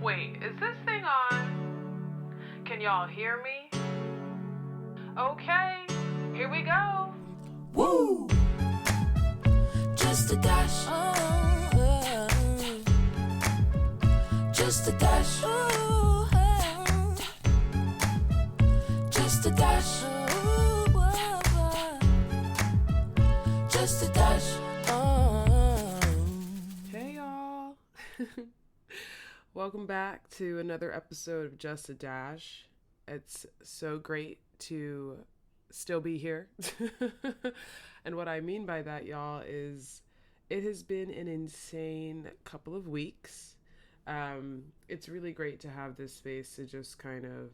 Wait, is this thing on? Can y'all hear me? Okay, here we go. Woo! Just a dash. Just a dash. Just a dash. Just a dash. Hey y'all. Welcome back to another episode of Just a Dash. It's so great to still be here. And what I mean by that, y'all, is it has been an insane couple of weeks. It's really great to have this space to just kind of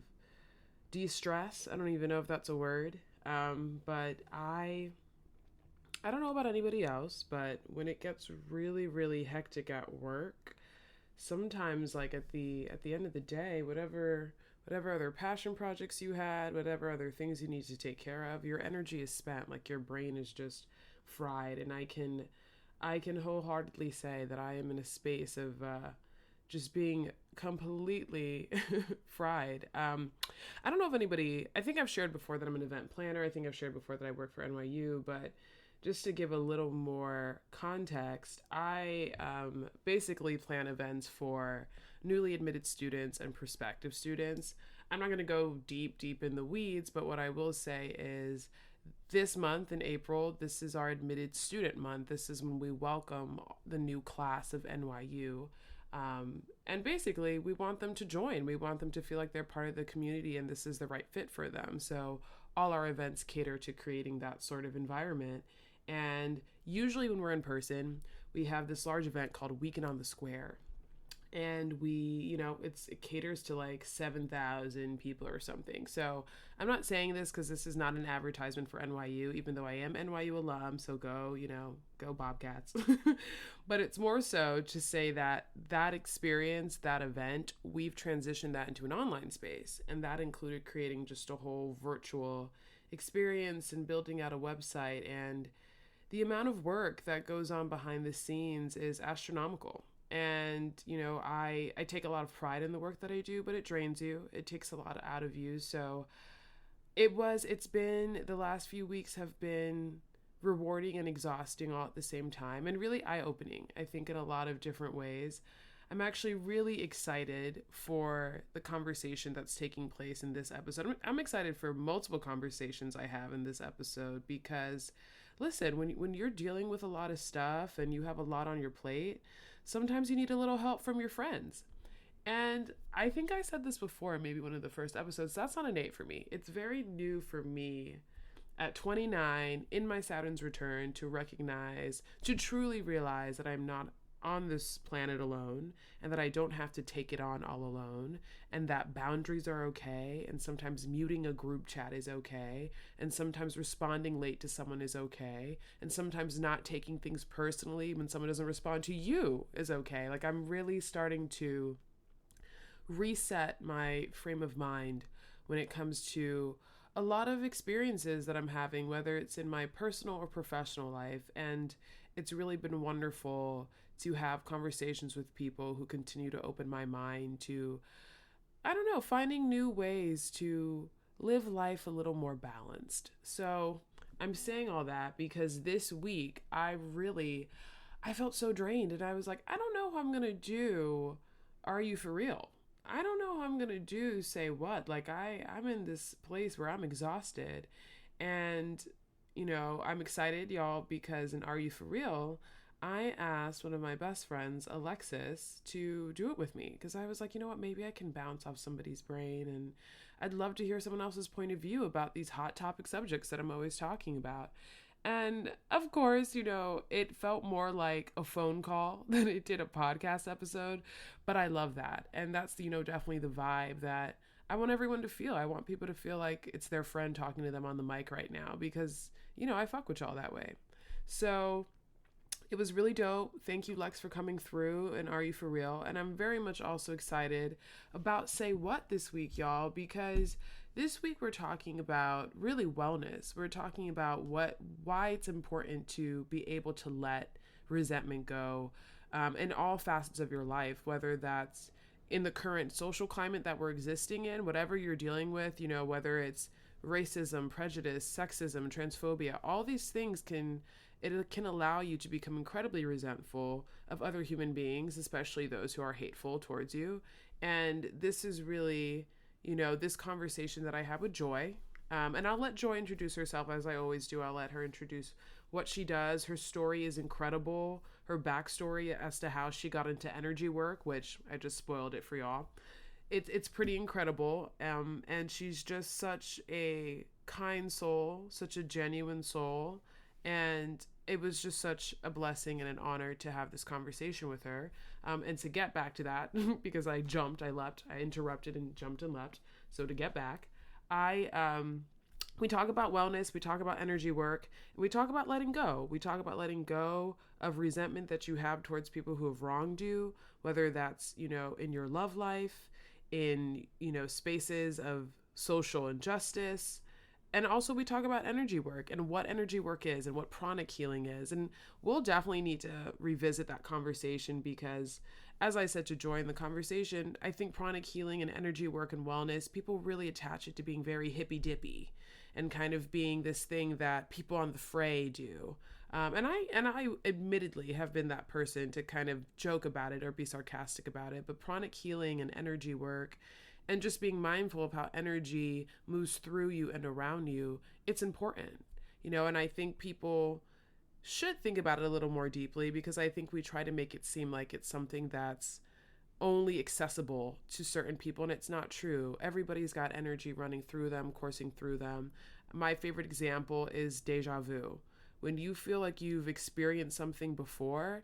de-stress. I don't even know if that's a word. But I don't know about anybody else, but when it gets really, really hectic at work, sometimes like at the end of the day, whatever other passion projects you had, whatever other things you need to take care of, your energy is spent. Like your brain is just fried. And I can wholeheartedly say that I am in a space of just being completely fried. I don't know if anybody, I think I've shared before that I'm an event planner. I think I've shared before that I work for NYU, but just to give a little more context, I basically plan events for newly admitted students and prospective students. I'm not going to go deep in the weeds, but what I will say is this month in April, this is our admitted student month. This is when we welcome the new class of NYU. And basically, we want them to join. We want them to feel like they're part of the community and this is the right fit for them. So all our events cater to creating that sort of environment. And usually when we're in person, we have this large event called Weekend on the Square. And we, it caters to like 7,000 people or something. So I'm not saying this because this is not an advertisement for NYU, even though I am NYU alum. So go Bobcats. But it's more so to say that experience, that event, we've transitioned that into an online space. And that included creating just a whole virtual experience and building out a website. And the amount of work that goes on behind the scenes is astronomical. And, I take a lot of pride in the work that I do, but it drains you. It takes a lot out of you. So the last few weeks have been rewarding and exhausting all at the same time and really eye-opening, I think, in a lot of different ways. I'm actually really excited for the conversation that's taking place in this episode. I'm excited for multiple conversations I have in this episode because, listen, when you're dealing with a lot of stuff and you have a lot on your plate, sometimes you need a little help from your friends. And I think I said this before, maybe one of the first episodes, that's not innate for me. It's very new for me at 29 in my Saturn's return to truly realize that I'm not on this planet alone and that I don't have to take it on all alone and that boundaries are okay and sometimes muting a group chat is okay and sometimes responding late to someone is okay and sometimes not taking things personally when someone doesn't respond to you is okay. Like I'm really starting to reset my frame of mind when it comes to a lot of experiences that I'm having, whether it's in my personal or professional life. And it's really been wonderful to have conversations with people who continue to open my mind to, finding new ways to live life a little more balanced. So I'm saying all that because this week I felt so drained and I was like, I don't know how I'm going to do Are You For Real? I don't know how I'm going to do Say What? Like I'm in this place where I'm exhausted and, I'm excited, y'all, because in Are You For Real? I asked one of my best friends, Alexis, to do it with me because I was like, you know what, maybe I can bounce off somebody's brain and I'd love to hear someone else's point of view about these hot topic subjects that I'm always talking about. And of course, it felt more like a phone call than it did a podcast episode, but I love that. And that's, definitely the vibe that I want everyone to feel. I want people to feel like it's their friend talking to them on the mic right now because, I fuck with y'all that way. So it was really dope. Thank you, Lex, for coming through and Are You For Real? And I'm very much also excited about Say What this week, y'all, because this week we're talking about really wellness. We're talking about why it's important to be able to let resentment go in all facets of your life, whether that's in the current social climate that we're existing in, whatever you're dealing with, whether it's racism, prejudice, sexism, transphobia, all these things can allow you to become incredibly resentful of other human beings, especially those who are hateful towards you. And this is really, this conversation that I have with Joi. And I'll let Joi introduce herself, as I always do. I'll let her introduce what she does. Her story is incredible. Her backstory as to how she got into energy work, which I just spoiled it for y'all. It's pretty incredible. And she's just such a kind soul, such a genuine soul. And it was just such a blessing and an honor to have this conversation with her. And to get back to that, because I interrupted and jumped and leapt. So to get back, we talk about wellness, we talk about energy work, and we talk about letting go. We talk about letting go of resentment that you have towards people who have wronged you, whether that's, in your love life, in, spaces of social injustice. And also we talk about energy work and what energy work is and what pranic healing is. And we'll definitely need to revisit that conversation because, as I said to Joi in the conversation, I think pranic healing and energy work and wellness, people really attach it to being very hippy dippy and kind of being this thing that people on the fray do. And I admittedly have been that person to kind of joke about it or be sarcastic about it. But pranic healing and energy work and just being mindful of how energy moves through you and around you, it's important, and I think people should think about it a little more deeply because I think we try to make it seem like it's something that's only accessible to certain people, and it's not true. Everybody's got energy running through them, coursing through them. My favorite example is deja vu. When you feel like you've experienced something before,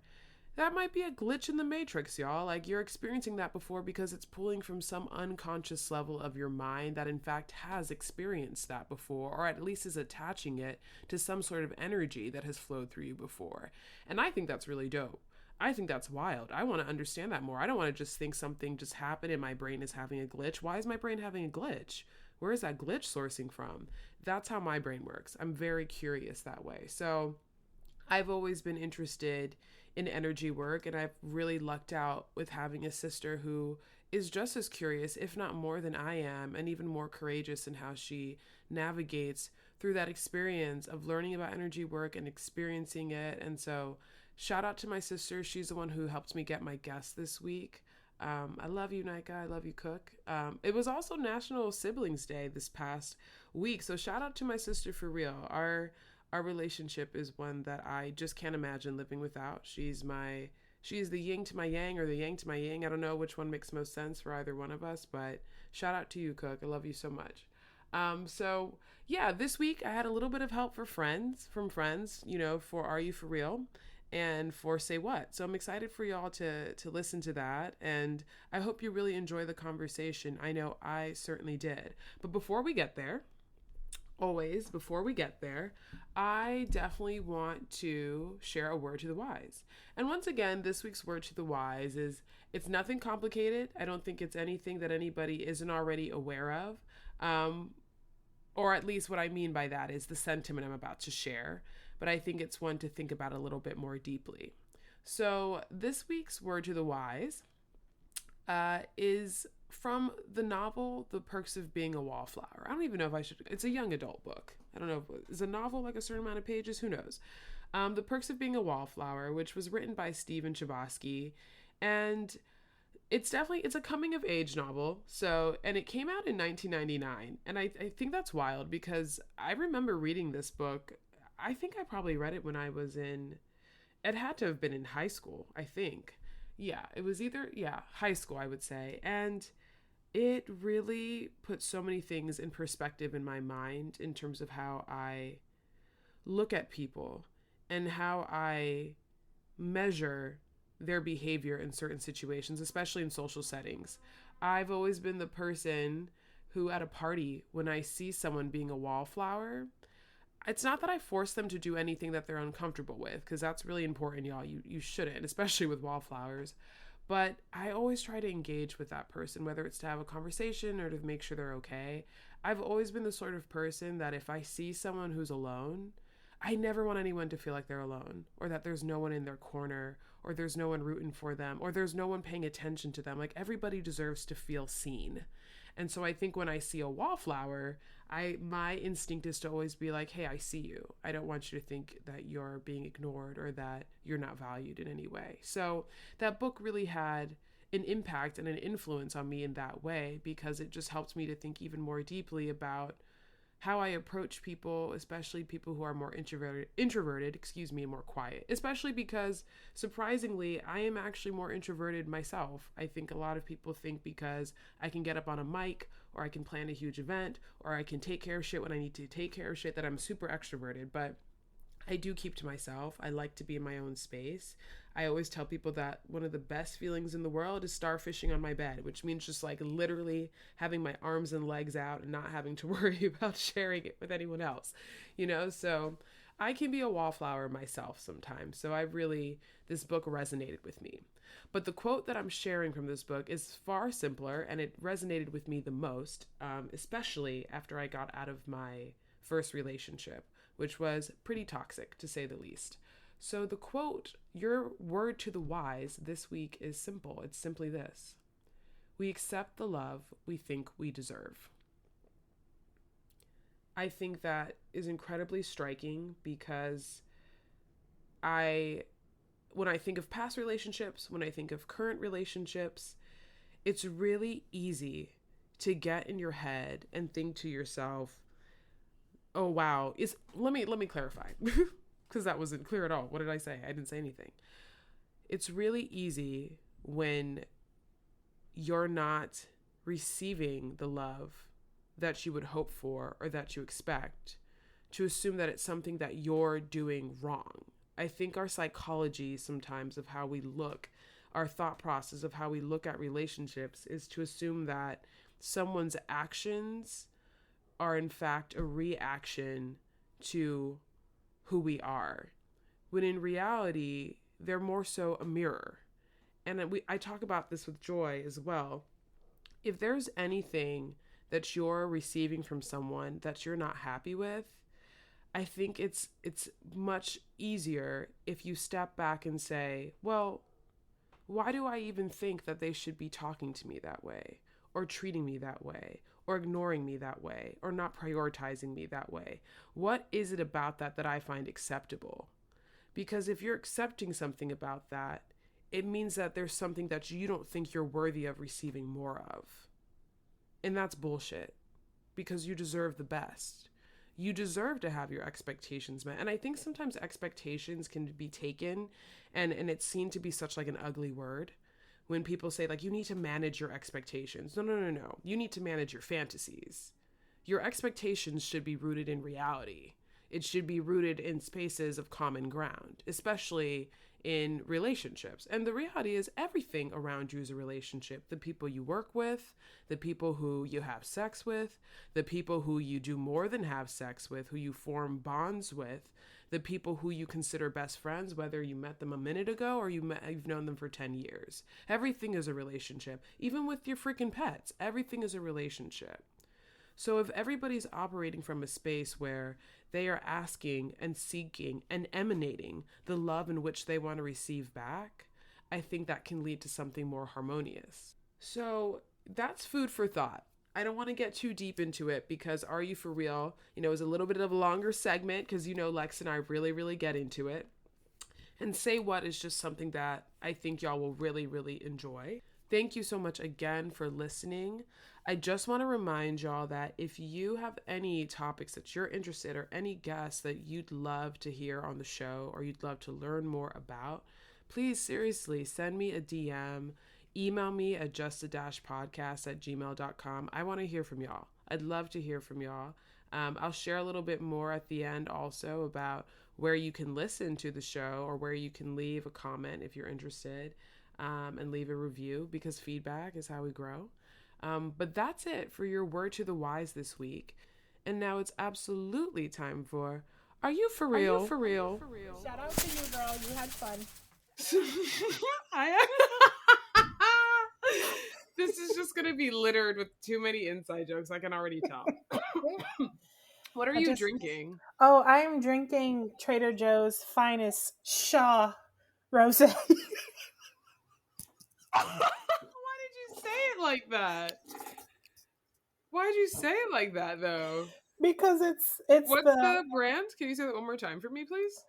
that might be a glitch in the matrix, y'all. Like you're experiencing that before because it's pulling from some unconscious level of your mind that in fact has experienced that before, or at least is attaching it to some sort of energy that has flowed through you before. And I think that's really dope. I think that's wild. I want to understand that more. I don't want to just think something just happened and my brain is having a glitch. Why is my brain having a glitch? Where is that glitch sourcing from? That's how my brain works. I'm very curious that way. So I've always been interested in energy work, and I've really lucked out with having a sister who is just as curious, if not more than I am, and even more courageous in how she navigates through that experience of learning about energy work and experiencing it. And so shout out to my sister. She's the one who helped me get my guest this week. I love you, Nika. I love you, Cook. It was also National Siblings Day this past week. So shout out to my sister for real. Our relationship is one that I just can't imagine living without. She's the yin to my yang or the yang to my yin. I don't know which one makes most sense for either one of us, but shout out to you, Cook. I love you so much. So yeah, this week I had a little bit of help from friends, for Are You For Real and for Say What. So I'm excited for y'all to listen to that. And I hope you really enjoy the conversation. I know I certainly did. But before we get there, I definitely want to share a word to the wise. And once again, this week's word to the wise is, it's nothing complicated. I don't think it's anything that anybody isn't already aware of. Or at least what I mean by that is the sentiment I'm about to share. But I think it's one to think about a little bit more deeply. So this week's word to the wise is from the novel, The Perks of Being a Wallflower. I don't even know if I should, it's a young adult book. I don't know, is a novel like a certain amount of pages? Who knows? The Perks of Being a Wallflower, which was written by Stephen Chbosky. And it's a coming of age novel. And it came out in 1999. And I think that's wild because I remember reading this book. I think I probably read it when I was it had to have been in high school, I think. Yeah, it was high school, I would say. And it really put so many things in perspective in my mind in terms of how I look at people and how I measure their behavior in certain situations, especially in social settings. I've always been the person who at a party, when I see someone being a wallflower, it's not that I force them to do anything that they're uncomfortable with, because that's really important, y'all. You shouldn't, especially with wallflowers. But I always try to engage with that person, whether it's to have a conversation or to make sure they're okay. I've always been the sort of person that if I see someone who's alone, I never want anyone to feel like they're alone, or that there's no one in their corner, or there's no one rooting for them, or there's no one paying attention to them. Like, everybody deserves to feel seen. And so I think when I see a wallflower, my instinct is to always be like, hey, I see you. I don't want you to think that you're being ignored or that you're not valued in any way. So that book really had an impact and an influence on me in that way, because it just helped me to think even more deeply about how I approach people, especially people who are more introverted, and more quiet, especially because surprisingly, I am actually more introverted myself. I think a lot of people think because I can get up on a mic, or I can plan a huge event, or I can take care of shit when I need to take care of shit, that I'm super extroverted, but I do keep to myself. I like to be in my own space. I always tell people that one of the best feelings in the world is starfishing on my bed, which means just like literally having my arms and legs out and not having to worry about sharing it with anyone else, So I can be a wallflower myself sometimes. So this book resonated with me. But the quote that I'm sharing from this book is far simpler, and it resonated with me the most, especially after I got out of my first relationship, which was pretty toxic, to say the least. So the quote, your word to the wise, this week is simple. It's simply this: we accept the love we think we deserve. I think that is incredibly striking, because when I think of past relationships, when I think of current relationships, it's really easy to get in your head and think to yourself, oh wow, let me clarify, because that wasn't clear at all. What did I say? I didn't say anything. It's really easy when you're not receiving the love that you would hope for or that you expect, to assume that it's something that you're doing wrong. I think our psychology sometimes of how we look, our thought process of how we look at relationships, is to assume that someone's actions are in fact a reaction to who we are, when in reality, they're more so a mirror. And I talk about this with Joy as well. If there's anything that you're receiving from someone that you're not happy with, I think it's much easier if you step back and say, well, why do I even think that they should be talking to me that way, or treating me that way, or ignoring me that way, or not prioritizing me that way? What is it about that I find acceptable? Because if you're accepting something about that, it means that there's something that you don't think you're worthy of receiving more of. And that's bullshit, because you deserve the best. You deserve to have your expectations met. And I think sometimes expectations can be taken and it's seen to be such like an ugly word. When people say like, you need to manage your expectations. No. You need to manage your fantasies. Your expectations should be rooted in reality. It should be rooted in spaces of common ground, especially in relationships. And the reality is everything around you is a relationship. The people you work with, the people who you have sex with, the people who you do more than have sex with, who you form bonds with, the people who you consider best friends, whether you met them a minute ago or you've known them for 10 years. Everything is a relationship. Even with your freaking pets, everything is a relationship. So if everybody's operating from a space where they are asking and seeking and emanating the love in which they want to receive back, I think that can lead to something more harmonious. So that's food for thought. I don't want to get too deep into it, because Are You For Real, is a little bit of a longer segment, because Lex and I really, really get into it. And Say What is just something that I think y'all will really, really enjoy. Thank you so much again for listening. I just want to remind y'all that if you have any topics that you're interested, or any guests that you'd love to hear on the show, or you'd love to learn more about, please seriously send me a DM, email me at justa-podcast@gmail.com. I want to hear from y'all. I'd love to hear from y'all. I'll share a little bit more at the end also about where you can listen to the show, or where you can leave a comment if you're interested. And leave a review, because feedback is how we grow. But that's it for your word to the wise this week. And now it's absolutely time for Are You For Real? Are You For Real? Shout out to you, girl. You had fun. This is just going to be littered with too many inside jokes. I can already tell. What are I you just drinking? Oh, I am drinking Trader Joe's finest Shaw rosé. Why did you say it like that? Why did you say it like that, though? Because it's What's the the brand? Can you say that one more time for me, please?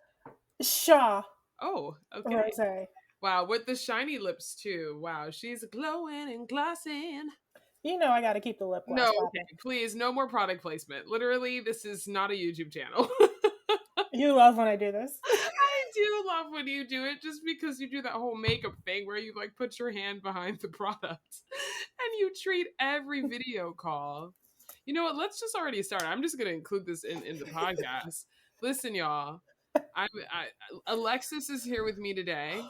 Shaw Oh, okay. rosé. Wow, with the shiny lips too. Wow, she's glowing and glossing. You know I got to keep the lip No, gloss okay, popping. please, no more product placement. Literally, this is not a YouTube channel. You love when I do this. I do love when you do it just because you do that whole makeup thing where you like put your hand behind the product and you treat every video call. You know what? Let's just already start. I'm just going to include this in the podcast. Listen, y'all. Alexis is here with me today.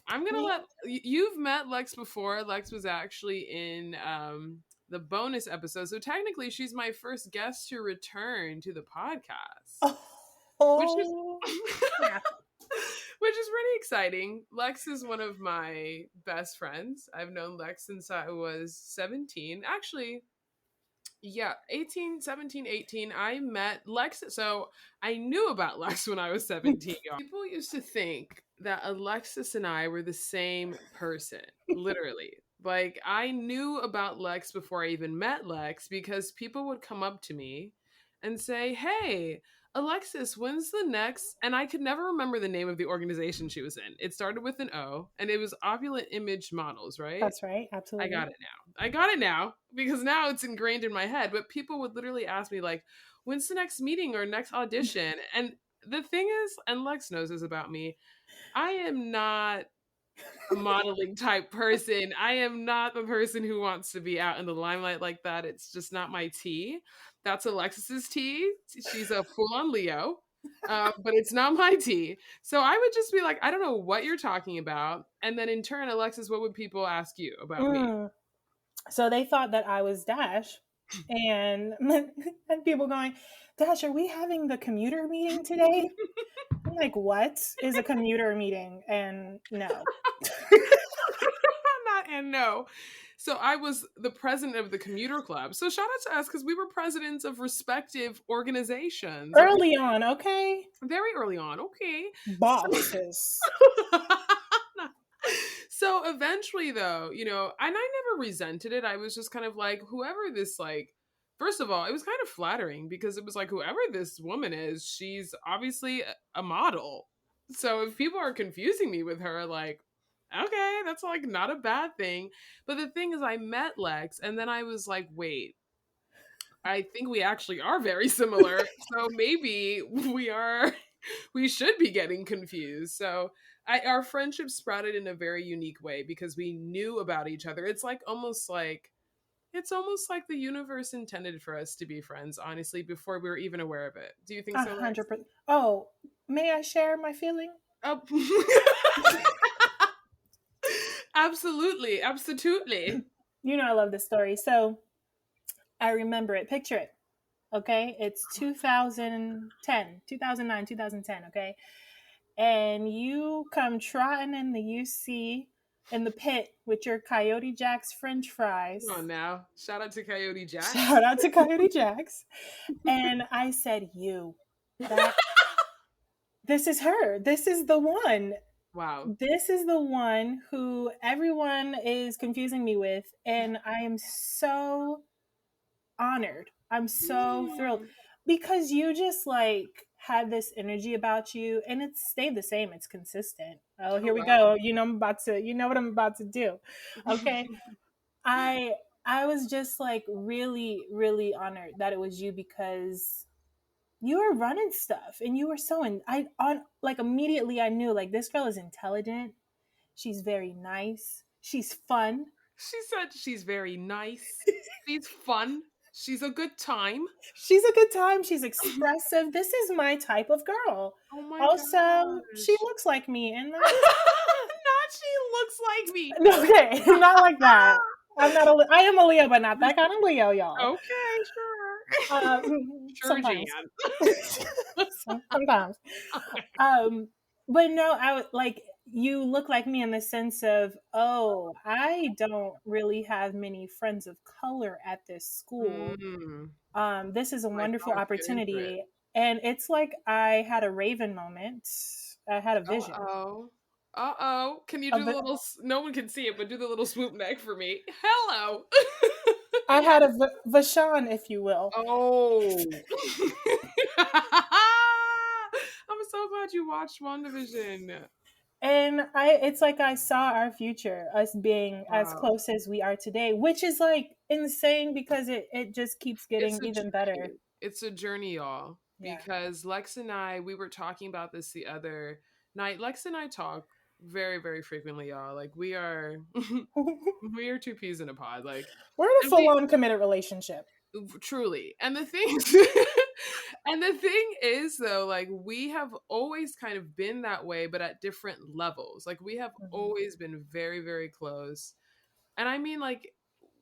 I'm gonna let you've met Lex before. Lex was actually in the bonus episode, so technically she's my first guest to return to the podcast, which is Oh, yeah. which is pretty exciting. Lex is one of my best friends. I've known Lex since I was 17. Actually, yeah, 18, 17, 18. I met Lex. So I knew about Lex when I was 17. Y'all. People used to think that Alexis and I were the same person, literally. Like, I knew about Lex before I even met Lex because people would come up to me and say, "Hey, Alexis, when's the next?" And I could never remember the name of the organization she was in. It started with an O, and it was Opulent Image Models, right? That's right. I Absolutely. got it now. I got it now because now it's ingrained in my head. But people would literally ask me, like, when's the next meeting or next audition? And the thing is, and Lex knows this about me, I am not a modeling type person. I am not the person who wants to be out in the limelight like that. It's just not my tea. That's Alexis's tea. She's a full on Leo. But it's not my tea. So I would just be like, I don't know what you're talking about. And then in turn, Alexis, what would people ask you about me? So they thought that I was Dash, and and people going, Dash, are we having the commuter meeting today? I'm like, what is a commuter meeting? And no. Not and no. So I was the president of the commuter club. So shout out to us because we were presidents of respective organizations. Okay? Early on, okay? Very early on. Okay. Bosses. So eventually though, and I never resented it. I was just kind of like, whoever this like, first of all, it was kind of flattering because it was like, whoever this woman is, she's obviously a model. So if people are confusing me with her, like, okay, that's like not a bad thing. But the thing is, I met Lex and then I was like, wait, I think we actually are very similar. So maybe we should be getting confused. So our friendship sprouted in a very unique way because we knew about each other. It's almost like the universe intended for us to be friends, honestly, before we were even aware of it. Do you think so, Lex? 100%. Oh, may I share my feeling? Oh. Absolutely, absolutely. You know I love this story. So I remember it. Picture it. Okay? It's 2010, 2009, 2010, okay? And you come trotting in the UC in the pit with your Coyote Jack's French fries. Come on now. Shout out to Coyote Jack. Shout out to Coyote Jack's. And I said, this is her. This is the one. Wow. This is the one who everyone is confusing me with. And I am so honored. I'm so thrilled because you just like had this energy about you and it's stayed the same. It's consistent. Oh, here we go. You know what I'm about to do. Okay. I was just like really, really honored that it was you because you were running stuff and you were immediately I knew like this girl is intelligent. She's very nice. She's fun. She said she's very nice. She's fun. She's a good time. She's a good time. She's expressive. This is my type of girl. Oh my also, gosh. she looks like me. And not she looks like me. Okay, not like that. I am a Leo, but not that kind of Leo, y'all. Okay, sure. Sure, sometimes. Jan. Sometimes. Okay. But no, I was like, you look like me in the sense of, oh, I don't really have many friends of color at this school. Mm. This is a My wonderful God, let's get into it. opportunity. And it's like I had a Raven moment. I had a vision. Uh-oh. Uh-oh. Can you A do the vi- little, no one can see it, but do the little swoop neck for me. Hello. I Yeah. had a Vashan, if you will. Oh. I'm so glad you watched WandaVision. And it's like I saw our future, us being as Wow. close as we are today, which is like insane because it just keeps It's getting a even better. journey. It's a journey, y'all. Yeah. Because Lex and I, we were talking about this the other night. Lex and I talk very, very frequently, y'all. Like we are we are two peas in a pod. Like We're in a and full we on committed relationship. truly. And the thing and the thing is though, like we have always kind of been that way, but at different levels. Like we have Mhm. always been very, very close. And I mean, like,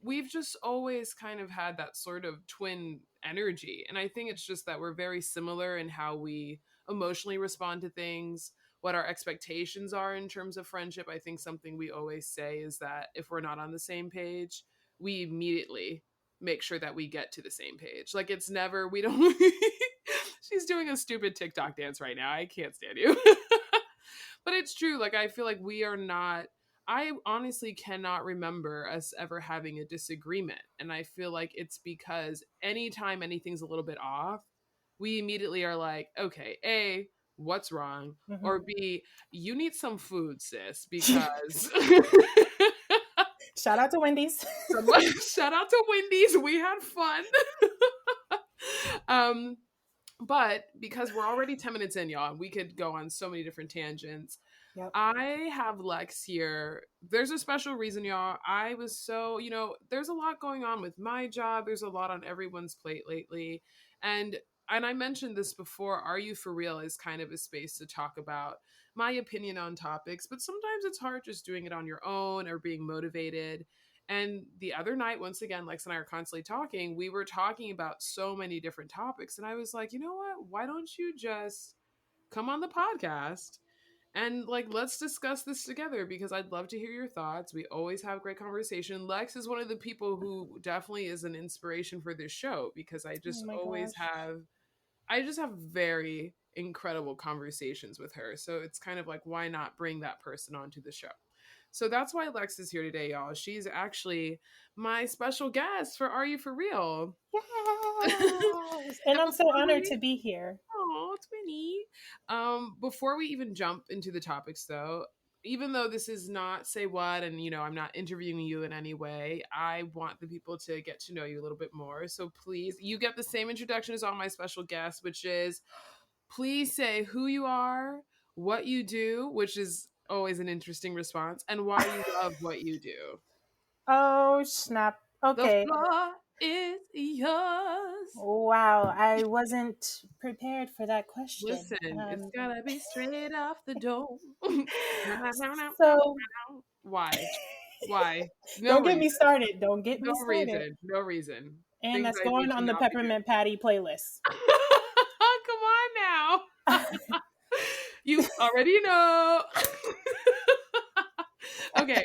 we've just always kind of had that sort of twin energy. And I think it's just that we're very similar in how we emotionally respond to things, what our expectations are in terms of friendship. I think something we always say is that if we're not on the same page, we immediately make sure that we get to the same page. Like, it's never, we don't. She's doing a stupid TikTok dance right now. I can't stand you. But it's true. Like, I feel like we are not. I honestly cannot remember us ever having a disagreement. And I feel like it's because anytime anything's a little bit off, we immediately are like, okay, A, what's wrong? Or Mhm. B, you need some food, sis, because Shout out to Wendy's. shout out to Wendy's. We had fun. um, but because we're already 10 minutes in, y'all, and we could go on so many different tangents. Yep. I have Lex here. There's a special reason, y'all. I was so, there's a lot going on with my job. There's a lot on everyone's plate lately. And I mentioned this before, Are You For Real is kind of a space to talk about my opinion on topics, but sometimes it's hard just doing it on your own or being motivated. And the other night, once again, Lex and I are constantly talking. We were talking about so many different topics. And I was like, you know what? Why don't you just come on the podcast and like let's discuss this together because I'd love to hear your thoughts. We always have great conversation. Lex is one of the people who definitely is an inspiration for this show because Oh my gosh. I just have very incredible conversations with her. So it's kind of like why not bring that person onto the show? So that's why Lex is here today, y'all. She's actually my special guest for Are You For Real? Yes. And And I'm so before honored we to be here. Oh, Twinny. Before we even jump into the topics, though, even though this is not say what, and I'm not interviewing you in any way, I want the people to get to know you a little bit more. So please, you get the same introduction as all my special guests, which is please say who you are, what you do, which is always an interesting response, and why you love what you do. Oh, snap. The Okay. floor is yours. Wow. I wasn't prepared for that question. Listen, it's gotta be straight off the dome. So Why? Why? No don't get reason. me started. Don't get No me started. reason. No reason. And Things that's I do going should on the not be doing. peppermint patty playlist. Come on now. You already know. Okay.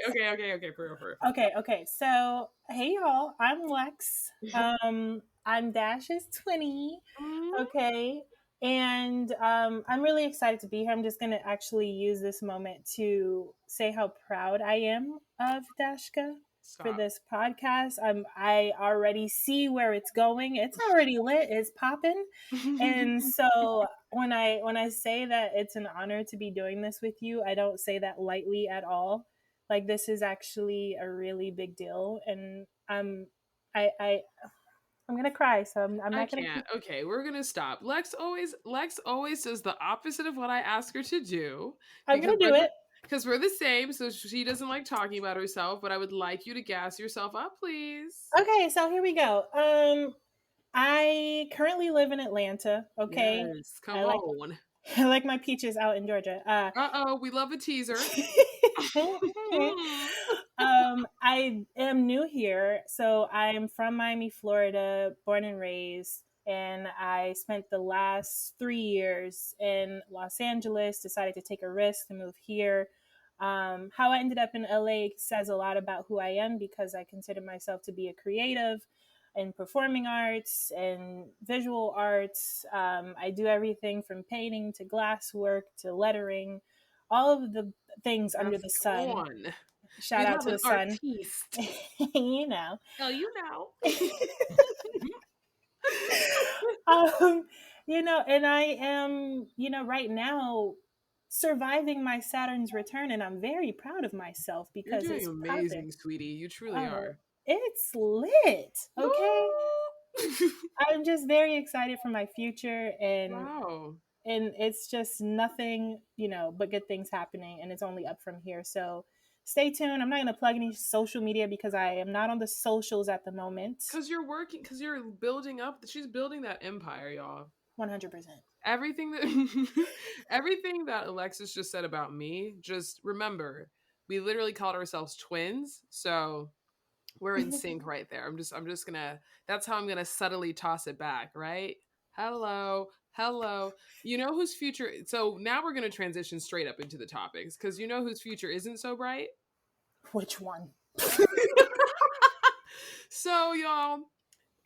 For real. Okay. So, hey y'all, I'm Lex. I'm Dash's 20. Mhm. Okay. And I'm really excited to be here. I'm just going to actually use this moment to say how proud I am of Dashka for Stop. this podcast. I already see where it's going. It's already lit. It's popping. And so when I say that it's an honor to be doing this with you, I don't say that lightly at all. Like this is actually a really big deal, and I I'm gonna cry, so I'm I not gonna can't. keep. Okay, we're gonna stop. Lex always does the opposite of what I ask her to do I'm because gonna do it. we're the same. So she doesn't like talking about herself, but I would like you to gas yourself up, please. Okay, so here we go. I currently live in Atlanta. Okay, Yes, come I like on. I like my peaches out in Georgia. We love a teaser. I am new here, so I'm from Miami, Florida, born and raised, and I spent the last 3 years in Los Angeles. Decided to take a risk to move here. How I ended up in LA says a lot about who I am, because I consider myself to be a creative in performing arts and visual arts. I do everything from painting to glass work to lettering, all of the things under the sun. On. Shout We out love to an the sun. artiste. You know. Oh, you know. um, and I am, right now surviving my Saturn's return, and I'm very proud of myself You're because doing it's out there. amazing, sweetie. You truly Oh, are. it's lit. Okay. Ooh. I'm just very excited for my future, and Wow. it's just nothing, but good things happening, and it's only up from here. So stay tuned. I'm not going to plug any social media because I am not on the socials at the moment. Because you're working, because you're building up. She's building that empire, y'all. 100%. Everything that everything that Alexis just said about me, just remember, we literally called ourselves twins. So we're in sync right there. I'm just gonna, that's how I'm gonna subtly toss it back, right? Hello, hello. You know whose future, so now we're gonna transition straight up into the topics, because you know whose future isn't so bright? Which one? So y'all,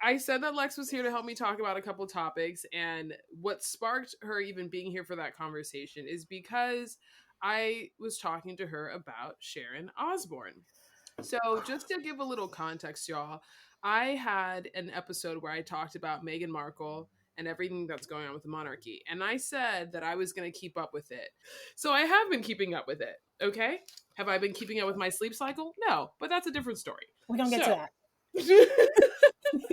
I said that Lex was here to help me talk about a couple topics, and what sparked her even being here for that conversation is because I was talking to her about Sharon Osbourne. So, just to give a little context, y'all, I had an episode where I talked about Meghan Markle and everything that's going on with the monarchy, and I said that I was going to keep up with it. So, I have been keeping up with it, okay? Have I been keeping up with my sleep cycle? No, but that's a different story. We're going to get to that.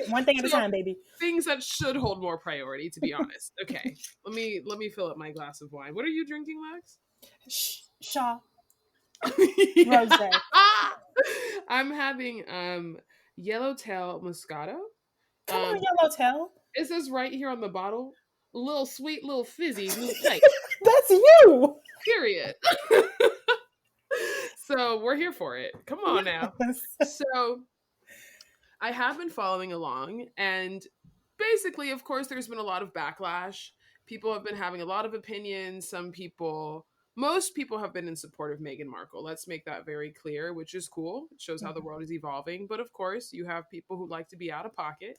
One thing at a So, time, baby. things that should hold more priority, to be honest. Okay, let me fill up my glass of wine. What are you drinking, Lex? Shaw. Yeah. Rose. I'm having Yellowtail Moscato. Come on, Yellowtail. It says right here on the bottle, a little sweet, little fizzy, little tight. That's you. Period. So we're here for it. Come on now. So I have been following along, and basically, of course, there's been a lot of backlash. People have been having a lot of opinions. Most people have been in support of Meghan Markle. Let's make that very clear, which is cool. It shows how the world is evolving. But of course, you have people who like to be out of pocket.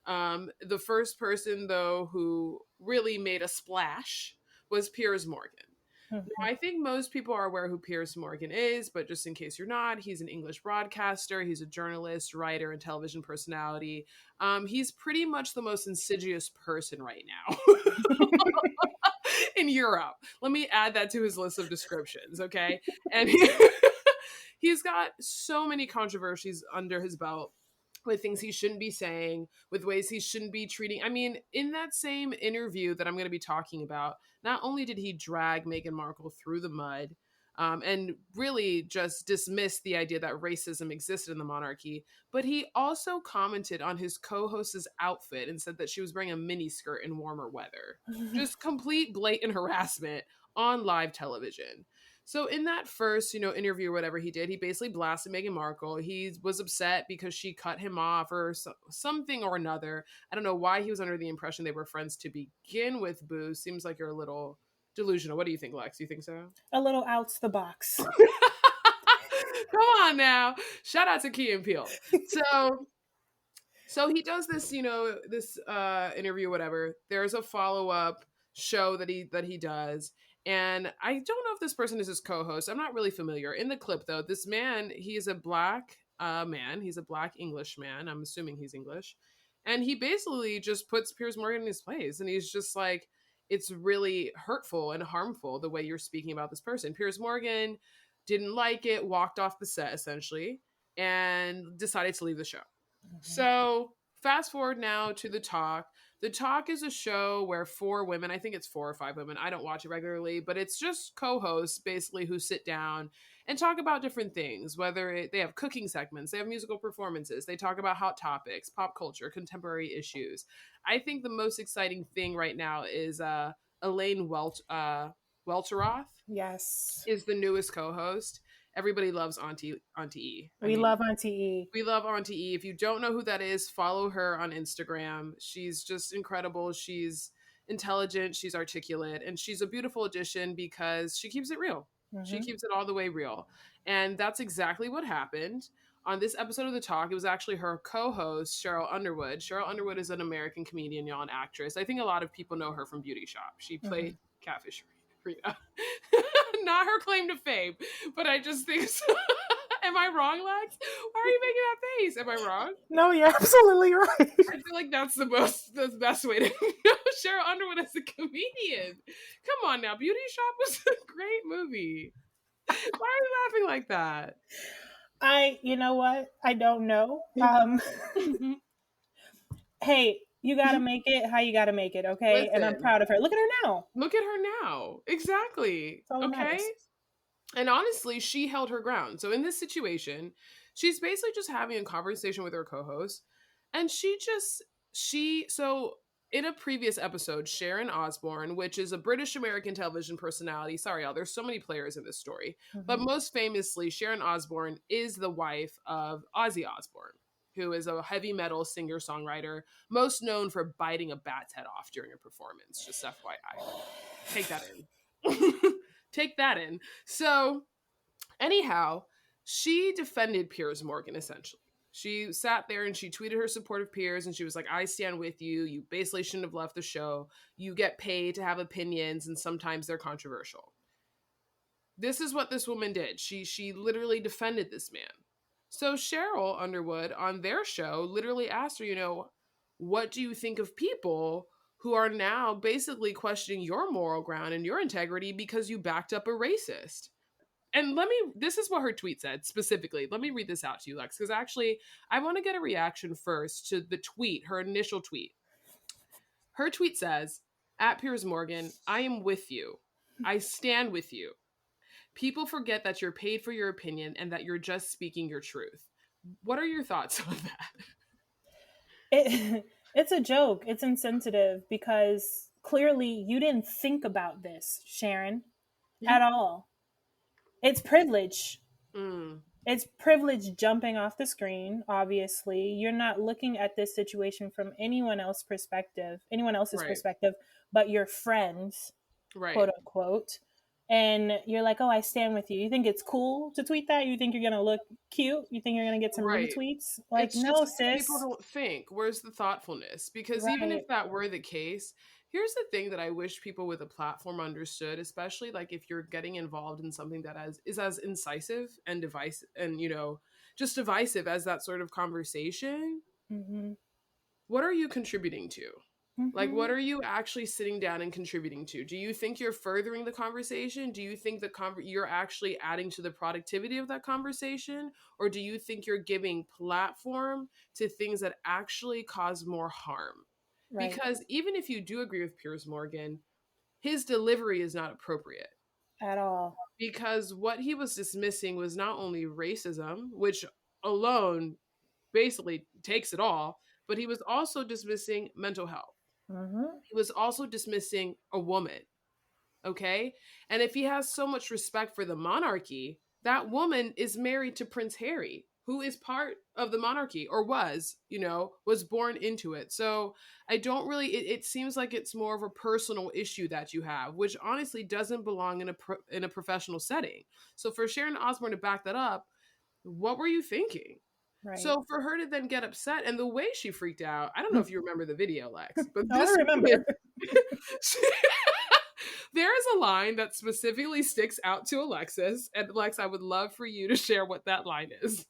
The first person, though, who really made a splash was Piers Morgan. Now, I think most people are aware who Piers Morgan is, but just in case you're not, he's an English broadcaster. He's a journalist, writer, and television personality. He's pretty much the most insidious person right now in Europe. Let me add that to his list of descriptions, okay? And he's got so many controversies under his belt, with things he shouldn't be saying, with ways he shouldn't be treating. I mean, in that same interview that I'm going to be talking about, not only did he drag Meghan Markle through the mud and really just dismiss the idea that racism existed in the monarchy, but he also commented on his co-host's outfit and said that she was wearing a miniskirt in warmer weather. Just complete blatant harassment on live television. So in that first, interview or whatever he did, he basically blasted Meghan Markle. He was upset because she cut him off or something or another. I don't know why he was under the impression they were friends to begin with, Boo. Seems like you're a little delusional. What do you think, Lex? You think so? A little out the box. Come on now. Shout out to Key and Peele. So he does this, this interview, whatever. There's a follow-up show that he does. And I don't know if this person is his co-host. I'm not really familiar. In the clip, though, this man, he's a black man. He's a black English man. I'm assuming he's English. And he basically just puts Piers Morgan in his place. And he's just like, it's really hurtful and harmful the way you're speaking about this person. Piers Morgan didn't like it, walked off the set, essentially, and decided to leave the show. So fast forward now to The Talk. The Talk is a show where 4 women, I think it's 4 or 5 women, I don't watch it regularly, but it's just co-hosts basically who sit down and talk about different things, they have cooking segments, they have musical performances, they talk about hot topics, pop culture, contemporary issues. I think the most exciting thing right now is Elaine Welteroth. Yes. Is the newest co-host. Everybody loves Auntie E. We love Auntie E. We love Auntie E. If you don't know who that is, follow her on Instagram. She's just incredible. She's intelligent. She's articulate. And she's a beautiful addition because she keeps it real. She Mm-hmm. keeps it all the way real. And that's exactly what happened. On this episode of The Talk, it was actually her co-host, Cheryl Underwood. Cheryl Underwood is an American comedian, y'all, and actress. I think a lot of people know her from Beauty Shop. She Mm-hmm. played Catfish Rita. Not her claim to fame, but I just think so. Am I wrong, Lex? Why are you making that face? Am I wrong? No, you're absolutely right. I feel like that's the best way to know Cheryl Underwood as a comedian. Come on now, Beauty Shop was a great movie. Why are you laughing like that? You know what? I don't know. Hey, you gotta make it how you gotta make it, okay? And I'm Listen, proud of her. Look at her now. look at her now. Exactly. That's all that Okay. matters. And honestly, she held her ground. So in this situation, she's basically just having a conversation with her co-host, and so in a previous episode, Sharon Osbourne, which is a British American television personality, sorry y'all, there's so many players in this story, but most famously, Sharon Osbourne is the wife of Ozzy Osbourne, who is a heavy metal singer-songwriter, most known for biting a bat's head off during a performance, just FYI. Take that in. Take that in. So, anyhow, she defended Piers Morgan essentially. She sat there and she tweeted her support of Piers, and she was like, I stand with you. You basically shouldn't have left the show. You get paid to have opinions, and sometimes they're controversial. This is what this woman did. She literally defended this man. So Cheryl Underwood on their show literally asked her, what do you think of people who are now basically questioning your moral ground and your integrity because you backed up a racist? And this is what her tweet said specifically. Let me read this out to you, Lex, because actually I want to get a reaction first to the tweet, her initial tweet. Her tweet says, at Piers Morgan, I am with you. I stand with you. People forget that you're paid for your opinion and that you're just speaking your truth. What are your thoughts on that? It's a joke. It's insensitive because clearly you didn't think about this, Sharon, at all. It's privilege. It's privilege jumping off the screen, obviously. You're not looking at this situation from anyone else's perspective, but your friends, Right. quote unquote. And you're like, oh, I stand with you. You think it's cool to tweet that? You think you're going to look cute? You think you're going to get some retweets? Like, it's no, just sis. People don't think. Where's the thoughtfulness? Because even if that were the case, here's the thing that I wish people with a platform understood, especially like if you're getting involved in something that is as incisive and divisive and, just divisive as that sort of conversation. Mm-hmm. What are you contributing to? Mm-hmm. Like, what are you actually sitting down and contributing to? Do you think you're furthering the conversation? Do you think you're actually adding to the productivity of that conversation? Or do you think you're giving platform to things that actually cause more harm? Right. Because even if you do agree with Piers Morgan, his delivery is not appropriate. At all. Because what he was dismissing was not only racism, which alone basically takes it all, but he was also dismissing mental health. Mm-hmm. He was also dismissing a woman. Okay? And if he has so much respect for the monarchy, that woman is married to Prince Harry, who is part of the monarchy, or was born into it. So I don't really, it seems like it's more of a personal issue that you have, which honestly doesn't belong in a professional setting. So for Sharon Osbourne to back that up, what were you thinking? Right. So for her to then get upset, and the way she freaked out, I don't know if you remember the video, Lex, but I remember. There is a line that specifically sticks out to Alexis, and Lex, I would love for you to share what that line is.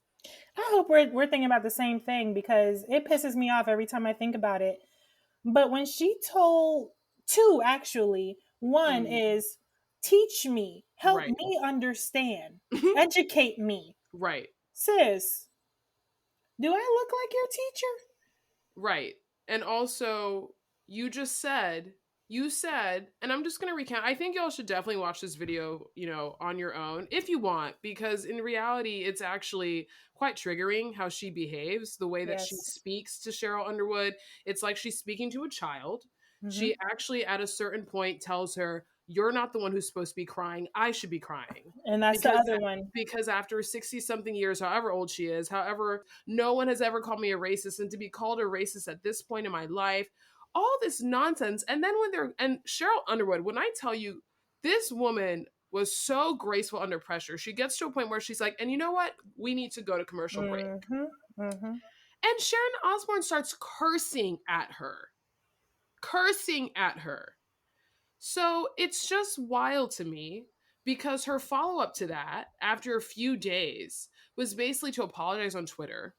I hope we're thinking about the same thing, because it pisses me off every time I think about it. But when she told two, actually, one is teach me, help me understand, educate me. Right. Sis, do I look like your teacher? Right. And also, you said, and I'm just going to recount, I think y'all should definitely watch this video, on your own, if you want, because in reality, it's actually quite triggering how she behaves, the way that she speaks to Cheryl Underwood. It's like she's speaking to a child. Mm-hmm. She actually, at a certain point, tells her, you're not the one who's supposed to be crying. I should be crying. And that's the other one. Because after 60-something years, however old she is, no one has ever called me a racist. And to be called a racist at this point in my life, all this nonsense. And then and Cheryl Underwood, when I tell you, this woman was so graceful under pressure. She gets to a point where she's like, and you know what? We need to go to commercial break. And Sharon Osbourne starts cursing at her. So it's just wild to me because her follow-up to that, after a few days, was basically to apologize on Twitter.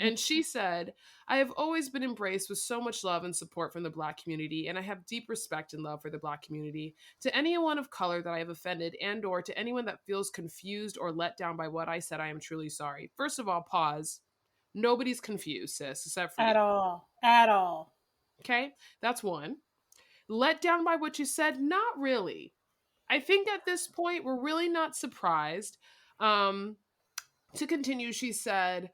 And she said, I have always been embraced with so much love and support from the Black community, and I have deep respect and love for the Black community. To anyone of color that I have offended and or to anyone that feels confused or let down by what I said, I am truly sorry. First of all, pause. Nobody's confused, sis, except for At you. all. Okay? That's one. Let down by what you said? Not really. I think at this point, we're really not surprised. To continue, she said,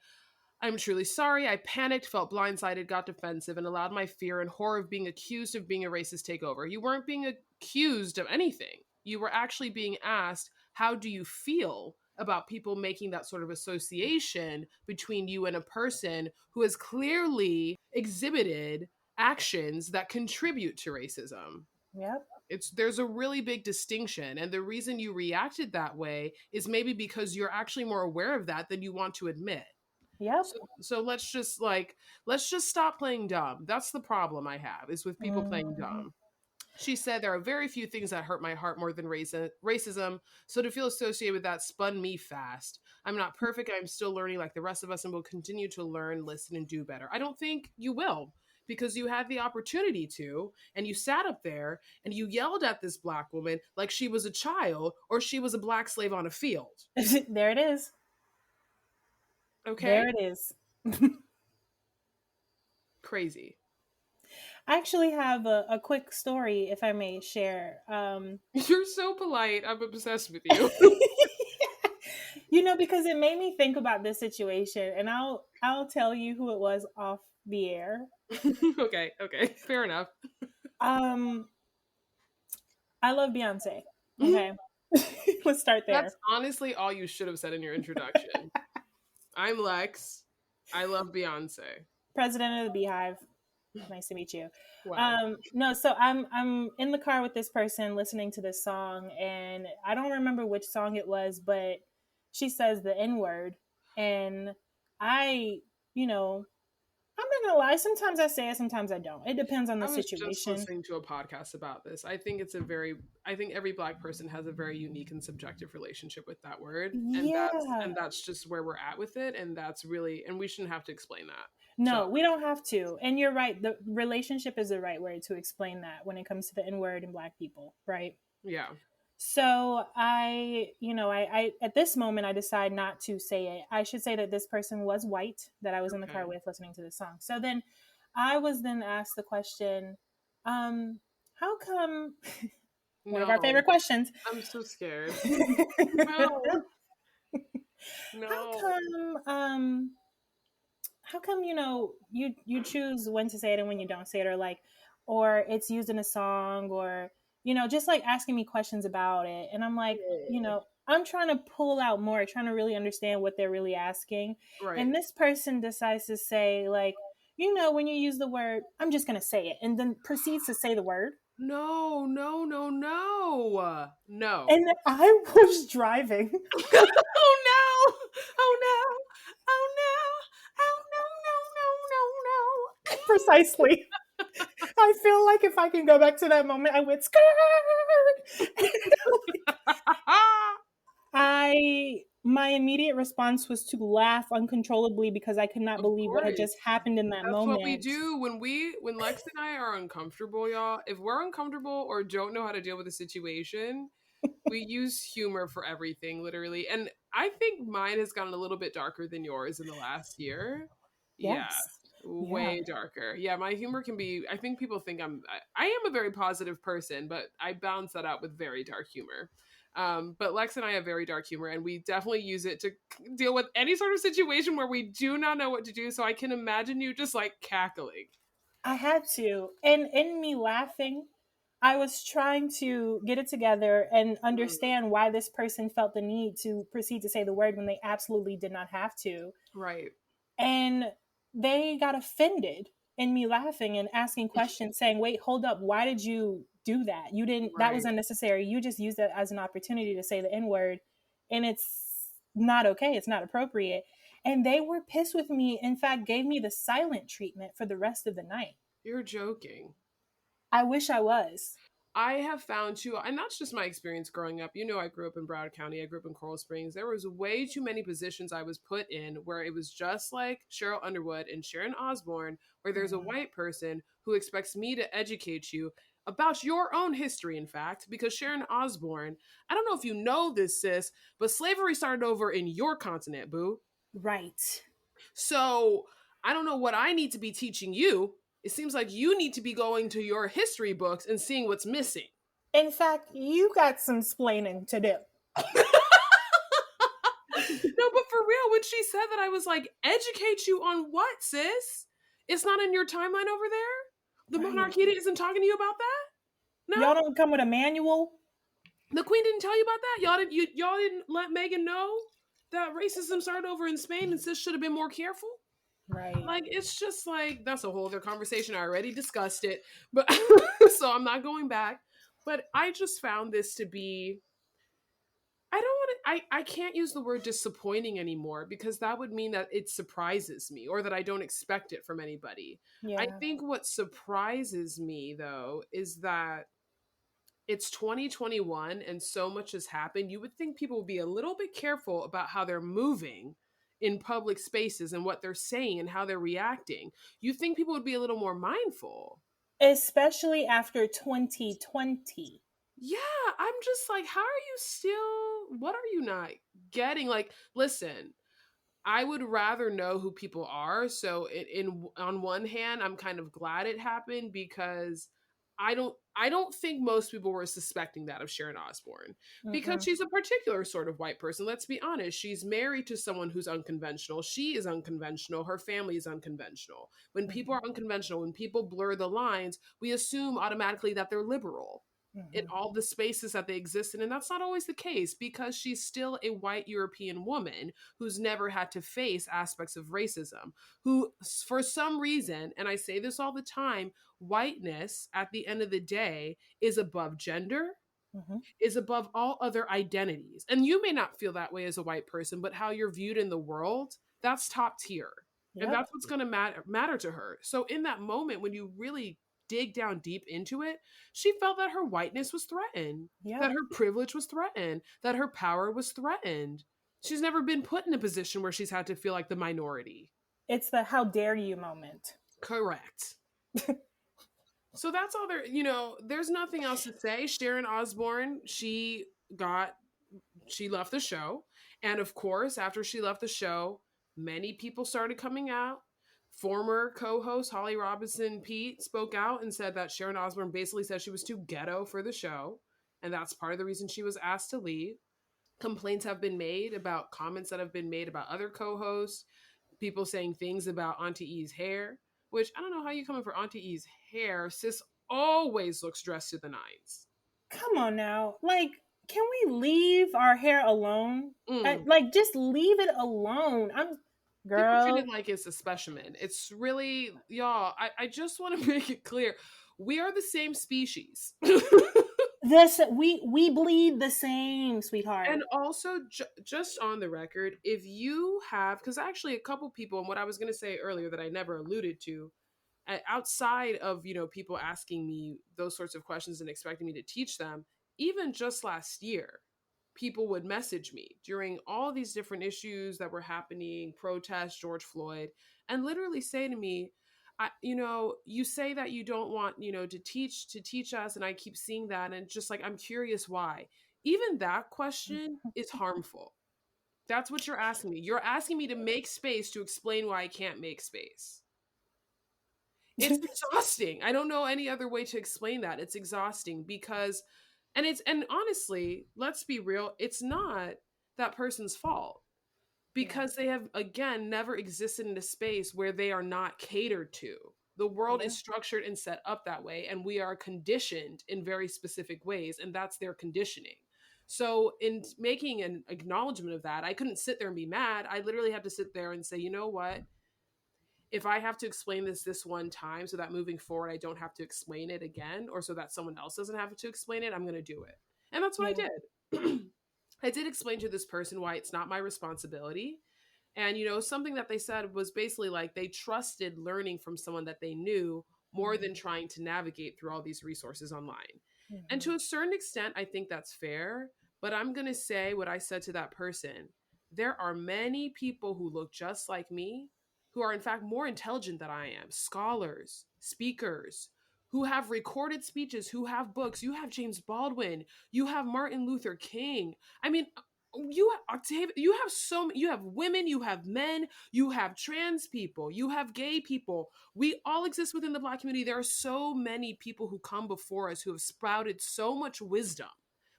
I'm truly sorry. I panicked, felt blindsided, got defensive, and allowed my fear and horror of being accused of being a racist take over. You weren't being accused of anything. You were actually being asked, how do you feel about people making that sort of association between you and a person who has clearly exhibited actions that contribute to racism? Yep. There's a really big distinction, and the reason you reacted that way is maybe because you're actually more aware of that than you want to admit. Yep. So let's just stop playing dumb. That's the problem I have, is with people playing dumb. She said, there are very few things that hurt my heart more than racism. So to feel associated with that spun me fast. I'm not perfect. I'm still learning like the rest of us and will continue to learn, listen, and do better. I don't think you will, because you had the opportunity to, and you sat up there and you yelled at this Black woman like she was a child or she was a Black slave on a field. There it is. Okay. There it is. Crazy. I actually have a quick story, if I may share. You're so polite. I'm obsessed with you. Because it made me think about this situation, and I'll tell you who it was off the air. Okay, fair enough. I love Beyonce. Okay. Let's start there. That's honestly all you should have said in your introduction. I'm Lex. I love Beyonce. President of the Beehive. Nice to meet you. Wow. No, so I'm in the car with this person listening to this song, and I don't remember which song it was, but she says the N-word, and I'm not gonna lie, sometimes I say it, sometimes I don't. It depends on the situation. I was just listening to a podcast about this. I think every Black person has a very unique and subjective relationship with that word. And that's just where we're at with it. And we shouldn't have to explain that. No, we don't have to. And you're right. The relationship is the right word to explain that when it comes to the N-word and Black people, right? Yeah. So I at this moment, I decide not to say it. I should say that this person was white that I was in the car with listening to this song. So then I was then asked the question, how come, one of our favorite questions. I'm so scared. No. How come, you choose when to say it and when you don't say it, or it's used in a song, or, just like asking me questions about it. And I'm like, I'm trying to pull out more, trying to really understand what they're really asking. Right. And this person decides to say, when you use the word, I'm just going to say it, and then proceeds to say the word. No. And I was driving. Oh no. Precisely. I feel like if I can go back to that moment, I would skirt. My immediate response was to laugh uncontrollably because I could not believe what had just happened in that moment. That's what we do when Lex and I are uncomfortable, y'all. If we're uncomfortable or don't know how to deal with a situation, we use humor for everything, literally. And I think mine has gotten a little bit darker than yours in the last year. Yes. Yeah, way darker. Yeah, my humor can be, I think people think I am a very positive person, but I balance that out with very dark humor. But Lex and I have very dark humor, and we definitely use it to deal with any sort of situation where we do not know what to do. So I can imagine you just cackling. I had to. And in me laughing, I was trying to get it together and understand why this person felt the need to proceed to say the word when they absolutely did not have to. Right. And they got offended in me laughing and asking questions, saying, wait, hold up, why did you do that. You didn't, that was Right. unnecessary. You just used it as an opportunity to say the N word, and it's not okay. It's not appropriate. And they were pissed with me. In fact, gave me the silent treatment for the rest of the night. You're joking. I wish I was. I have found too, and that's just my experience growing up. You know, I grew up in Broward County. I grew up in Coral Springs. There was way too many positions I was put in where it was just like Cheryl Underwood and Sharon Osbourne, where there's a white person who expects me to educate you about your own history, in fact, because Sharon Osbourne, I don't know if you know this, sis, but slavery started over in your continent, boo. Right. So I don't know what I need to be teaching you. It seems like you need to be going to your history books and seeing what's missing. In fact, you got some splaining to do. No, but for real, when she said that, I was like, educate you on what, sis? It's not in your timeline over there? The Right. monarchy isn't talking to you about that? No? Y'all don't come with a manual? The queen didn't tell you about that? Y'all didn't let Meghan know that racism started over in Spain and sis should have been more careful? Right. Like, it's just like, that's a whole other conversation. I already discussed it, but so I'm not going back. But I just found this to be, I can't use the word disappointing anymore because that would mean that it surprises me or that I don't expect it from anybody. Yeah. I think what surprises me though is that it's 2021 and so much has happened. You would think people would be a little bit careful about how they're moving in public spaces and what they're saying and how they're reacting. You think people would be a little more mindful. Especially after 2020. Yeah, I'm just like, how are you still, what are you not getting? Like, listen, I would rather know who people are. So on one hand, I'm kind of glad it happened because I don't think most people were suspecting that of Sharon Osbourne because she's a particular sort of white person. Let's be honest. She's married to someone who's unconventional. She is unconventional. Her family is unconventional. When people are unconventional, when people blur the lines, we assume automatically that they're liberal in all the spaces that they exist in. And that's not always the case because she's still a white European woman who's never had to face aspects of racism, who for some reason, and I say this all the time, whiteness at the end of the day is above gender, is above all other identities. And you may not feel that way as a white person, but how you're viewed in the world, that's top tier. Yep. And that's what's going to matter to her. So in that moment, when you really dig down deep into it, she felt that her whiteness was threatened, that her privilege was threatened, that her power was threatened. She's never been put in a position where she's had to feel like the minority. It's the how dare you moment. Correct. So that's all there, there's nothing else to say. Sharon Osbourne, she left the show. And of course, after she left the show, many people started coming out. Former co-host Holly Robinson Pete spoke out and said that Sharon Osbourne basically said she was too ghetto for the show. And that's part of the reason she was asked to leave. Complaints have been made about comments that have been made about other co-hosts, people saying things about Auntie E's hair, which I don't know how you coming for Auntie E's hair. Sis always looks dressed to the nines. Come on now. Like, can we leave our hair alone? Like, just leave it alone. Girl. People treat it like it's a specimen. It's really, y'all, I just want to make it clear. We are the same species. We bleed the same, sweetheart. And also, just on the record, if you have, because actually a couple people, and what I was going to say earlier that I never alluded to, outside of, people asking me those sorts of questions and expecting me to teach them, even just last year, people would message me during all these different issues that were happening, protests, George Floyd, and literally say to me, you say that you don't want, to teach us. And I keep seeing that. And just like, I'm curious why. Even that question is harmful. That's what you're asking me. You're asking me to make space to explain why I can't make space. It's exhausting. I don't know any other way to explain that. It's exhausting because, and honestly, let's be real. It's not that person's fault. Because they have, again, never existed in a space where they are not catered to. The world is structured and set up that way, and we are conditioned in very specific ways, and that's their conditioning. So in making an acknowledgement of that, I couldn't sit there and be mad. I literally had to sit there and say, you know what? if I have to explain this one time so that moving forward I don't have to explain it again, or so that someone else doesn't have to explain it, I'm going to do it. And that's what I Yeah. did. I did explain to this person why it's not my responsibility. And, something that they said was basically like they trusted learning from someone that they knew more than trying to navigate through all these resources online. And to a certain extent, I think that's fair. But I'm going to say what I said to that person. There are many people who look just like me, who are in fact more intelligent than I am, scholars, speakers, who have recorded speeches, who have books. You have James Baldwin, you have Martin Luther King. I mean, you have Octavia, you have women, you have men, you have trans people, you have gay people. We all exist within the Black community. There are so many people who come before us who have sprouted so much wisdom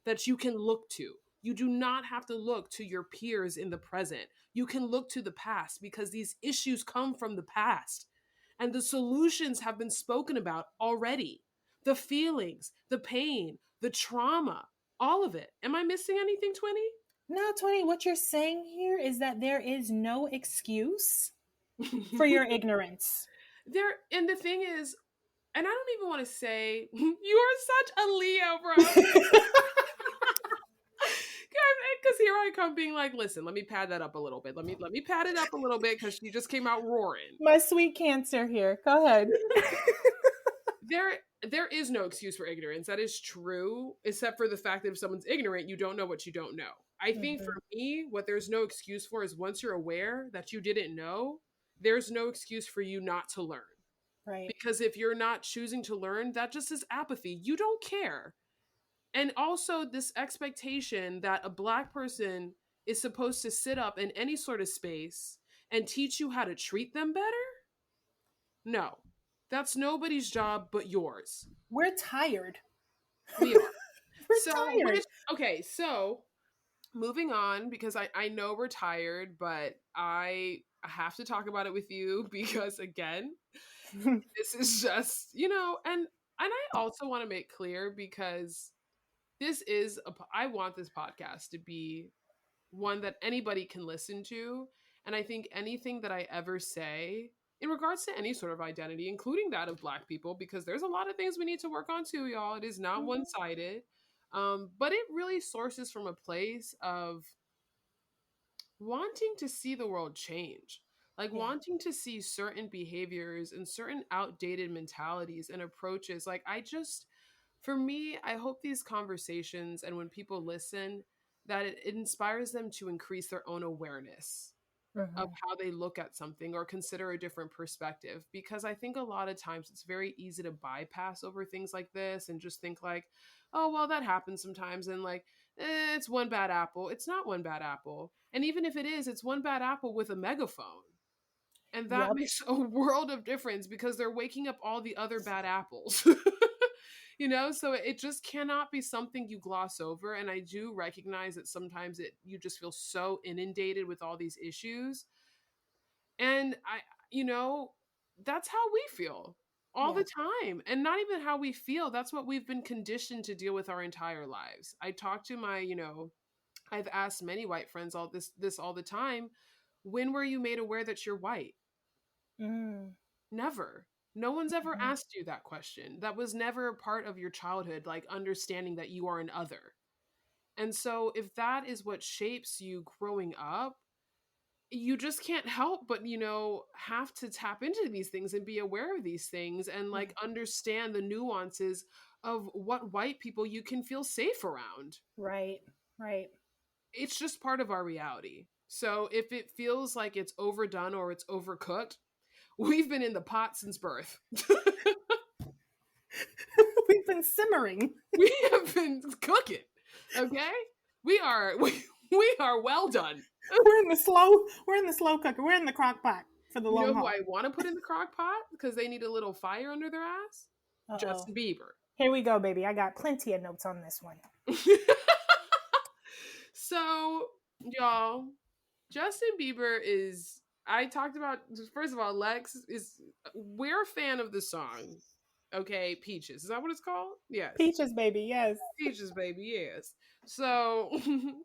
that you can look to. You do not have to look to your peers in the present. You can look to the past because these issues come from the past and the solutions have been spoken about already. The feelings, the pain, the trauma, all of it. Am I missing anything, Twinny? No, Tony, what you're saying here is that there is no excuse for your ignorance. And the thing is, and I don't even want to say, you are such a Leo, bro. Because here I come being like, listen, let me pad that up a little bit. Let me pad it up a little bit because she just came out roaring. My sweet Cancer here. Go ahead. There is no excuse for ignorance. That is true, except for the fact that if someone's ignorant, you don't know what you don't know. I think for me, what there's no excuse for is once you're aware that you didn't know, there's no excuse for you not to learn. Right. Because if you're not choosing to learn, that just is apathy. You don't care. And also this expectation that a Black person is supposed to sit up in any sort of space and teach you how to treat them better? No. That's nobody's job but yours. We're tired. We are. We're tired. Okay, so moving on, because I know we're tired, but I have to talk about it with you because, again, this is just, and I also want to make clear because I want this podcast to be one that anybody can listen to. And I think anything that I ever say in regards to any sort of identity, including that of Black people, because there's a lot of things we need to work on too, y'all. It is not one-sided. But it really sources from a place of wanting to see the world change. Like wanting to see certain behaviors and certain outdated mentalities and approaches. Like for me, I hope these conversations and when people listen, that it inspires them to increase their own awareness of how they look at something or consider a different perspective. Because I think a lot of times it's very easy to bypass over things like this and just think like, oh, well, that happens sometimes. And like, it's one bad apple. It's not one bad apple. And even if it is, it's one bad apple with a megaphone. And that makes a world of difference because they're waking up all the other bad apples. So it just cannot be something you gloss over. And I do recognize that sometimes you just feel so inundated with all these issues. And that's how we feel all the time. And not even how we feel. That's what we've been conditioned to deal with our entire lives. I talk to I've asked many white friends all this all the time. When were you made aware that you're white? Never. No one's ever asked you that question. That was never a part of your childhood, like understanding that you are an other. And so if that is what shapes you growing up, you just can't help but, have to tap into these things and be aware of these things and like understand the nuances of what white people you can feel safe around. Right. It's just part of our reality. So if it feels like it's overdone or it's overcooked, we've been in the pot since birth. We've been simmering. We have been cooking. Okay? We are well done. We're in the slow cooker. We're in the crock pot for the long haul. Who I want to put in the crock pot because they need a little fire under their ass? Justin Bieber. Here we go, baby. I got plenty of notes on this one. So, y'all, Justin Bieber is, I talked about, first of all, we're a fan of the song. Okay, Peaches. Is that what it's called? Yes. Peaches, baby, yes. Peaches, baby, yes. So,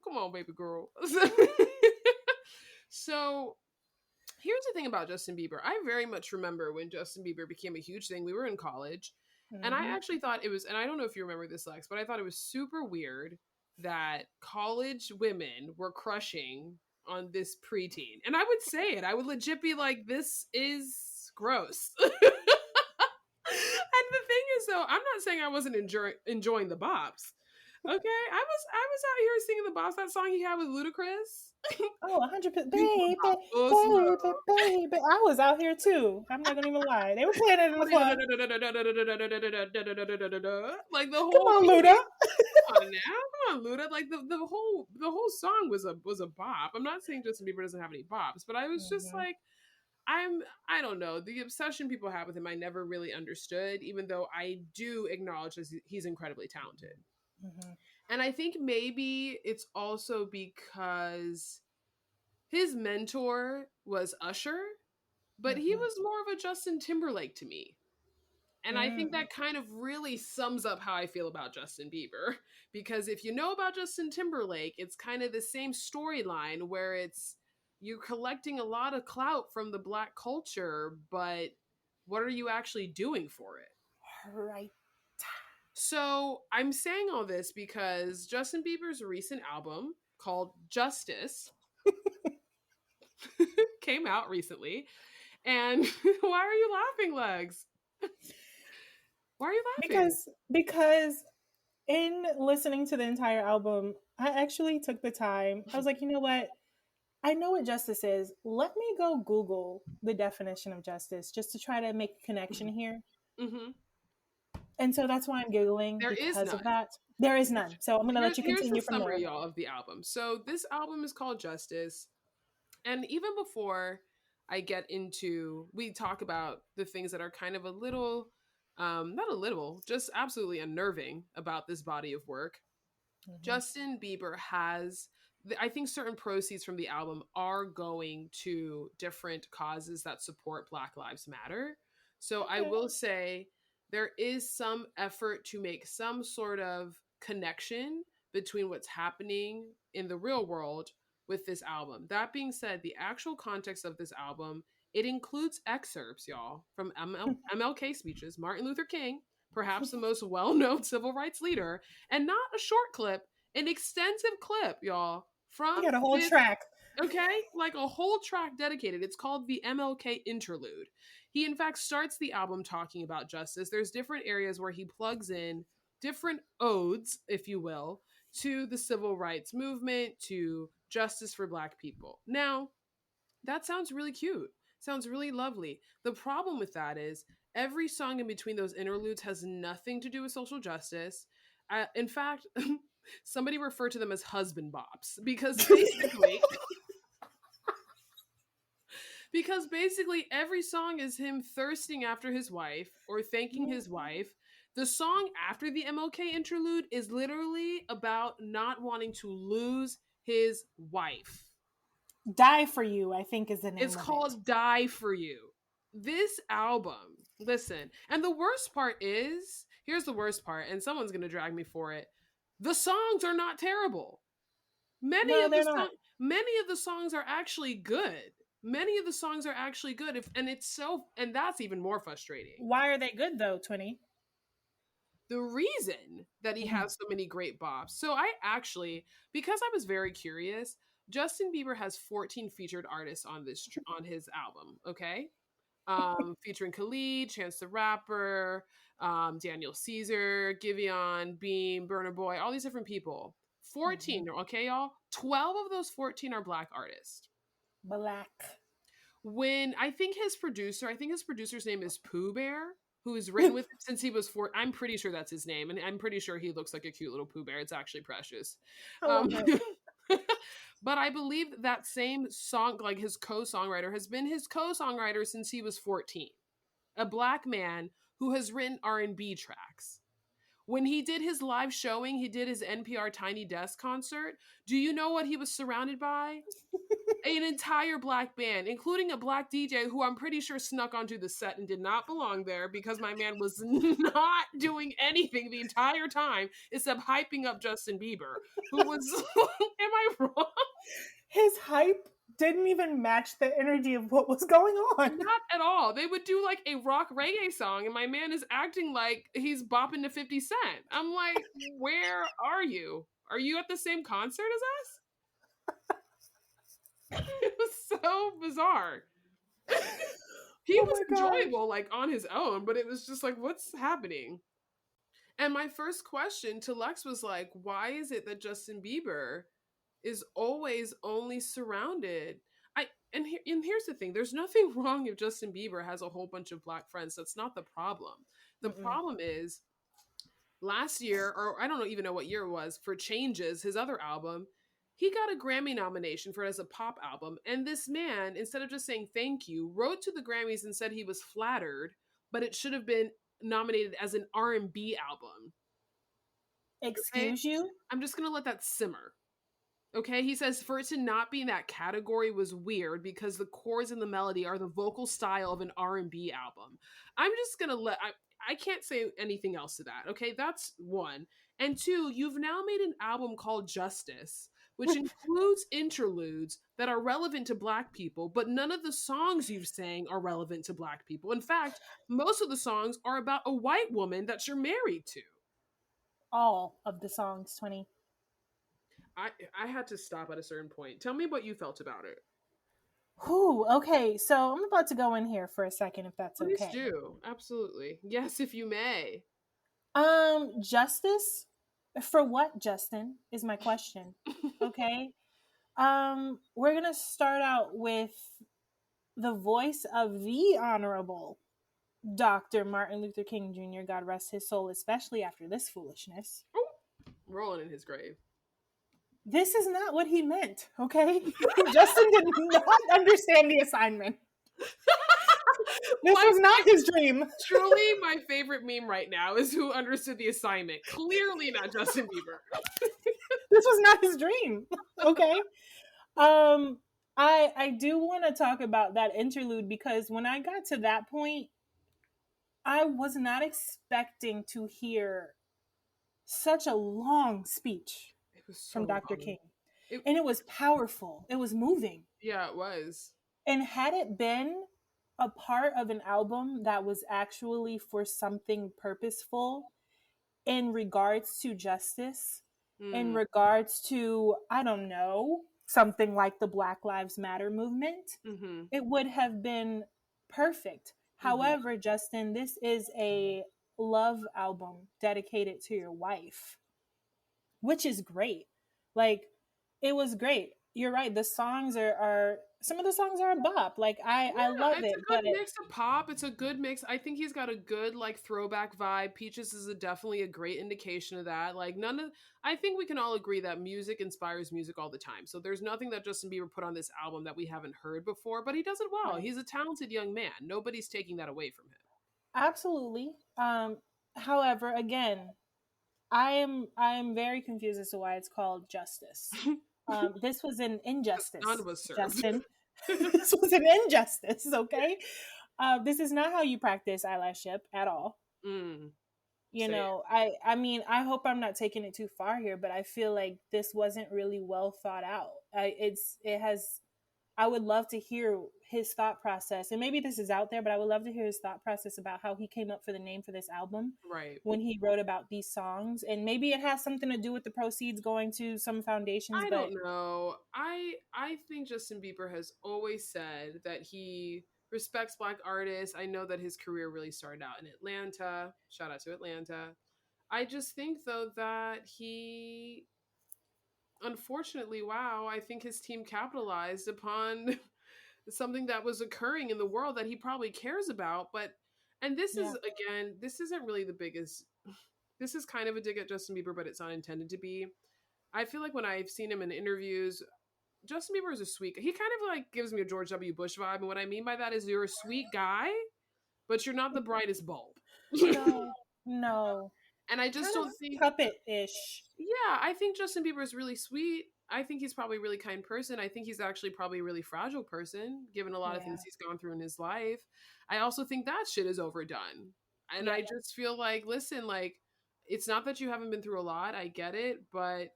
come on, baby girl. So, Here's the thing about Justin Bieber. I very much remember when Justin Bieber became a huge thing. We were in college, and I actually thought it was, and I don't know if you remember this, Lex, but I thought it was super weird that college women were crushing on this preteen. And I would say it. I would legit be like, this is gross. And the thing is, though, I'm not saying I wasn't enjoying the bops. Okay, I was out here singing the bops. That song he had with Ludacris. Oh, 100%. Baby, baby. I was out here too. I'm not gonna even lie. They were playing it in the club. Like the whole. Come on, Luda. Come on, Luda. Like the whole song was a bop. I'm not saying Justin Bieber doesn't have any bops, but I was just like, I don't know, the obsession people have with him. I never really understood, even though I do acknowledge that he's incredibly talented. And I think maybe it's also because his mentor was Usher, but he was more of a Justin Timberlake to me. And I think that kind of really sums up how I feel about Justin Bieber. Because if you know about Justin Timberlake, it's kind of the same storyline where it's you're collecting a lot of clout from the Black culture, but what are you actually doing for it? Right. So I'm saying all this because Justin Bieber's recent album called Justice came out recently. And why are you laughing, Legs? Why are you laughing? Because in listening to the entire album, I actually took the time. I was like, you know what? I know what justice is. Let me go Google the definition of justice just to try to make a connection here. And so that's why I'm Googling because of that. There is none. So I'm going to let you continue from there. Here's the summary, y'all, of the album. So this album is called Justice. And even before I get into, we talk about the things that are kind of a little, not a little, just absolutely unnerving about this body of work. Justin Bieber has, I think certain proceeds from the album are going to different causes that support Black Lives Matter. So I will say there is some effort to make some sort of connection between what's happening in the real world with this album. That being said, the actual context of this album, it includes excerpts, y'all, from MLK speeches, Martin Luther King, perhaps the most well-known civil rights leader, and not a short clip, an extensive clip, y'all, from you got a whole track. Okay, like a whole track dedicated. It's called the MLK Interlude. He, in fact, starts the album talking about justice. There's different areas where he plugs in different odes, if you will, to the civil rights movement, to justice for Black people. Now, that sounds really cute. Sounds really lovely. The problem with that is every song in between those interludes has nothing to do with social justice. In fact, somebody referred to them as husband bops because basically... Because basically every song is him thirsting after his wife or thanking his wife. The song after the MLK interlude is literally about not wanting to lose his wife. Die for You, I think, is the name. It's called Die for You. This album, listen, and the worst part is, here's the worst part, and someone's going to drag me for it. The songs are not terrible. Many of the songs are actually good. Many of the songs are actually good, and that's even more frustrating. Why are they good though, Twinny? The reason that he has so many great bops. So I actually, because I was very curious, Justin Bieber has 14 featured artists on his album. Okay, featuring Khalid, Chance the Rapper, Daniel Caesar, Giveon, Beam, Burna Boy, all these different people. 14, okay, y'all. 12 of those 14 are Black artists. Black. When I think his producer's name is Pooh Bear, who has written with him since he was 4. I'm pretty sure that's his name, and I'm pretty sure he looks like a cute little Pooh Bear. It's actually precious. But I believe that same song, like his co-songwriter, has been his co-songwriter since he was 14. A Black man who has written R&B tracks. When he did his live showing, he did his NPR Tiny Desk concert. Do you know what he was surrounded by? An entire Black band, including a Black DJ who I'm pretty sure snuck onto the set and did not belong there because my man was not doing anything the entire time except hyping up Justin Bieber, who was, am I wrong? His hype didn't even match the energy of what was going on. Not at all. They would do like a rock reggae song, and my man is acting like he's bopping to 50 Cent. I'm like, where are you? Are you at the same concert as us? It was so bizarre. He Oh was my gosh. enjoyable, like on his own, but it was just like, what's happening? And my first question to Lex was like, why is it that Justin Bieber is always only surrounded? And here's the thing: there's nothing wrong if Justin Bieber has a whole bunch of black friends. That's not the problem. The Mm-mm. problem is last year, or I don't even know what year it was, for Changes, his other album, he got a Grammy nomination for it as a pop album. And this man, instead of just saying thank you, wrote to the Grammys and said he was flattered, but it should have been nominated as an R&B album. Okay? Excuse you? I'm just going to let that simmer. Okay, he says for it to not be in that category was weird because the chords and the melody are the vocal style of an R&B album. I'm just gonna I can't say anything else to that. Okay, that's one. And two, you've now made an album called Justice, which includes interludes that are relevant to black people, but none of the songs you've sang are relevant to black people. In fact, most of the songs are about a white woman that you're married to. All of the songs, 20. I had to stop at a certain point. Tell me what you felt about it. Whew, okay, so I'm about to go in here for a second, if that's Please okay. do. Absolutely. Yes, if you may. Justice? For what, Justin, is my question. Okay. We're gonna start out with the voice of the Honorable Dr. Martin Luther King Jr., God rest his soul, especially after this foolishness. Rolling in his grave. This is not what he meant, okay? Justin did not understand the assignment. This was not his dream. Truly, my favorite meme right now is who understood the assignment. Clearly not Justin Bieber. This was not his dream, okay? I do want to talk about that interlude because when I got to that point, I was not expecting to hear such a long speech from Dr. King. And it was powerful. It was moving. Yeah, it was. And had it been a part of an album that was actually for something purposeful in regards to justice, in regards to, I don't know, something like the Black Lives Matter movement, it would have been perfect. However, Justin, this is a love album dedicated to your wife, which is great. Like, it was great. You're right. The songs are some of the songs are a bop. Like I love it. It's a good mix of pop. It's a good mix. I think he's got a good like throwback vibe. Peaches is definitely a great indication of that. Like I think we can all agree that music inspires music all the time. So there's nothing that Justin Bieber put on this album that we haven't heard before, but he does it well. Right. He's a talented young man. Nobody's taking that away from him. Absolutely. However, again, I am very confused as to why it's called Justice. This was an injustice, Justin. This was an injustice, okay? This is not how you practice allyship at all. You know, I mean, I hope I'm not taking it too far here, but I feel like this wasn't really well thought out. I would love to hear his thought process, and maybe this is out there, but I would love to hear his thought process about how he came up for the name for this album. Right. When he wrote about these songs, and maybe it has something to do with the proceeds going to some foundations. I don't know. I think Justin Bieber has always said that he respects Black artists. I know that his career really started out in Atlanta. Shout out to Atlanta. I just think though that he, unfortunately, I think his team capitalized upon something that was occurring in the world that he probably cares about. And this is, again, this isn't really the biggest, this is kind of a dig at Justin Bieber, but it's not intended to be. I feel like when I've seen him in interviews, Justin Bieber is a sweet, he kind of like gives me a George W. Bush vibe. And what I mean by that is you're a sweet guy, but you're not the brightest bulb. No. And I just don't think puppet-ish. Yeah, I think Justin Bieber is really sweet. I think he's probably a really kind person. I think he's actually probably a really fragile person, given a lot of things he's gone through in his life. I also think that shit is overdone. And I just feel like, listen, like, it's not that you haven't been through a lot. I get it. But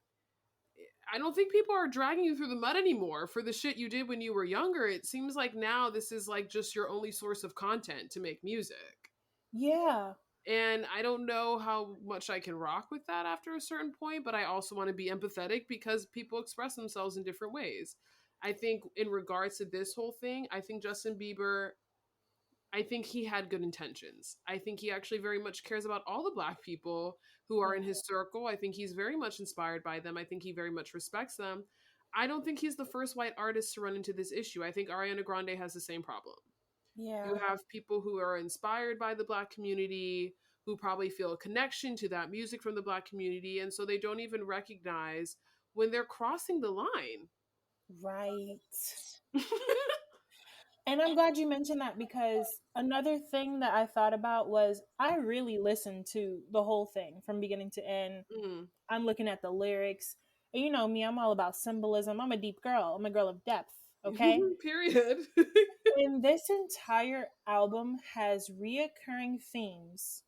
I don't think people are dragging you through the mud anymore for the shit you did when you were younger. It seems like now this is like just your only source of content to make music. Yeah. And I don't know how much I can rock with that after a certain point, but I also want to be empathetic because people express themselves in different ways. I think in regards to this whole thing, I think Justin Bieber, I think he had good intentions. I think he actually very much cares about all the Black people who are in Yeah. his circle. I think he's very much inspired by them. I think he very much respects them. I don't think he's the first white artist to run into this issue. I think Ariana Grande has the same problem. You Yeah. have people who are inspired by the Black community, who probably feel a connection to that music from the Black community, and so they don't even recognize when they're crossing the line. Right. And I'm glad you mentioned that, because another thing that I thought about was I really listened to the whole thing from beginning to end. Mm. I'm looking at the lyrics. And you know me, I'm all about symbolism. I'm a deep girl. I'm a girl of depth. Okay. Period. And this entire album has reoccurring themes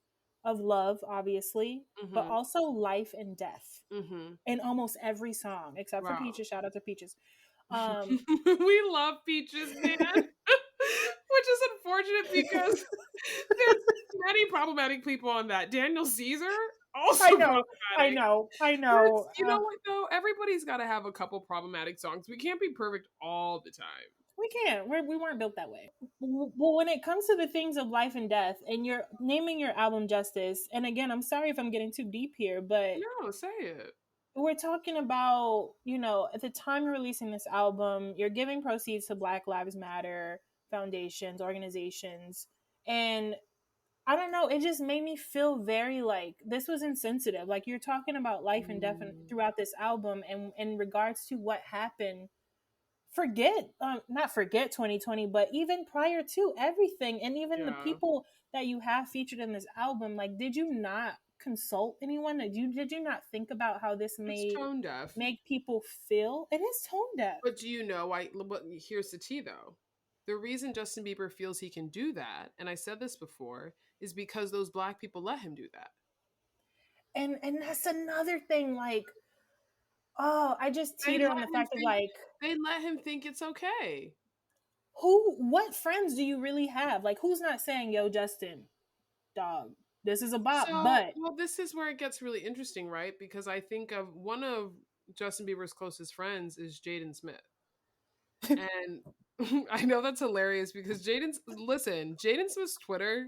of love, obviously, but Mm-hmm. also life and death Mm-hmm. in almost every song, except for Wow. Peaches. Shout out to Peaches. Um, We love Peaches, man. Which is unfortunate because there's many problematic people on that. Daniel Caesar, also I know, problematic. I know, I But know. you know what though? Everybody's got to have a couple problematic songs. We can't be perfect all the time. We can't. We weren't built that way. Well, when it comes to the themes of life and death, and you're naming your album Justice, and again, I'm sorry if I'm getting too deep here, but No, say it. we're talking about, you know, at the time you're releasing this album, you're giving proceeds to Black Lives Matter foundations, organizations, and I don't know, it just made me feel very like this was insensitive. Like you're talking about life and death throughout this album, and in regards to what happened, not forget 2020, but even prior to everything, and even the Yeah. people that you have featured in this album, like did you not consult anyone? Did you not think about how this It's may tone deaf. make people feel? It is tone deaf. But do you know why? Here's the tea though. The reason Justin Bieber feels he can do that, and I said this before, is because those Black people let him do that. And that's another thing, like, oh, I just They teeter let on the him fact of think. like, They let him think it's okay. what friends do you really have? Like, who's not saying, yo, Justin, dog, this is a bop, So, but well, this is where it gets really interesting, right? Because I think of one of Justin Bieber's closest friends is Jaden Smith. And I know that's hilarious because Jaden Smith's Twitter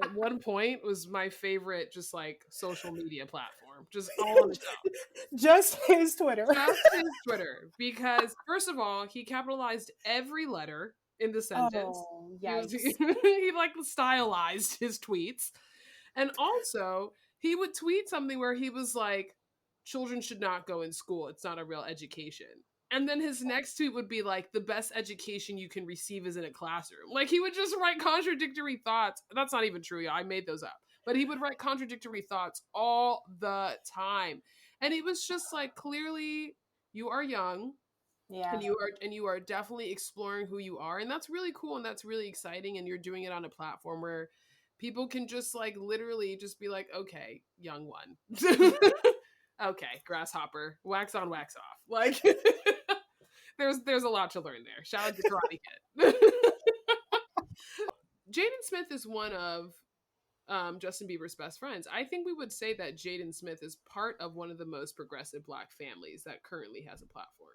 at one point was my favorite, just like social media platform, just all on its own. just his Twitter. Just his Twitter, because first of all, he capitalized every letter in the sentence. Oh, He was yikes. he like stylized his tweets, and also he would tweet something where he was like, "Children should not go in school. It's not a real education." And then his next tweet would be like, "The best education you can receive is in a classroom." Like he would just write contradictory thoughts. That's not even true. Yeah, I made those up. But he would write contradictory thoughts all the time. And it was just like, clearly you are young, Yeah. and you are definitely exploring who you are, and that's really cool and that's really exciting, and you're doing it on a platform where people can just like literally just be like, okay, young one. Okay, grasshopper, wax on, wax off. Like there's a lot to learn there. Shout out to Karate Kid. Jaden Smith is one of Justin Bieber's best friends. I think we would say that Jaden Smith is part of one of the most progressive Black families that currently has a platform.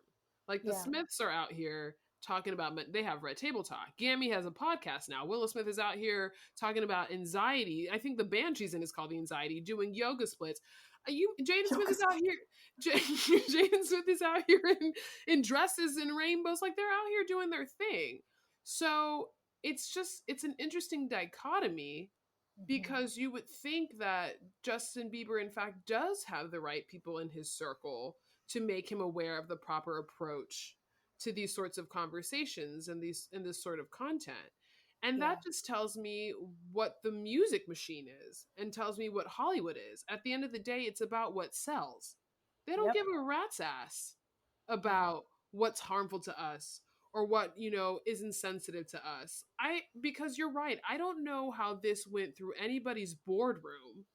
Like the Yeah. Smiths are out here talking about, they have Red Table Talk. Gammy has a podcast now. Willow Smith is out here talking about anxiety. I think the band she's in is called The Anxiety, doing yoga splits. Jaden Smith is out here. Jaden Smith is out here in dresses and rainbows. Like they're out here doing their thing. So it's an interesting dichotomy, because you would think that Justin Bieber, in fact, does have the right people in his circle to make him aware of the proper approach to these sorts of conversations and this sort of content. And that just tells me what the music machine is, and tells me what Hollywood is. At the end of the day, it's about what sells. They don't give a rat's ass about what's harmful to us or what, is insensitive to us. Because you're right, I don't know how this went through anybody's boardroom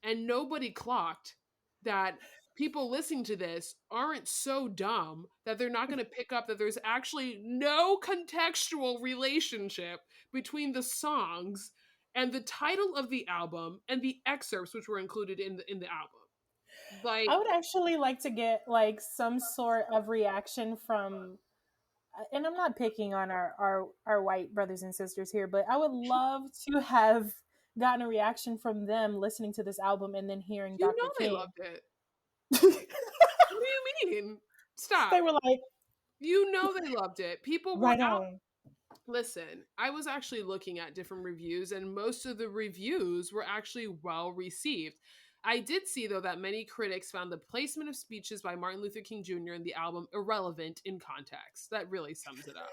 and nobody clocked that people listening to this aren't so dumb that they're not going to pick up that there's actually no contextual relationship between the songs and the title of the album and the excerpts which were included in the album. Like, I would actually like to get like some sort of reaction from, and I'm not picking on our white brothers and sisters here, but I would love to have gotten a reaction from them listening to this album and then hearing you Dr. know they King. loved it. What do you mean? Stop. They were like, You know they loved it. People were right out. on. Listen, I was actually looking at different reviews, and most of the reviews were actually well received. I did see, though, that many critics found the placement of speeches by Martin Luther King Jr. in the album irrelevant in context. That really sums it up.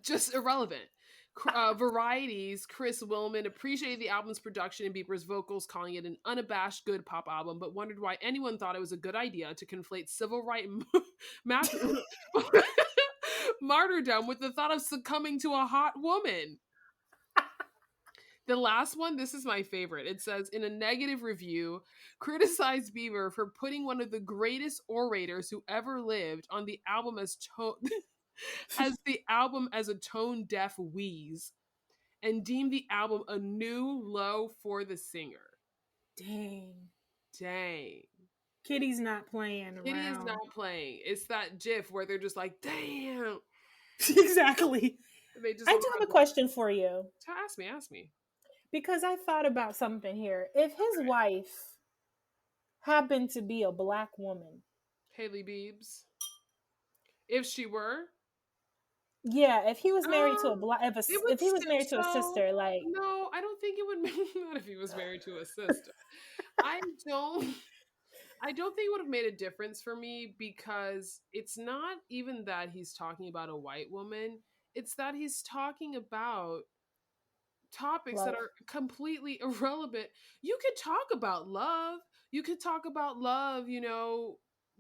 Just irrelevant. Variety's Chris Willman appreciated the album's production and Bieber's vocals, calling it an unabashed good pop album, but wondered why anyone thought it was a good idea to conflate civil right martyrdom with the thought of succumbing to a hot woman. The last one, this is my favorite. It says, in a negative review, criticized Bieber for putting one of the greatest orators who ever lived on the album as a tone-deaf wheeze, and deemed the album a new low for the singer. Dang. Kitty's not playing around. Kitty is not playing. It's that gif where they're just like, damn. Exactly. They just I do have a question for you. Ask me. Because I thought about something here. If his wife happened to be a black woman, Haley Biebs. If she were? Yeah, if he was married to a black, if he was married to a sister, like, no, I don't think it would not if he was married to a sister. I don't think it would have made a difference for me, because it's not even that he's talking about a white woman. It's that he's talking about topics that are completely irrelevant. You could talk about love. You could talk about love,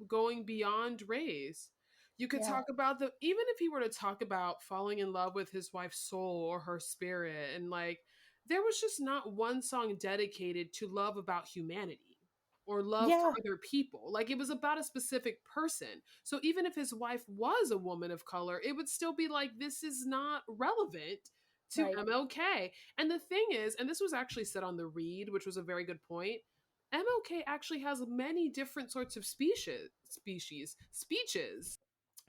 going beyond race. You could talk about even if he were to talk about falling in love with his wife's soul or her spirit, and like, there was just not one song dedicated to love about humanity or love for other people. Like, it was about a specific person. So even if his wife was a woman of color, it would still be like, this is not relevant to MLK. And the thing is, and this was actually said on The Read, which was a very good point, MLK actually has many different sorts of speeches.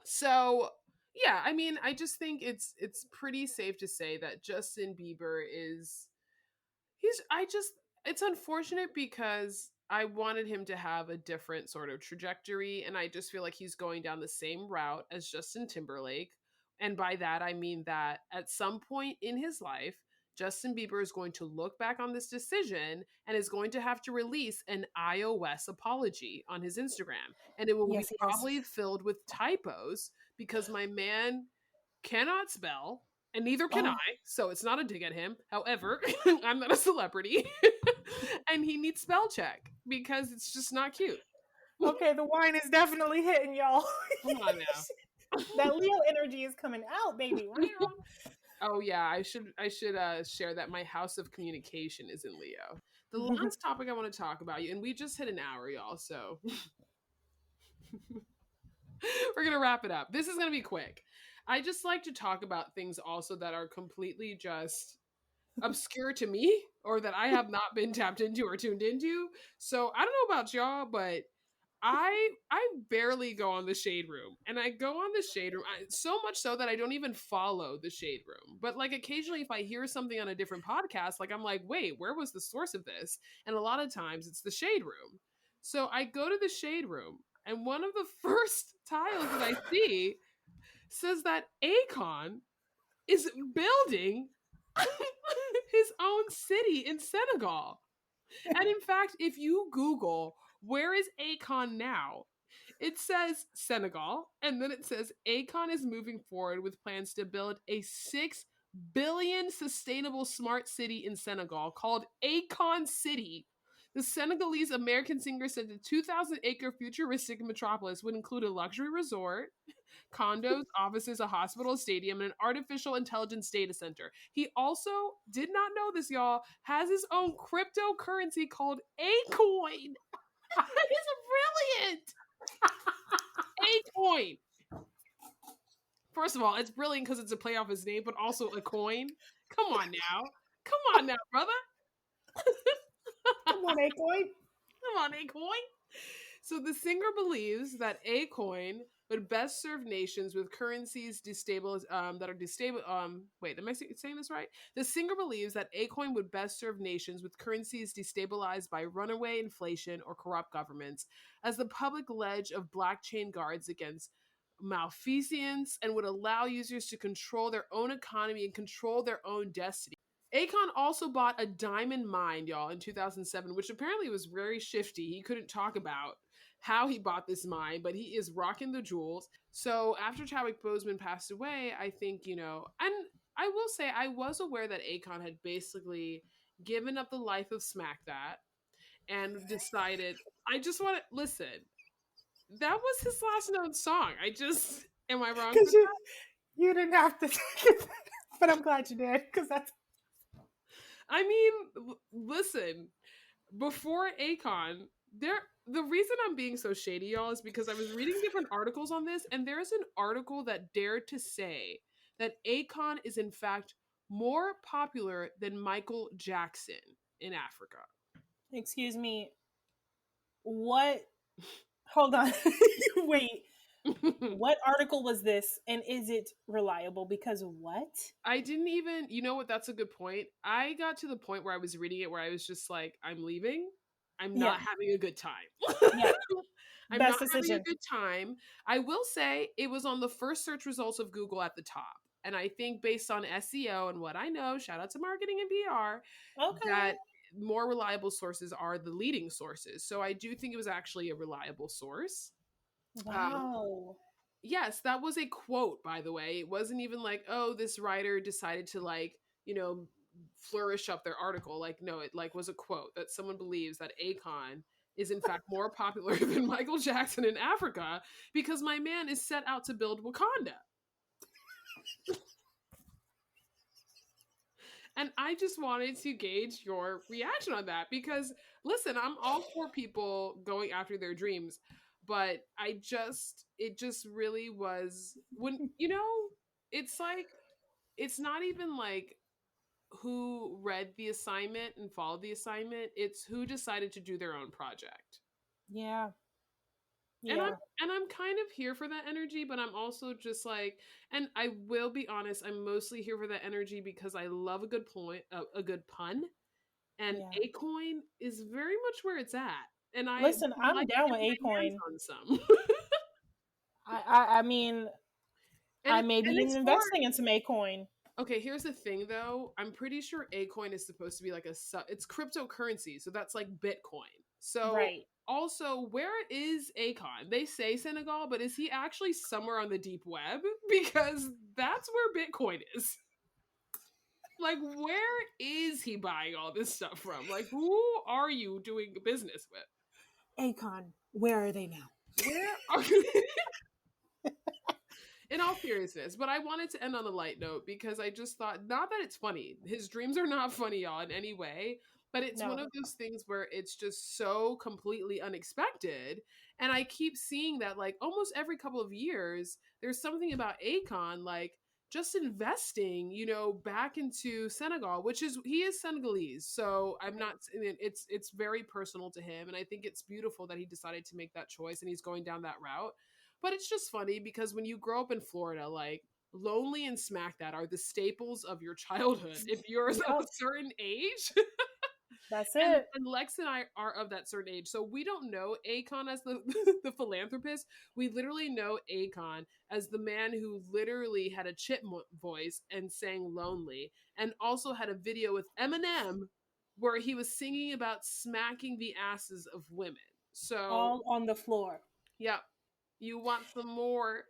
So, yeah, I mean, I just think it's pretty safe to say that Justin Bieber it's unfortunate, because I wanted him to have a different sort of trajectory, and I just feel like he's going down the same route as Justin Timberlake. And by that, I mean that at some point in his life, Justin Bieber is going to look back on this decision and is going to have to release an iOS apology on his Instagram. And it will be probably filled with typos, because my man cannot spell, and neither can I. So it's not a dig at him. However, I'm not a celebrity. And he needs spell check, because it's just not cute. Okay, the wine is definitely hitting, y'all. Come on now. That Leo energy is coming out, baby. Oh yeah, I should share that my house of communication is in Leo. The last topic I want to talk about, and we just hit an hour, y'all, so we're gonna wrap it up. This is gonna be quick. I just like to talk about things also that are completely just obscure to me, or that I have not been tapped into or tuned into. So I don't know about y'all, but I barely go on the Shade Room, and I go on the Shade Room so much so that I don't even follow the Shade Room. But like, occasionally, if I hear something on a different podcast, like, I'm like, wait, where was the source of this? And a lot of times it's the Shade Room. So I go to the Shade Room, and one of the first tiles that I see says that Akon is building his own city in Senegal. And in fact, if you Google, where is Akon now? It says Senegal, and then it says Akon is moving forward with plans to build a 6 billion sustainable smart city in Senegal called Akon City. The Senegalese American singer said the 2,000-acre futuristic metropolis would include a luxury resort, condos, offices, a hospital, a stadium, and an artificial intelligence data center. He also, did not know this, y'all, has his own cryptocurrency called Acoin. It's brilliant. A-coin. First of all, it's brilliant because it's a play off his name, but also a coin. Come on now, brother. Come on, A-coin. Come on, A-coin. So the singer believes that A-coin would best serve nations with currencies that are destabilized. Wait, am I saying this right? The singer believes that A-coin would best serve nations with currencies destabilized by runaway inflation or corrupt governments as the public ledge of blockchain guards against malfeasance and would allow users to control their own economy and control their own destiny. Akon also bought a diamond mine, y'all, in 2007, which apparently was very shifty. He couldn't talk about how he bought this mine, but he is rocking the jewels. So after Chadwick Boseman passed away, I think, and I will say I was aware that Akon had basically given up the life of Smack That and decided, I just want to listen. That was his last known song. Am I wrong? Because you didn't have to take it, but I'm glad you did, because that's. I mean, listen, before Akon, the reason I'm being so shady, y'all, is because I was reading different articles on this, and there's an article that dared to say that Akon is in fact more popular than Michael Jackson in Africa. Excuse me. What? Hold on. Wait. What article was this, and is it reliable? Because what? I didn't even, you know what, that's a good point. I got to the point where I was reading it where I was just like, I'm leaving. I'm not having a good time. Yeah. I'm Best not decision. having a good time. I will say it was on the first search results of Google at the top. And I think based on SEO and what I know, shout out to marketing and PR, Okay. that more reliable sources are the leading sources. So I do think it was actually a reliable source. Wow. Yes, that was a quote, by the way. It wasn't even like, oh, this writer decided to flourish up their article. Like, no, it was a quote that someone believes that Akon is in fact more popular than Michael Jackson in Africa because my man is set out to build Wakanda. And I just wanted to gauge your reaction on that because, listen, I'm all for people going after their dreams, but it just really was when, it's like, it's not even like who read the assignment and followed the assignment. It's who decided to do their own project. Yeah. And I'm kind of here for that energy, but I'm also just like, and I will be honest, I'm mostly here for that energy because I love a good a good pun, and A-coin is very much where it's at. And I'm down with A-coin on some. I mean, I may be investing in some A-coin. Okay, here's the thing though. I'm pretty sure A-coin is supposed to be like it's cryptocurrency, so that's like Bitcoin. So right. Also, where is Akon? They say Senegal, but is he actually somewhere on the deep web? Because that's where Bitcoin is. Like, where is he buying all this stuff from? Like, who are you doing business with? Akon, where are they now? Where are In all seriousness, but I wanted to end on a light note because I just thought, not that it's funny. His dreams are not funny, y'all, in any way. But it's one of those things where it's just so completely unexpected. And I keep seeing that, like, almost every couple of years, there's something about Akon, like, just investing, back into Senegal, he is Senegalese. So I'm not, it's very personal to him. And I think it's beautiful that he decided to make that choice and he's going down that route. But it's just funny because when you grow up in Florida, like, Lonely and Smack That are the staples of your childhood. If you're of a certain age. That's it. And Lex and I are of that certain age. So we don't know Akon as the philanthropist. We literally know Akon as the man who literally had a chip voice and sang Lonely, and also had a video with Eminem where he was singing about smacking the asses of women. So all on the floor. Yeah. You want some more.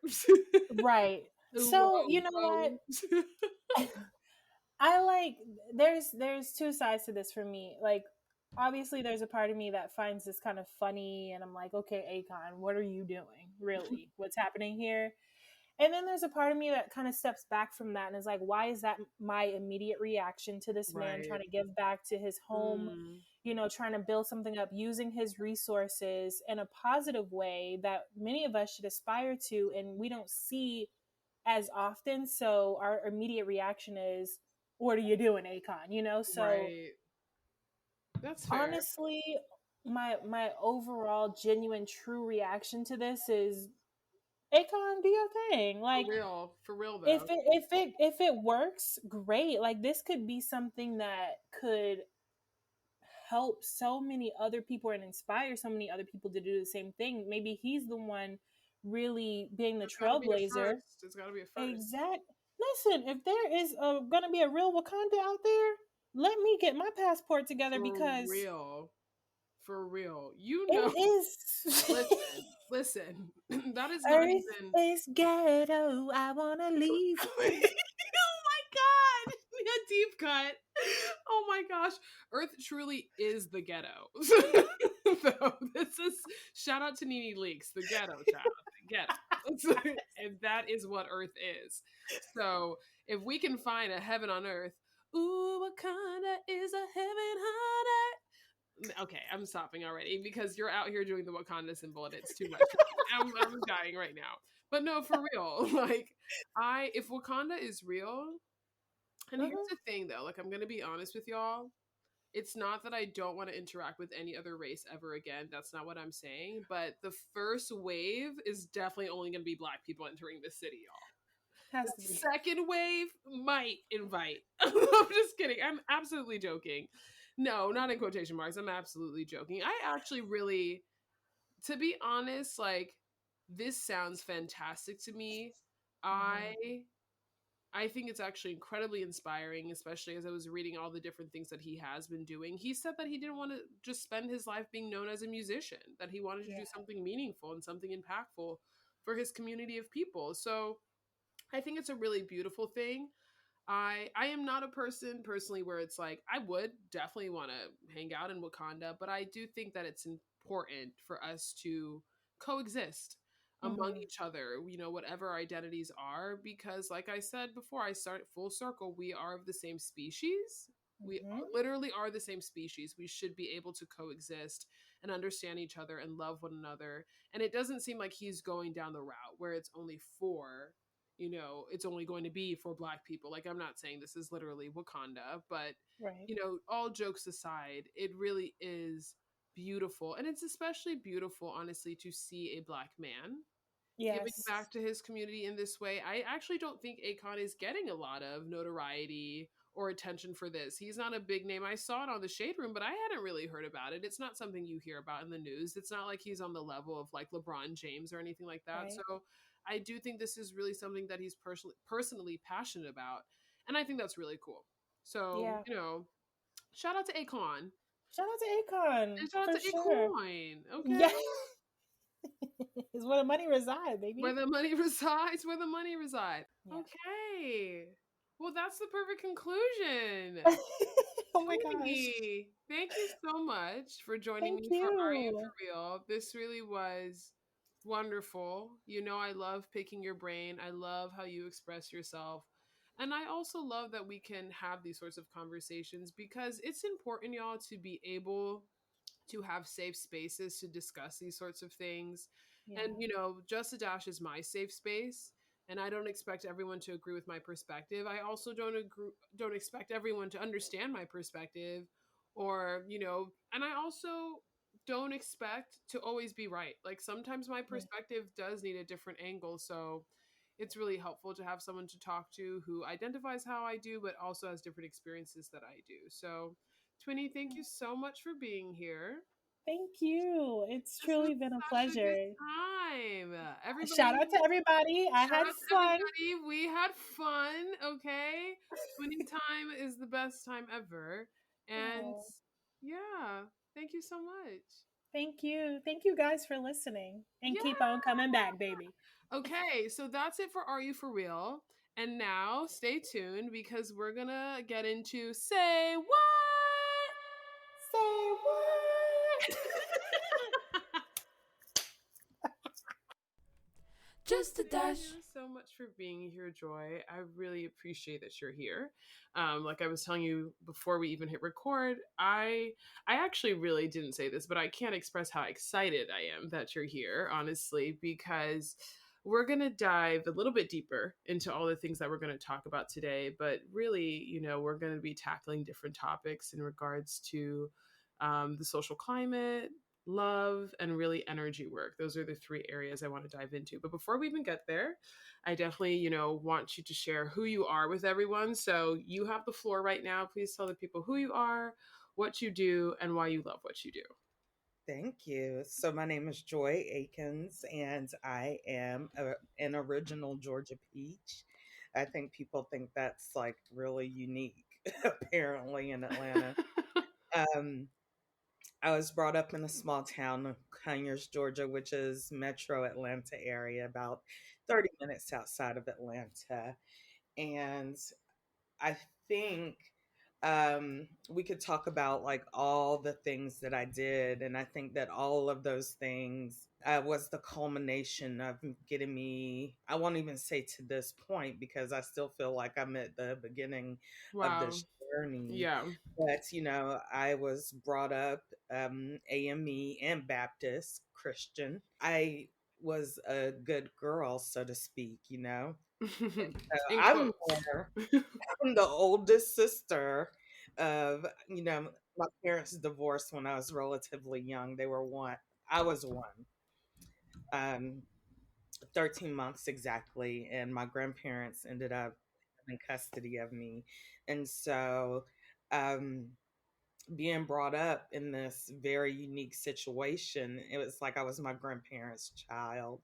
Right. So, you know what? There's two sides to this for me. Like, obviously there's a part of me that finds this kind of funny and I'm like, okay, Akon, what are you doing? Really? What's happening here? And then there's a part of me that kind of steps back from that and is like, why is that my immediate reaction to this man Right. trying to give back to his home, trying to build something up, using his resources in a positive way that many of us should aspire to, and we don't see as often. So our immediate reaction is, what are you doing, Akon? So Right. That's fair. honestly, my overall genuine true reaction to this is, Akon, do your thing. Like, For real though. if it works, great. Like, this could be something that could help so many other people and inspire so many other people to do the same thing. Maybe he's the one really being the It's gotta be a trailblazer. first. It's gotta be a first. Exact. Listen, if there is gonna be a real Wakanda out there, let me get my passport together, because For real. You know. it is. Listen. That is not Earth even. is ghetto. I wanna leave. Oh my god. A deep cut. Oh my gosh. Earth truly is the ghetto. So this is shout out to Nene Leakes, the ghetto child. The ghetto. And that is what Earth is. So if we can find a heaven on earth, ooh, Wakanda is a heaven on earth. Okay, I'm stopping already because you're out here doing the Wakanda symbol and it's too much. I'm dying right now. But no, for real. Like, if Wakanda is real, and here's the thing though, like, I'm gonna be honest with y'all. It's not that I don't want to interact with any other race ever again. That's not what I'm saying. But the first wave is definitely only going to be Black people entering the city, y'all. The second wave might invite. I'm just kidding. I'm absolutely joking. No, not in quotation marks. I'm absolutely joking. I actually really, to be honest, like, this sounds fantastic to me. I think it's actually incredibly inspiring, especially as I was reading all the different things that he has been doing. He said that he didn't want to just spend his life being known as a musician, that he wanted to do something meaningful and something impactful for his community of people. So I think it's a really beautiful thing. I am not a person personally where it's like, I would definitely want to hang out in Wakanda, but I do think that it's important for us to coexist among each other, whatever our identities are, because like I said before, I start full circle, we are of the same species. We literally are the same species. We should be able to coexist and understand each other and love one another. And it doesn't seem like he's going down the route where it's only it's only going to be for Black people. Like, I'm not saying this is literally Wakanda, but Right. all jokes aside, it really is beautiful. And it's especially beautiful, honestly, to see a Black man giving back to his community in this way. I actually don't think Akon is getting a lot of notoriety or attention for this. He's not a big name. I saw it on the Shade Room, but I hadn't really heard about it. It's not something you hear about in the news. It's not like he's on the level of like LeBron James or anything like that. Right. So I do think this is really something that he's personally passionate about. And I think that's really cool. So, shout out to Akon. Shout out to Akon. And shout out to Akon. Okay. Yeah. Is where the money resides, baby. Where the money resides, where the money resides. Yeah. Okay. Well, that's the perfect conclusion. Oh my gosh. Thank you so much for joining me for Are You For Real? This really was wonderful. I love picking your brain. I love how you express yourself. And I also love that we can have these sorts of conversations because it's important, y'all, to be able to have safe spaces to discuss these sorts of things. Yeah. And, Just a Dash is my safe space. And I don't expect everyone to agree with my perspective. I also don't expect everyone to understand my perspective or, and I also don't expect to always be right. Like, sometimes my perspective does need a different angle. So it's really helpful to have someone to talk to who identifies how I do, but also has different experiences that I do. So Twinnie, thank you so much for being here. Thank you. It's truly been a pleasure. A good time. Everybody, shout out to everybody. I had fun. We had fun. Okay. Twinnie time is the best time ever. And yeah, thank you so much. Thank you. Thank you guys for listening. And keep on coming back, baby. Okay, so that's it for Are You For Real? And now stay tuned because we're gonna get into Say What? Say what? just a Thank dash. you so much for being here, Joy. I really appreciate that you're here. Like I was telling you before we even hit record, I actually really didn't say this, but I can't express how excited I am that you're here, honestly, because we're going to dive a little bit deeper into all the things that we're going to talk about today. But really, we're going to be tackling different topics in regards to the social climate, love, and really energy work. Those are the three areas I want to dive into. But before we even get there, I definitely, want you to share who you are with everyone. So you have the floor right now. Please tell the people who you are, what you do, and why you love what you do. Thank you. So my name is Joy Aikens, and I am an original Georgia peach. I think people think that's like really unique, apparently in Atlanta. Um, I was brought up in a small town of Conyers, Georgia, which is metro Atlanta area, about 30 minutes outside of Atlanta. And I think we could talk about like all the things that I did. And I think that all of those things was the culmination of getting me, I won't even say to this point because I still feel like I'm at the beginning of Wow. this journey. Yeah. But, I was brought up AME and Baptist Christian. I was a good girl, so to speak. In I'm quotes. more I'm the oldest sister of, my parents divorced when I was relatively young. They were one. I was one. 13 months exactly. And my grandparents ended up in custody of me. And so, um, being brought up in this very unique situation, it was like I was my grandparents' child.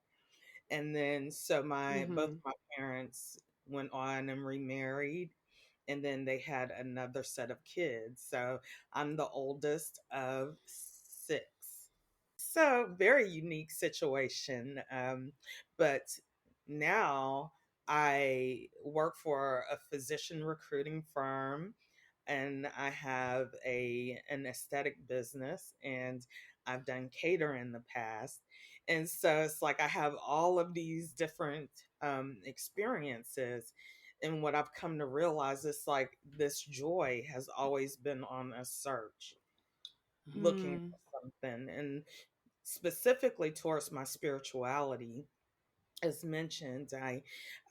And then so my both Mm-hmm. my parents went on and remarried, and then they had another set of kids. So I'm the oldest of six. So very unique situation. But now I work for a physician recruiting firm, and I have an aesthetic business, and I've done cater in the past. And so it's like I have all of these different experiences. And what I've come to realize is like this joy has always been on a search, looking Hmm. for something. And specifically towards my spirituality, as mentioned,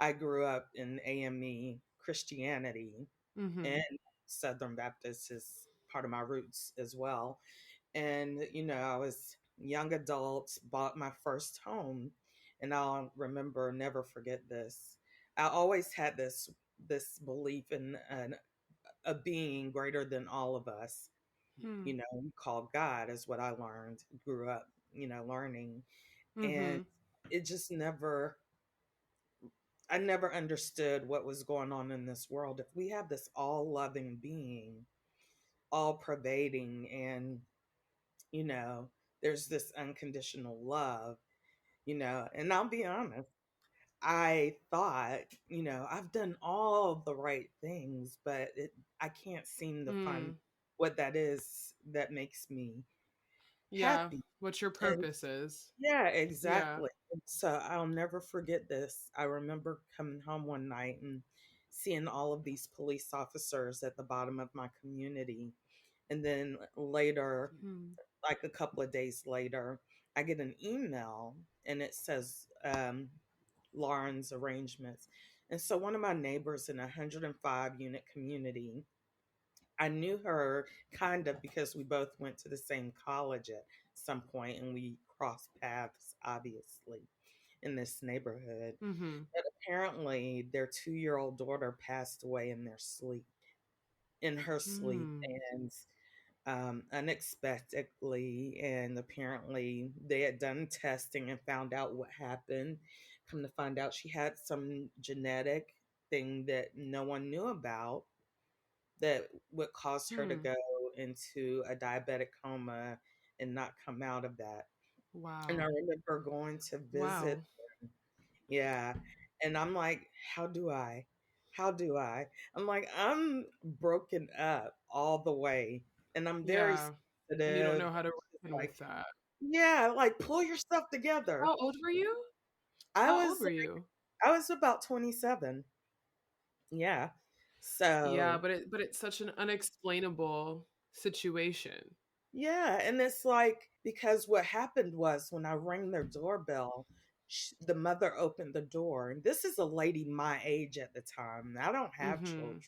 I grew up in AME Christianity, Mm-hmm. and Southern Baptist is part of my roots as well. And I was young adult, bought my first home, and I'll remember, never forget this. I always had this belief in a being greater than all of us. Hmm. Called God is what I learned, grew up, learning, and Mm-hmm. it just never. I never understood what was going on in this world. If we have this all loving being, all pervading, and you know, there's this unconditional love, and I'll be honest, I thought, I've done all the right things, but I can't seem to find Mm. what that is that makes me Yeah. happy. What your And purpose is. yeah, Yeah. exactly. And so I'll never forget this. I remember coming home one night and seeing all of these police officers at the bottom of my community. And then later, Hmm. like a couple of days later, I get an email and it says Lauren's arrangements. And so one of my neighbors in a 105 unit community, I knew her kind of because we both went to the same college at some point and we crossed paths, obviously, in this neighborhood. Mm-hmm. But apparently, their 2-year-old daughter passed away in her sleep, Hmm. and unexpectedly. And apparently, they had done testing and found out what happened. Come to find out, she had some genetic thing that no one knew about that would cause her to Hmm. go into a diabetic coma and not come out of that. And I Wow. remember going to visit. Wow. Yeah. And I'm like, how do I? How do I? I'm like, I'm broken up all the way. And I'm very Yeah. And you don't sensitive. know how to It's reckon like, with that. yeah, like pull yourself together. How old were you? I How old was were you? I was about 27. Yeah. Yeah, So, but it's such an unexplainable situation. yeah, and it's like because what happened was when I rang their doorbell, the mother opened the door, and this is a lady my age at the time. And I don't have Mhm. children.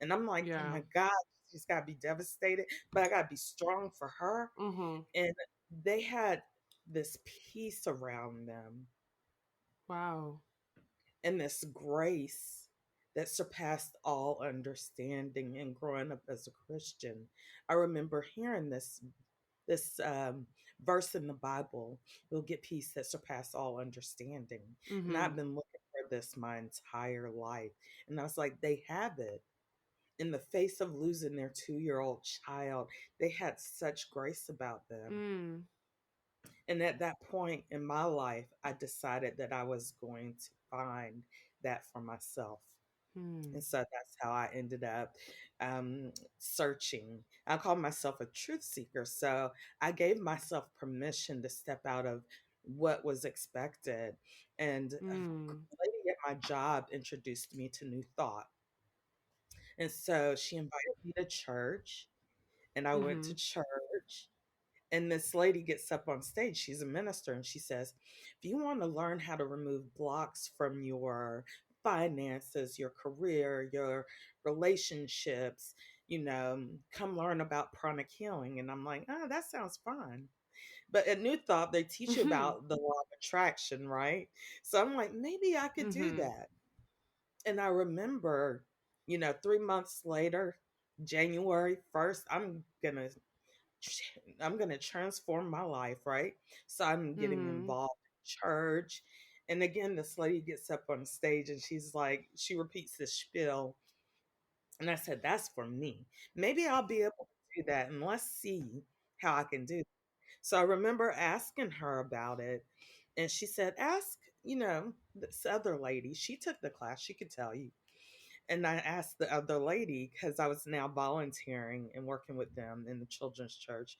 And I'm like, "Oh Yeah. my God, she's got to be devastated, but I got to be strong for her." Mhm. And they had this peace around them Wow. and this grace that surpassed all understanding. And growing up as a Christian, I remember hearing this verse in the Bible, "You'll get peace that surpass all understanding." And I've Mhm. been looking for this my entire life. And I was like, they have it. In the face of losing their 2-year-old child, they had such grace about them. Mm. And at that point in my life, I decided that I was going to find that for myself. Mm. And so that's how I ended up um, searching. I call myself a truth seeker. So I gave myself permission to step out of what was expected. And a Mm. lady at my job introduced me to New Thought. And so she invited me to church, and I went to Mhm. church. And this lady gets up on stage. She's a minister, and she says, "If you want to learn how to remove blocks from your finances, your career, your relationships, come learn about pranic healing." And I'm like, "Oh, that sounds fun." But at New Thought, they teach you Mhm. about the law of attraction, right? So I'm like, maybe I could do Mhm. that. And I remember, 3 months later, January 1st, I'm gonna transform my life, right? So I'm getting Mhm. involved in church. And again, this lady gets up on stage and she's like, she repeats this spiel. And I said, that's for me. Maybe I'll be able to do that, and let's see how I can do it. So I remember asking her about it. And she said, ask, this other lady. She took the class, she could tell you. And I asked the other lady because I was now volunteering and working with them in the children's church.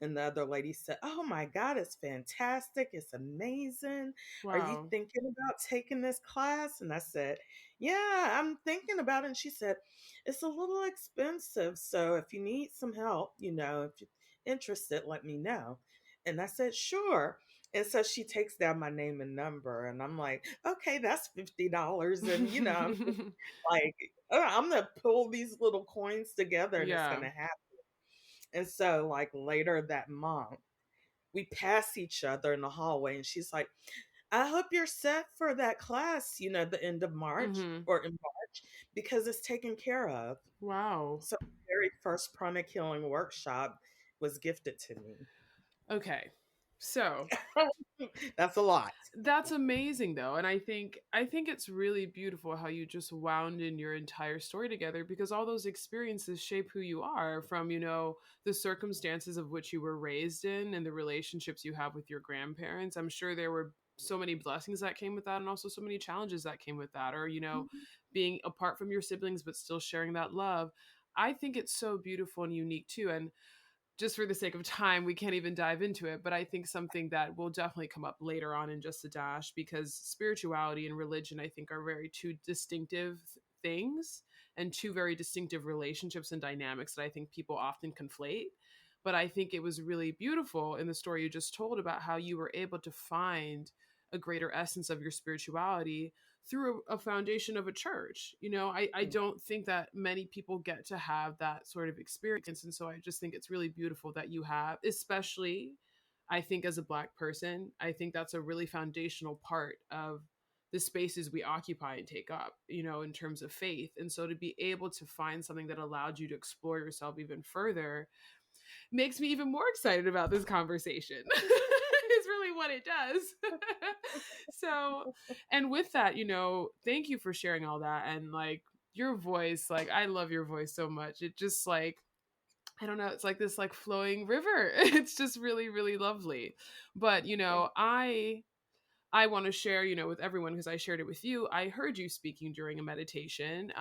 And the other lady said, "Oh my God, it's fantastic. It's amazing. Are you Wow. thinking about taking this class?" And I said, "Yeah, I'm thinking about it." And she said, "It's a little expensive. So if you need some help, if you're interested, let me know." And I said, "Sure." And so she takes down my name and number. And I'm like, "Okay, that's $50." And, I'm just like, I'm going to pull these little coins together and it's going Yeah. to happen. And so, like, later that month, we pass each other in the hallway, and she's like, "I hope you're set for that class, the end of March Mhm. or in March, because it's taken care of." Wow. So, the very first pranic healing workshop was gifted to me. Okay. So, That's a lot. that's amazing though, and I think it's really beautiful how you just wound in your entire story together, because all those experiences shape who you are, from the circumstances of which you were raised in and the relationships you have with your grandparents. I'm sure there were so many blessings that came with that, and also so many challenges that came with that, or being apart from your siblings but still sharing that love. I think it's so beautiful and unique too. And just for the sake of time, we can't even dive into it. But I think something that will definitely come up later on in just a dash, because spirituality and religion, I think, are very two distinctive things and two very distinctive relationships and dynamics that I think people often conflate. But I think it was really beautiful in the story you just told about how you were able to find a greater essence of your spirituality through a foundation of a church. I don't think that many people get to have that sort of experience. And so I just think it's really beautiful that you have, especially, I think, as a Black person. I think that's a really foundational part of the spaces we occupy and take up, in terms of faith. And so to be able to find something that allowed you to explore yourself even further makes me even more excited about this conversation. Is really what it does. So, and with that, thank you for sharing all that. And like your voice, like I love your voice so much. It just like, I don't know, it's like this like flowing river. It's just really, really lovely. But, Thank I I want to share, with everyone, because I shared it with you. I heard you speaking during a meditation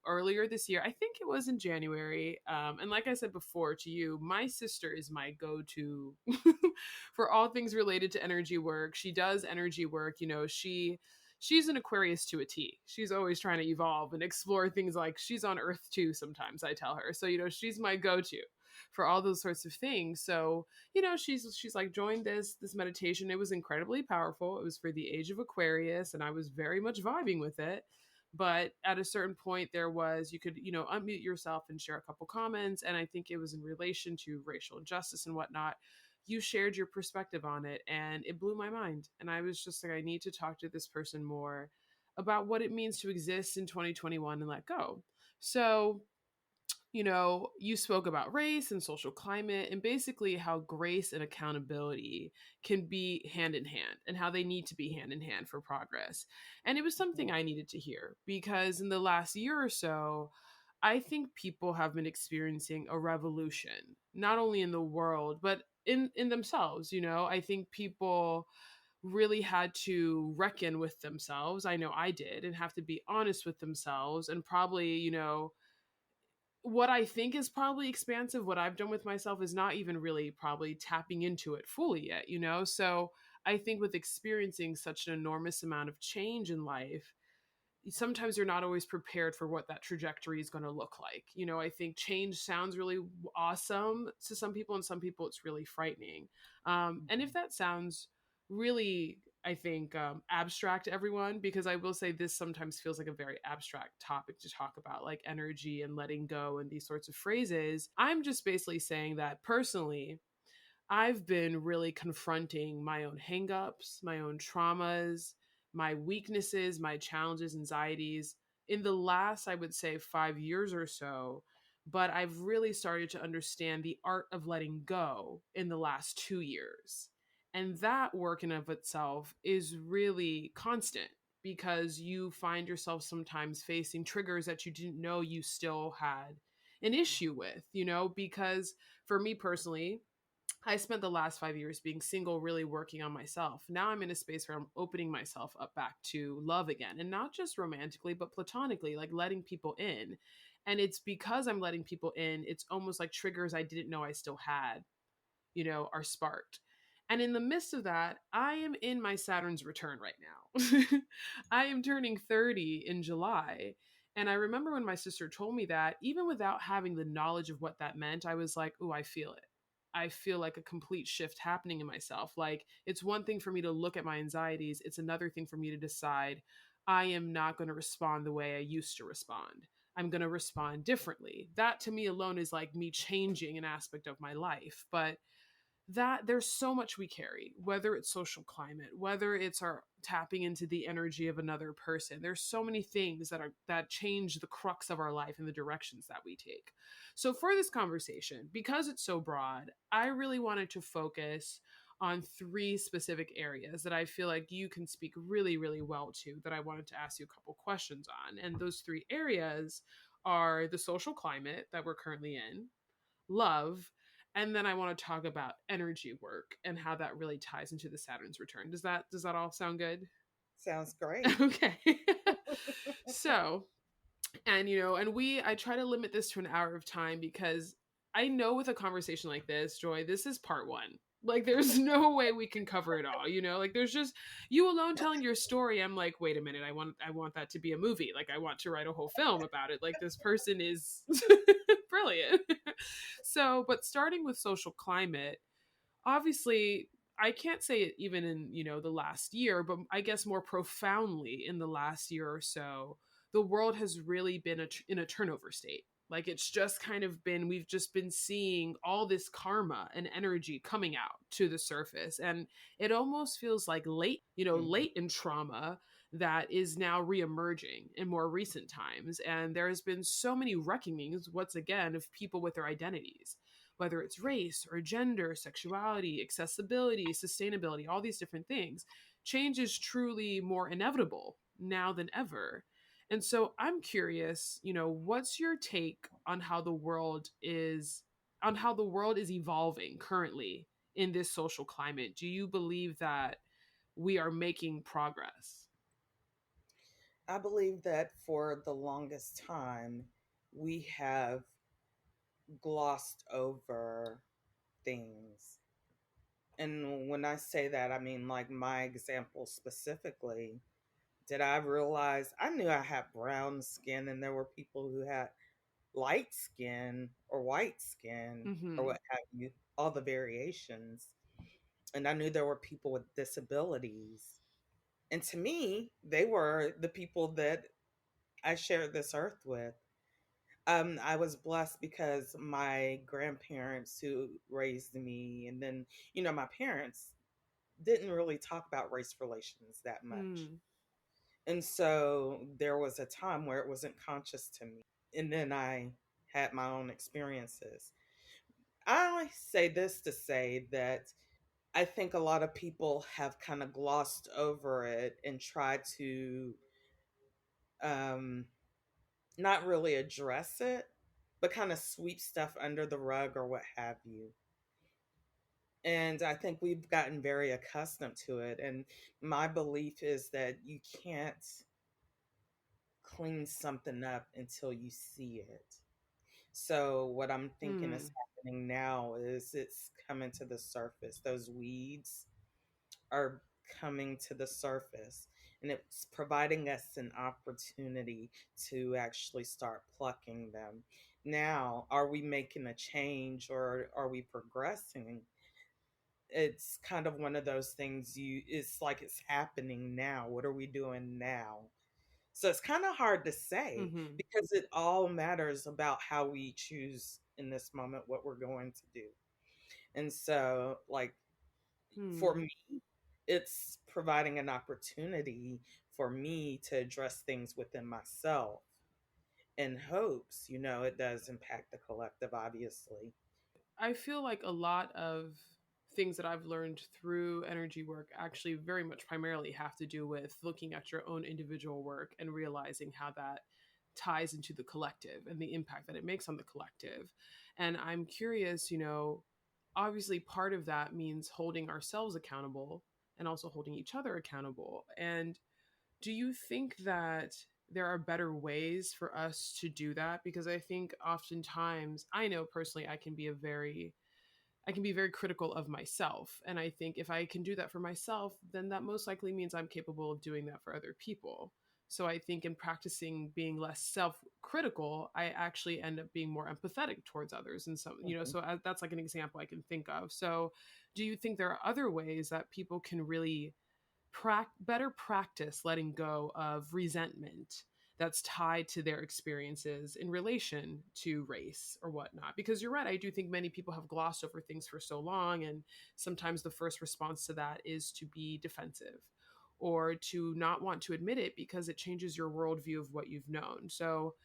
earlier this year. I think it was in January. And like I said before to you, my sister is my go to for all things related to energy work. She does energy work. She's an Aquarius to a T. She's always trying to evolve and explore things, like she's on Earth too sometimes, I tell her. So, she's my go to for all those sorts of things. So, she's like, joined this meditation. It was incredibly powerful. It was for the age of Aquarius, and I was very much vibing with it. But at a certain point, there was, you could, unmute yourself and share a couple comments. And I think it was in relation to racial injustice and whatnot. You shared your perspective on it, and it blew my mind. And I was just like, I need to talk to this person more about what it means to exist in 2021 and let go. So, you spoke about race and social climate, and basically how grace and accountability can be hand in hand, and how they need to be hand in hand for progress. And it was something I needed to hear, because in the last year or so, I think people have been experiencing a revolution, not only in the world, but in themselves. I think people really had to reckon with themselves. I know I did, and have to be honest with themselves, and probably, what I think is probably expansive, what I've done with myself, is not even really probably tapping into it fully yet. So I think with experiencing such an enormous amount of change in life, sometimes you're not always prepared for what that trajectory is going to look like. I think change sounds really awesome to some people, and some people it's really frightening. And if that sounds really, I think, abstract to everyone, because I will say this sometimes feels like a very abstract topic to talk about, like energy and letting go and these sorts of phrases. I'm just basically saying that personally, I've been really confronting my own hangups, my own traumas, my weaknesses, my challenges, anxieties in the last, I would say, 5 years or so. But I've really started to understand the art of letting go in the last 2 years. And that work in of itself is really constant, because you find yourself sometimes facing triggers that you didn't know you still had an issue with, because for me personally, I spent the last 5 years being single, really working on myself. Now I'm in a space where I'm opening myself up back to love again, and not just romantically, but platonically, like letting people in. And it's because I'm letting people in, it's almost like triggers I didn't know I still had, are sparked. And in the midst of that, I am in my Saturn's return right now. I am turning 30 in July. And I remember when my sister told me that, even without having the knowledge of what that meant, I was like, oh, I feel it. I feel like a complete shift happening in myself. Like, it's one thing for me to look at my anxieties, it's another thing for me to decide I am not going to respond the way I used to respond. I'm going to respond differently. That to me alone is like me changing an aspect of my life. But that there's so much we carry, whether it's social climate, whether it's our tapping into the energy of another person. There's so many things that change the crux of our life and the directions that we take. So for this conversation, because it's so broad, I really wanted to focus on three specific areas that I feel like you can speak really, really well to, that I wanted to ask you a couple questions on. And those three areas are the social climate that we're currently in, love, and then I want to talk about energy work and how that really ties into the Saturn's return. Does that all sound good? Sounds great. Okay. So, and I try to limit this to an hour of time, because I know with a conversation like this, Joy, this is part one. Like, there's no way we can cover it all. Like, there's just you alone telling your story. I'm like, wait a minute, I want that to be a movie. Like, I want to write a whole film about it. Like, this person is brilliant. So, but starting with social climate, obviously I can't say it even in the last year, but I guess more profoundly in the last year or so, the world has really been in a turnover state. Like, it's just kind of been, we've just been seeing all this karma and energy coming out to the surface, and it almost feels like latent trauma that is now reemerging in more recent times. And there has been so many reckonings, once again, of people with their identities, whether it's race or gender, sexuality, accessibility, sustainability, all these different things. Change is truly more inevitable now than ever. And so I'm curious, what's your take on how the world is evolving currently in this social climate? Do you believe that we are making progress? I believe that for the longest time, we have glossed over things. And when I say that, I mean, like my example specifically, did I realize I knew I had brown skin and there were people who had light skin or white skin or Mm-hmm. what have you, all the variations. And I knew there were people with disabilities. And to me, they were the people that I shared this earth with. I was blessed because my grandparents who raised me, and then, my parents didn't really talk about race relations that much. Mm. And so there was a time where it wasn't conscious to me. And then I had my own experiences. I only say this to say that I think a lot of people have kind of glossed over it and tried to um, not really address it, but kind of sweep stuff under the rug or what have you. And I think we've gotten very accustomed to it. And my belief is that you can't clean something up until you see it. So what I'm thinking is Mm. happening now is it's coming to the surface. Those weeds are coming to the surface, and it's providing us an opportunity to actually start plucking them. Now, are we making a change or are we progressing? It's kind of one of those things, it's like it's happening now. What are we doing now? So it's kind of hard to say Mm-hmm. because it all matters about how we choose in this moment what we're going to do. And so, like, for Mm. me, it's providing an opportunity for me to address things within myself in hopes, it does impact the collective, obviously. I feel like a lot of things that I've learned through energy work actually very much primarily have to do with looking at your own individual work and realizing how that ties into the collective and the impact that it makes on the collective. And I'm curious, obviously part of that means holding ourselves accountable and also holding each other accountable. And do you think that there are better ways for us to do that? Because I think oftentimes, I know personally, I can be very critical of myself. And I think if I can do that for myself, then that most likely means I'm capable of doing that for other people. So I think in practicing being less self-critical, I actually end up being more empathetic towards others. And so, Mhm. that's like an example I can think of. So do you think there are other ways that people can really better practice letting go of resentment that's tied to their experiences in relation to race or whatnot? Because you're right, I do think many people have glossed over things for so long, and sometimes the first response to that is to be defensive or to not want to admit it because it changes your worldview of what you've known. So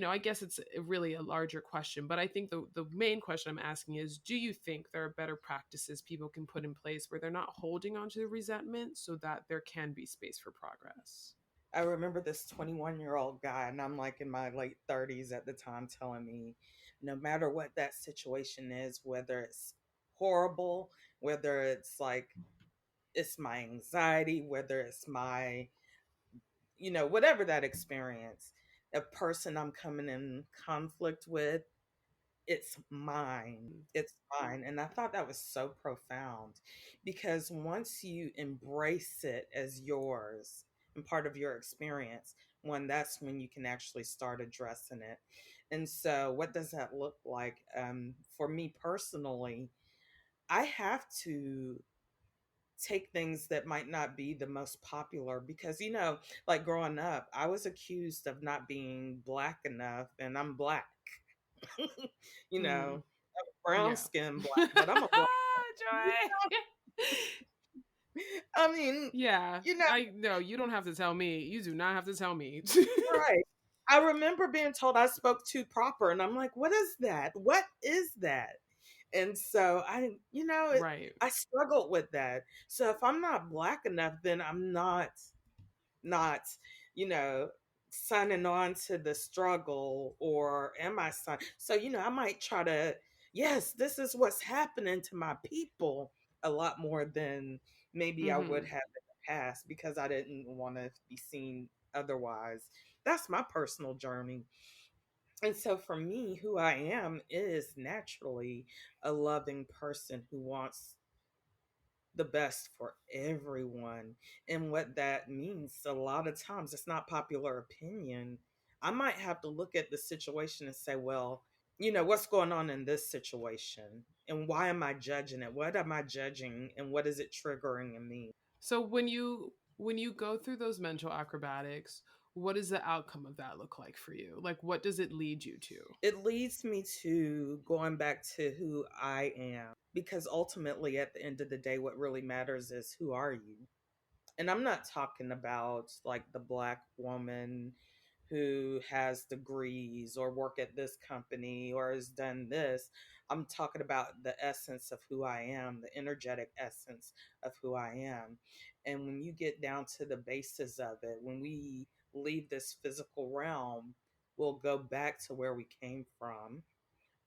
I guess it's really a larger question, but I think the main question I'm asking is, do you think there are better practices people can put in place where they're not holding on to the resentment so that there can be space for progress? I remember this 21-year-old guy, and I'm like in my late 30s at the time, telling me no matter what that situation is, whether it's horrible, whether it's like it's my anxiety, whether it's my, whatever that experience, a person I'm coming in conflict with, it's mine. It's mine. And I thought that was so profound because once you embrace it as yours and part of your experience, that's when you can actually start addressing it. And so, what does that look like? For me personally, I have to take things that might not be the most popular because, like growing up, I was accused of not being black enough, and I'm black. you Hmm. know, brown Yeah. skin black, but I'm a black. Joy. I mean, Yeah. you know, I no, you don't have to tell me. You do not have to tell me. right. I remember being told I spoke too proper, and I'm like, what is that? What is that? And so Right. I struggled with that. So if I'm not black enough, then I'm not, you know, signing on to the struggle, or am I signing? So, I might try to, yes, this is what's happening to my people a lot more than maybe I would Mm-hmm. have in the past because I didn't want to be seen otherwise. That's my personal journey. And so for me, who I am is naturally a loving person who wants the best for everyone. And what that means, a lot of times, it's not popular opinion. I might have to look at the situation and say, well, what's going on in this situation? And why am I judging it? What am I judging? And what is it triggering in me? So when you go through those mental acrobatics, what does the outcome of that look like for you? Like what does it lead you to? It leads me to going back to who I am. Because ultimately, at the end of the day, what really matters is who are you? And I'm not talking about like the Black woman who has degrees or work at this company or has done this. I'm talking about the essence of who I am, the energetic essence of who I am. And when you get down to the basis of it, when we leave this physical realm, we'll go back to where we came from,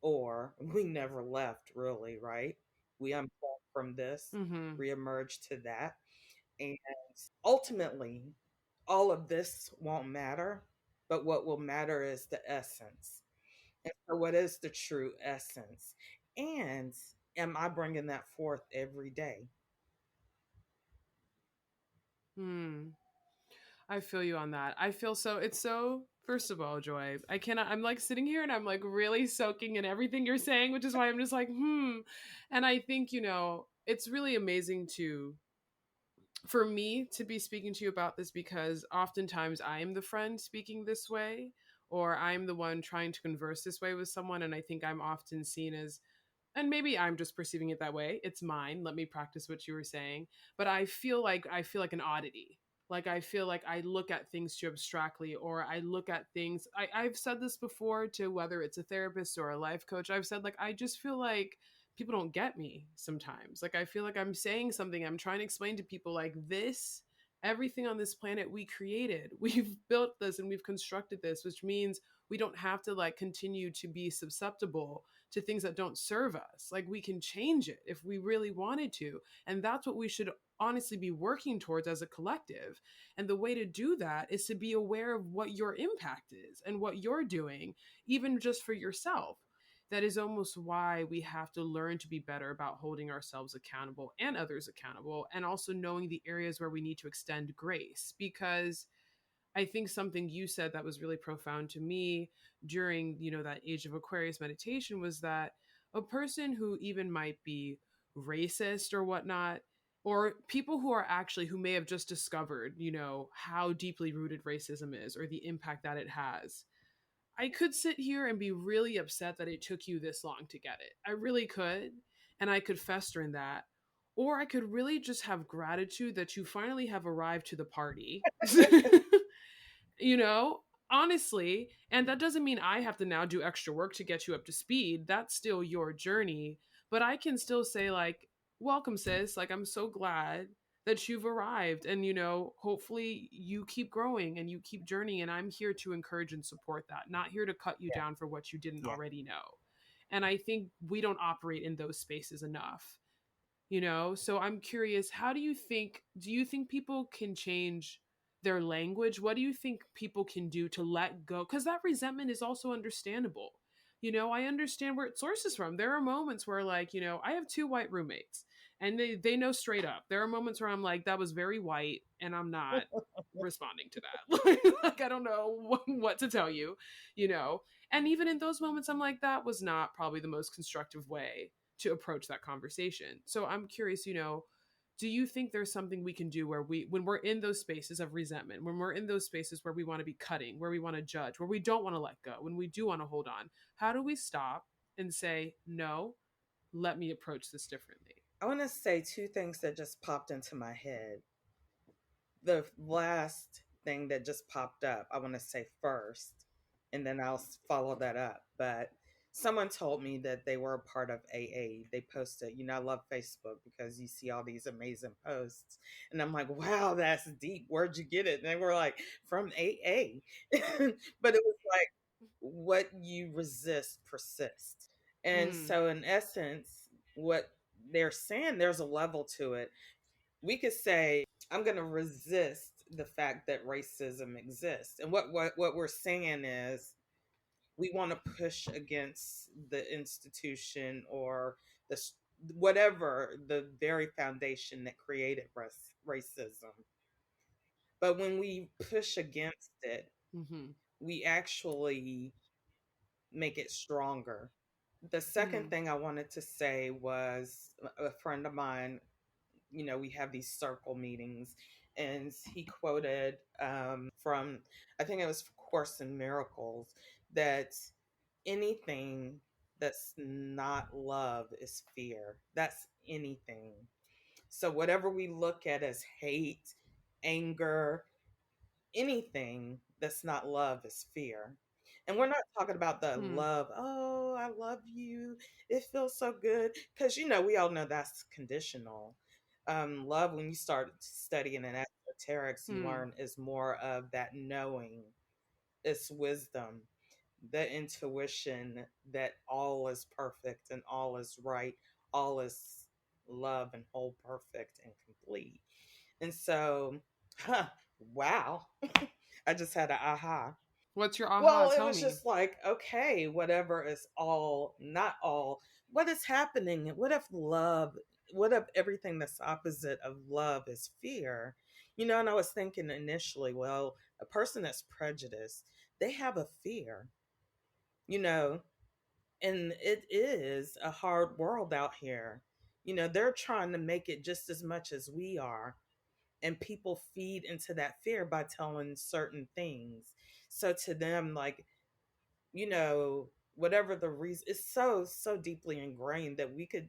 or we never left, really, right? We unplugged from this, Mm-hmm. reemerge to that. And ultimately, all of this won't matter, but what will matter is the essence. And so, what is the true essence? And am I bringing that forth every day? Hmm. I feel you on that. I feel so it's so first of all, Joy, I cannot I'm like sitting here and I'm like really soaking in everything you're saying, which is why I'm just like, hmm. And I think, it's really amazing to for me to be speaking to you about this because oftentimes I am the friend speaking this way or I'm the one trying to converse this way with someone and I think I'm often seen as and maybe I'm just perceiving it that way. It's mine. Let me practice what you were saying. But I feel like an oddity. Like I feel like I look at things too abstractly, or I look at things. I've said this before to whether it's a therapist or a life coach. I've said like I just feel like people don't get me sometimes. Like I feel like I'm saying something. I'm trying to explain to people like this. Everything on this planet we created. We've built this and we've constructed this, which means we don't have to like continue to be susceptible to things that don't serve us. Like we can change it if we really wanted to. And that's what we should honestly be working towards as a collective. And the way to do that is to be aware of what your impact is and what you're doing, even just for yourself. That is almost why we have to learn to be better about holding ourselves accountable and others accountable, and also knowing the areas where we need to extend grace. Because I think something you said that was really profound to me during, that Age of Aquarius meditation was that a person who even might be racist or whatnot, or people who are actually who may have just discovered, how deeply rooted racism is or the impact that it has. I could sit here and be really upset that it took you this long to get it. I really could. And I could fester in that. Or I could really just have gratitude that you finally have arrived to the party. you know Honestly, and that doesn't mean I have to now do extra work to get you up to speed. That's still your journey. But I can still say like, welcome sis, like I'm so glad that you've arrived, and hopefully you keep growing and you keep journeying, and I'm here to encourage and support that, not here to cut you Yeah, down for what you didn't yeah. already know. And I think we don't operate in those spaces enough. So I'm curious, do you think people can change their language? What do you think people can do to let go, because that resentment is also understandable. I understand where it sources from. There are moments where like, I have two white roommates and they know straight up. There are moments where I'm like, that was very white and I'm not responding to that. Like I don't know what to tell you know and even in those moments I'm like, that was not probably the most constructive way to approach that conversation. So I'm curious, do you think there's something we can do where when we're in those spaces of resentment, when we're in those spaces where we want to be cutting, where we want to judge, where we don't want to let go, when we do want to hold on, how do we stop and say, no, let me approach this differently? I want to say two things that just popped into my head. The last thing that just popped up, I want to say first, and then I'll follow that up. But someone told me that they were a part of AA. They posted, I love Facebook because you see all these amazing posts. And I'm like, wow, that's deep. Where'd you get it? And they were like, from AA. But it was like, what you resist persists. And Mm, so, in essence, what they're saying, there's a level to it. we could say, I'm going to resist the fact that racism exists. And what we're saying is we want to push against the institution or the whatever the very foundation that created racism. But when we push against it, Mm-hmm. we actually make it stronger. The second Mm. thing I wanted to say was a friend of mine, we have these circle meetings, and he quoted from, I think it was Course in Miracles, that anything that's not love is fear. That's anything. So, whatever we look at as hate, anger, anything that's not love is fear. And we're not talking about the Mm. love, oh, I love you. It feels so good. Because, we all know that's conditional. Love, when you start studying in esoterics, you Mm. learn is more of that knowing, it's wisdom, the intuition that all is perfect and all is right, all is love and whole, perfect and complete. And so, huh, wow. I just had an aha. What's your aha? Well, it Tell was me. just like, okay, whatever is all, not all, what is happening? What if everything that's opposite of love is fear? And I was thinking initially, well, a person that's prejudiced, they have a fear, you know, and it is a hard world out here. They're trying to make it just as much as we are, and people feed into that fear by telling certain things. So to them, like, whatever the reason, it's so deeply ingrained that we could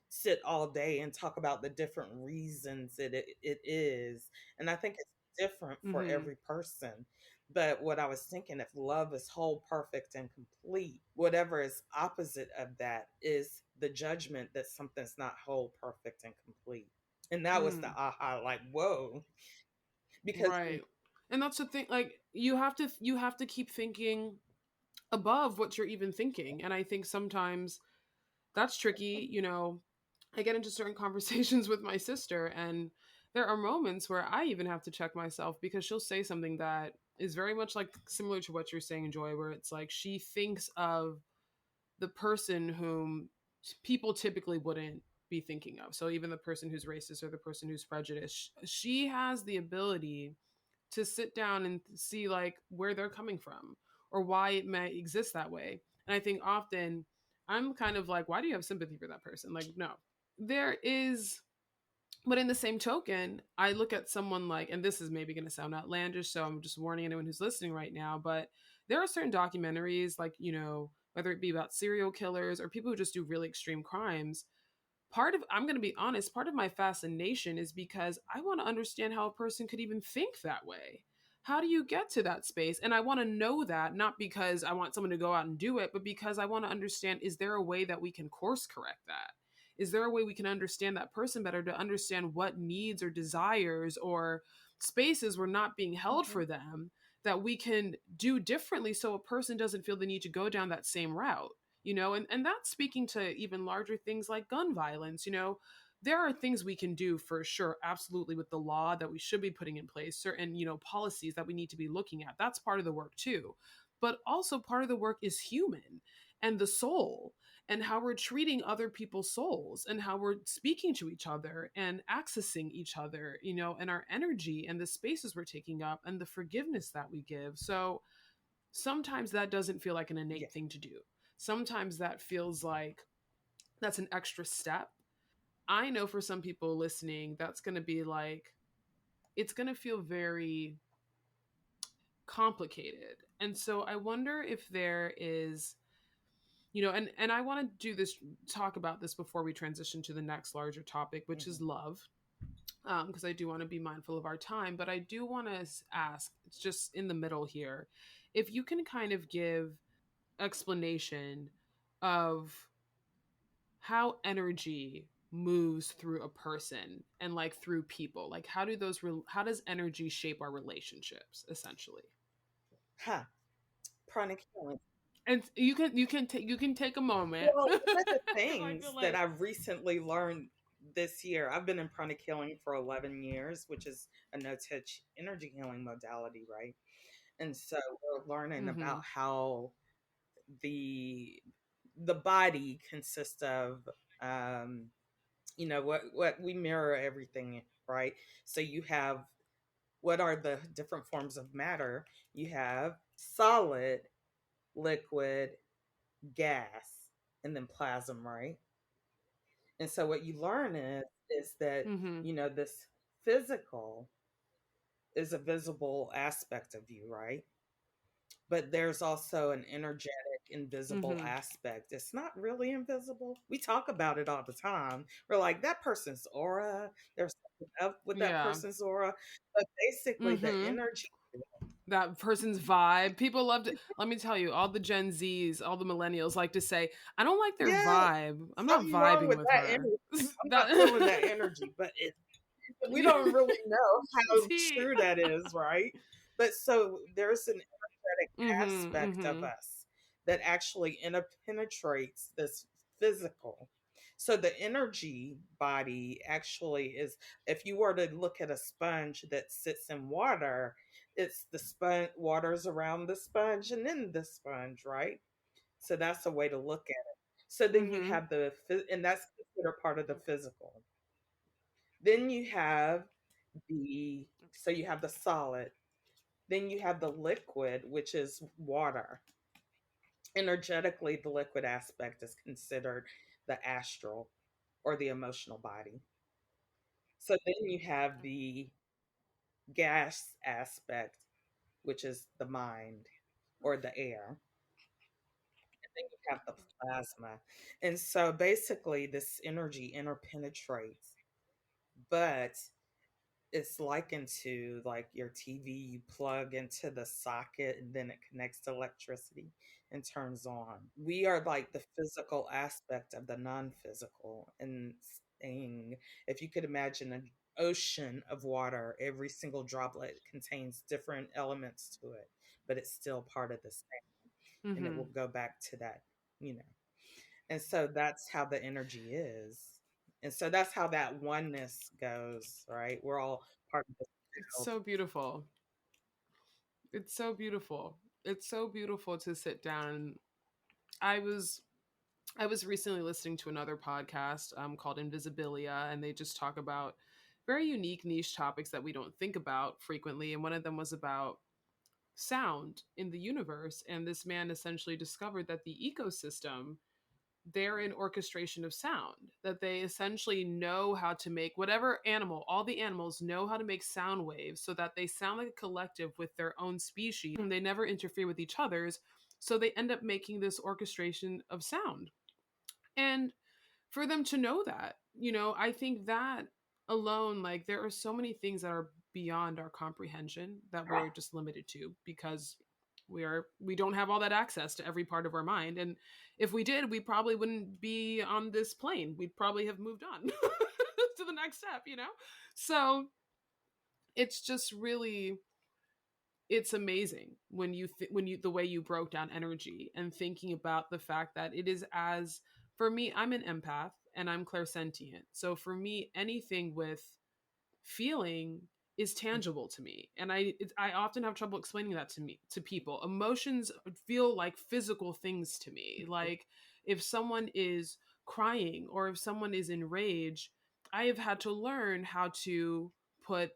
sit all day and talk about the different reasons it is. And I think it's different for Mm-hmm. every person. But what I was thinking, if love is whole, perfect, and complete, whatever is opposite of that is the judgment that something's not whole, perfect, and complete. And that was the Mm. aha, like, whoa. Because Right. And that's the thing. Like you have to keep thinking above what you're even thinking. And I think sometimes that's tricky. I get into certain conversations with my sister, and there are moments where I even have to check myself because she'll say something that is very much like similar to what you're saying, Joy, where it's like she thinks of the person whom people typically wouldn't be thinking of. So even the person who's racist or the person who's prejudiced, she has the ability to sit down and see like where they're coming from or why it may exist that way. And I think often I'm kind of like, why do you have sympathy for that person? Like, no. There is, but in the same token, I look at someone like, and this is maybe going to sound outlandish, so I'm just warning anyone who's listening right now, but there are certain documentaries, like, whether it be about serial killers or people who just do really extreme crimes. I'm going to be honest, part of my fascination is because I want to understand how a person could even think that way. How do you get to that space? And I want to know that, not because I want someone to go out and do it, but because I want to understand, is there a way that we can course correct that? Is there a way we can understand that person better, to understand what needs or desires or spaces were not being held Mhm. for them, that we can do differently so a person doesn't feel the need to go down that same route? And that's speaking to even larger things like gun violence. There are things we can do for sure, absolutely, with the law that we should be putting in place, certain policies that we need to be looking at. That's part of the work too. But also part of the work is human and the soul, and how we're treating other people's souls, and how we're speaking to each other and accessing each other, and our energy and the spaces we're taking up and the forgiveness that we give. So sometimes that doesn't feel like an Yeah. innate thing to do. Sometimes that feels like that's an extra step. I know for some people listening, that's going to be like, it's going to feel very complicated. And so I wonder if there is, and I want to talk about this before we transition to the next larger topic, which is Mhm. love. Because I do want to be mindful of our time, but I do want to ask, it's just in the middle here, if you can kind of give explanation of how energy moves through a person and like through people, like how does energy shape our relationships essentially? Huh. Pranic healing. And you can take a moment Well, one of the because I things feel that like I've recently learned this year, I've been in pranic healing for 11 years, which is a no touch energy healing modality, right? And so we're learning Mm-hmm. about how the body consists of um, what we mirror everything, right? So you have, what are the different forms of matter? You have solid, liquid, gas, and then plasm, right? And so what you learn is that, Mm-hmm. this physical is a visible aspect of you, right? But there's also an energetic, invisible Mm-hmm. aspect. It's not really invisible. We talk about it all the time. We're like, that person's aura, there's something up with that Yeah. person's aura. But basically, the Mm-hmm. energy, That person's vibe. People love to, let me tell you, all the Gen Zs, all the millennials like to say, I don't like their yeah, vibe. I'm not something wrong vibing with with that her. energy. I'm not feeling that That energy, but we don't really know how Tea. true that is, right? But so there's an energetic Mm-hmm. aspect of Mm-hmm. us that actually interpenetrates this physical. So the energy body actually is, if you were to look at a sponge that sits in water, it's the sponge, water's around the sponge and then the sponge, right? So that's a way to look at it. So then you Mm-hmm. have and that's considered part of the physical. Then you have so you have the solid, then you have the liquid, which is water. Energetically, the liquid aspect is considered the astral or the emotional body. So then you have the gas aspect, which is the mind or the air. And then you have the plasma. And so basically, this energy interpenetrates, but it's likened to like your TV, you plug into the socket and then it connects to electricity and turns on. We are like the physical aspect of the non-physical, and saying, if you could imagine an ocean of water, every single droplet contains different elements to it, but it's still part of the same, and it Mm-hmm. will go back to that, you know. And so that's how the energy is. And so that's how that oneness goes, right? We're all part of the It's field. so beautiful. It's so beautiful. It's so beautiful to sit down. I was I was recently listening to another podcast called Invisibilia, and they just talk about very unique niche topics that we don't think about frequently. And one of them was about sound in the universe. And this man essentially discovered that the ecosystem, they're an orchestration of sound, that they essentially know how to make whatever animal, all the animals know how to make sound waves so that they sound like a collective with their own species and they never interfere with each other's. So they end up making this orchestration of sound. And for them to know that, I think that alone, like, there are so many things that are beyond our comprehension that we're just limited to because we don't have all that access to every part of our mind. And if we did, we probably wouldn't be on this plane. We'd probably have moved on to the next step. So it's just really, it's amazing when when you the way you broke down energy and thinking about the fact that it is, as for me, I'm an empath and I'm clairsentient. So for me, anything with feeling is tangible to me, and I often have trouble explaining that to people. Emotions feel like physical things to me. Like if someone is crying or if someone is in rage, I have had to learn how to put,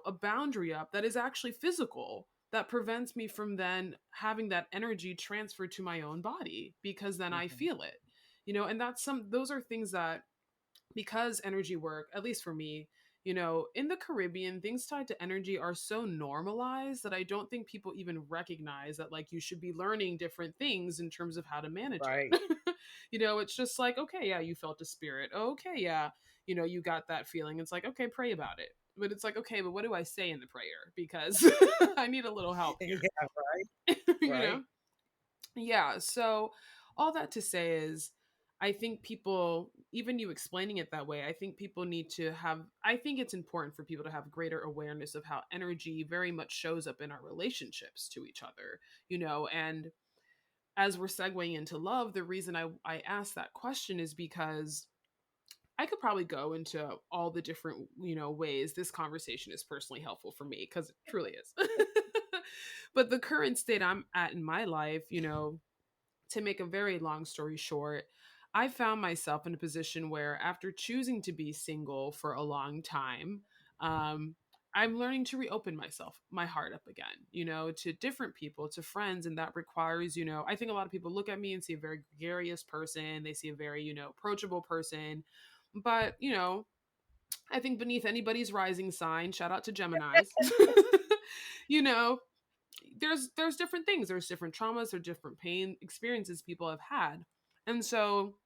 a boundary up that is actually physical, that prevents me from then having that energy transferred to my own body, because then I Mhm. feel it. And those are things that, because energy work, at least for me, in the Caribbean, things tied to energy are so normalized that I don't think people even recognize that, like, you should be learning different things in terms of how to manage Right. it. It's just like, okay, yeah, you felt a spirit. Okay, yeah, you got that feeling. It's like, okay, pray about it. But it's like, okay, but what do I say in the prayer? Because I need a little help Yeah, here. right. you know? Right. Yeah. So all that to say is, I think people, even you explaining it that way, I think people need to have, I think it's important for people to have greater awareness of how energy very much shows up in our relationships to each other, and as we're segueing into love, the reason I asked that question is because I could probably go into all the different, ways this conversation is personally helpful for me, because it truly is. But the current state I'm at in my life, to make a very long story short, I found myself in a position where, after choosing to be single for a long time, um, I'm learning to reopen my heart up again, to different people, to friends. And that requires, I think a lot of people look at me and see a very gregarious person. They see a very, approachable person. But, I think beneath anybody's rising sign, shout out to Geminis, you know, there's different things. There's different traumas or different pain experiences people have had. And so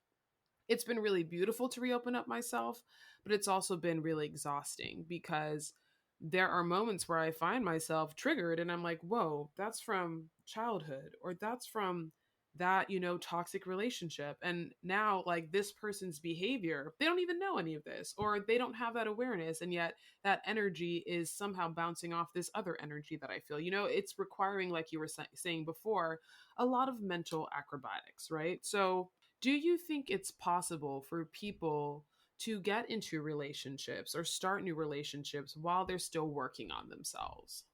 it's been really beautiful to reopen up myself, but it's also been really exhausting, because there are moments where I find myself triggered and I'm like, whoa, that's from childhood, or that's from that, toxic relationship. And now, like, this person's behavior, they don't even know any of this, or they don't have that awareness. And yet that energy is somehow bouncing off this other energy that I feel. It's requiring, like you were saying before, a lot of mental acrobatics, right? So, do you think it's possible for people to get into relationships or start new relationships while they're still working on themselves?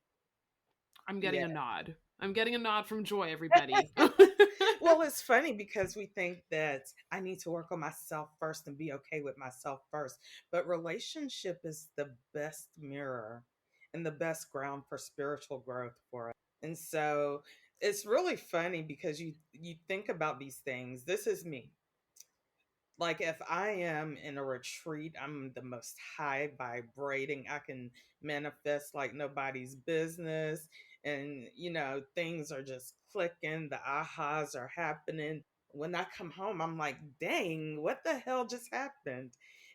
I'm getting Yeah. a nod. I'm getting a nod from Joy, everybody. Well, it's funny because we think that I need to work on myself first and be okay with myself first. But relationship is the best mirror and the best ground for spiritual growth for us. And so it's really funny because you think about these things. This is me. Like, if I am in a retreat, I'm the most high vibrating. I can manifest like nobody's business. And, things are just clicking, the ahas are happening. When I come home, I'm like, dang, what the hell just happened?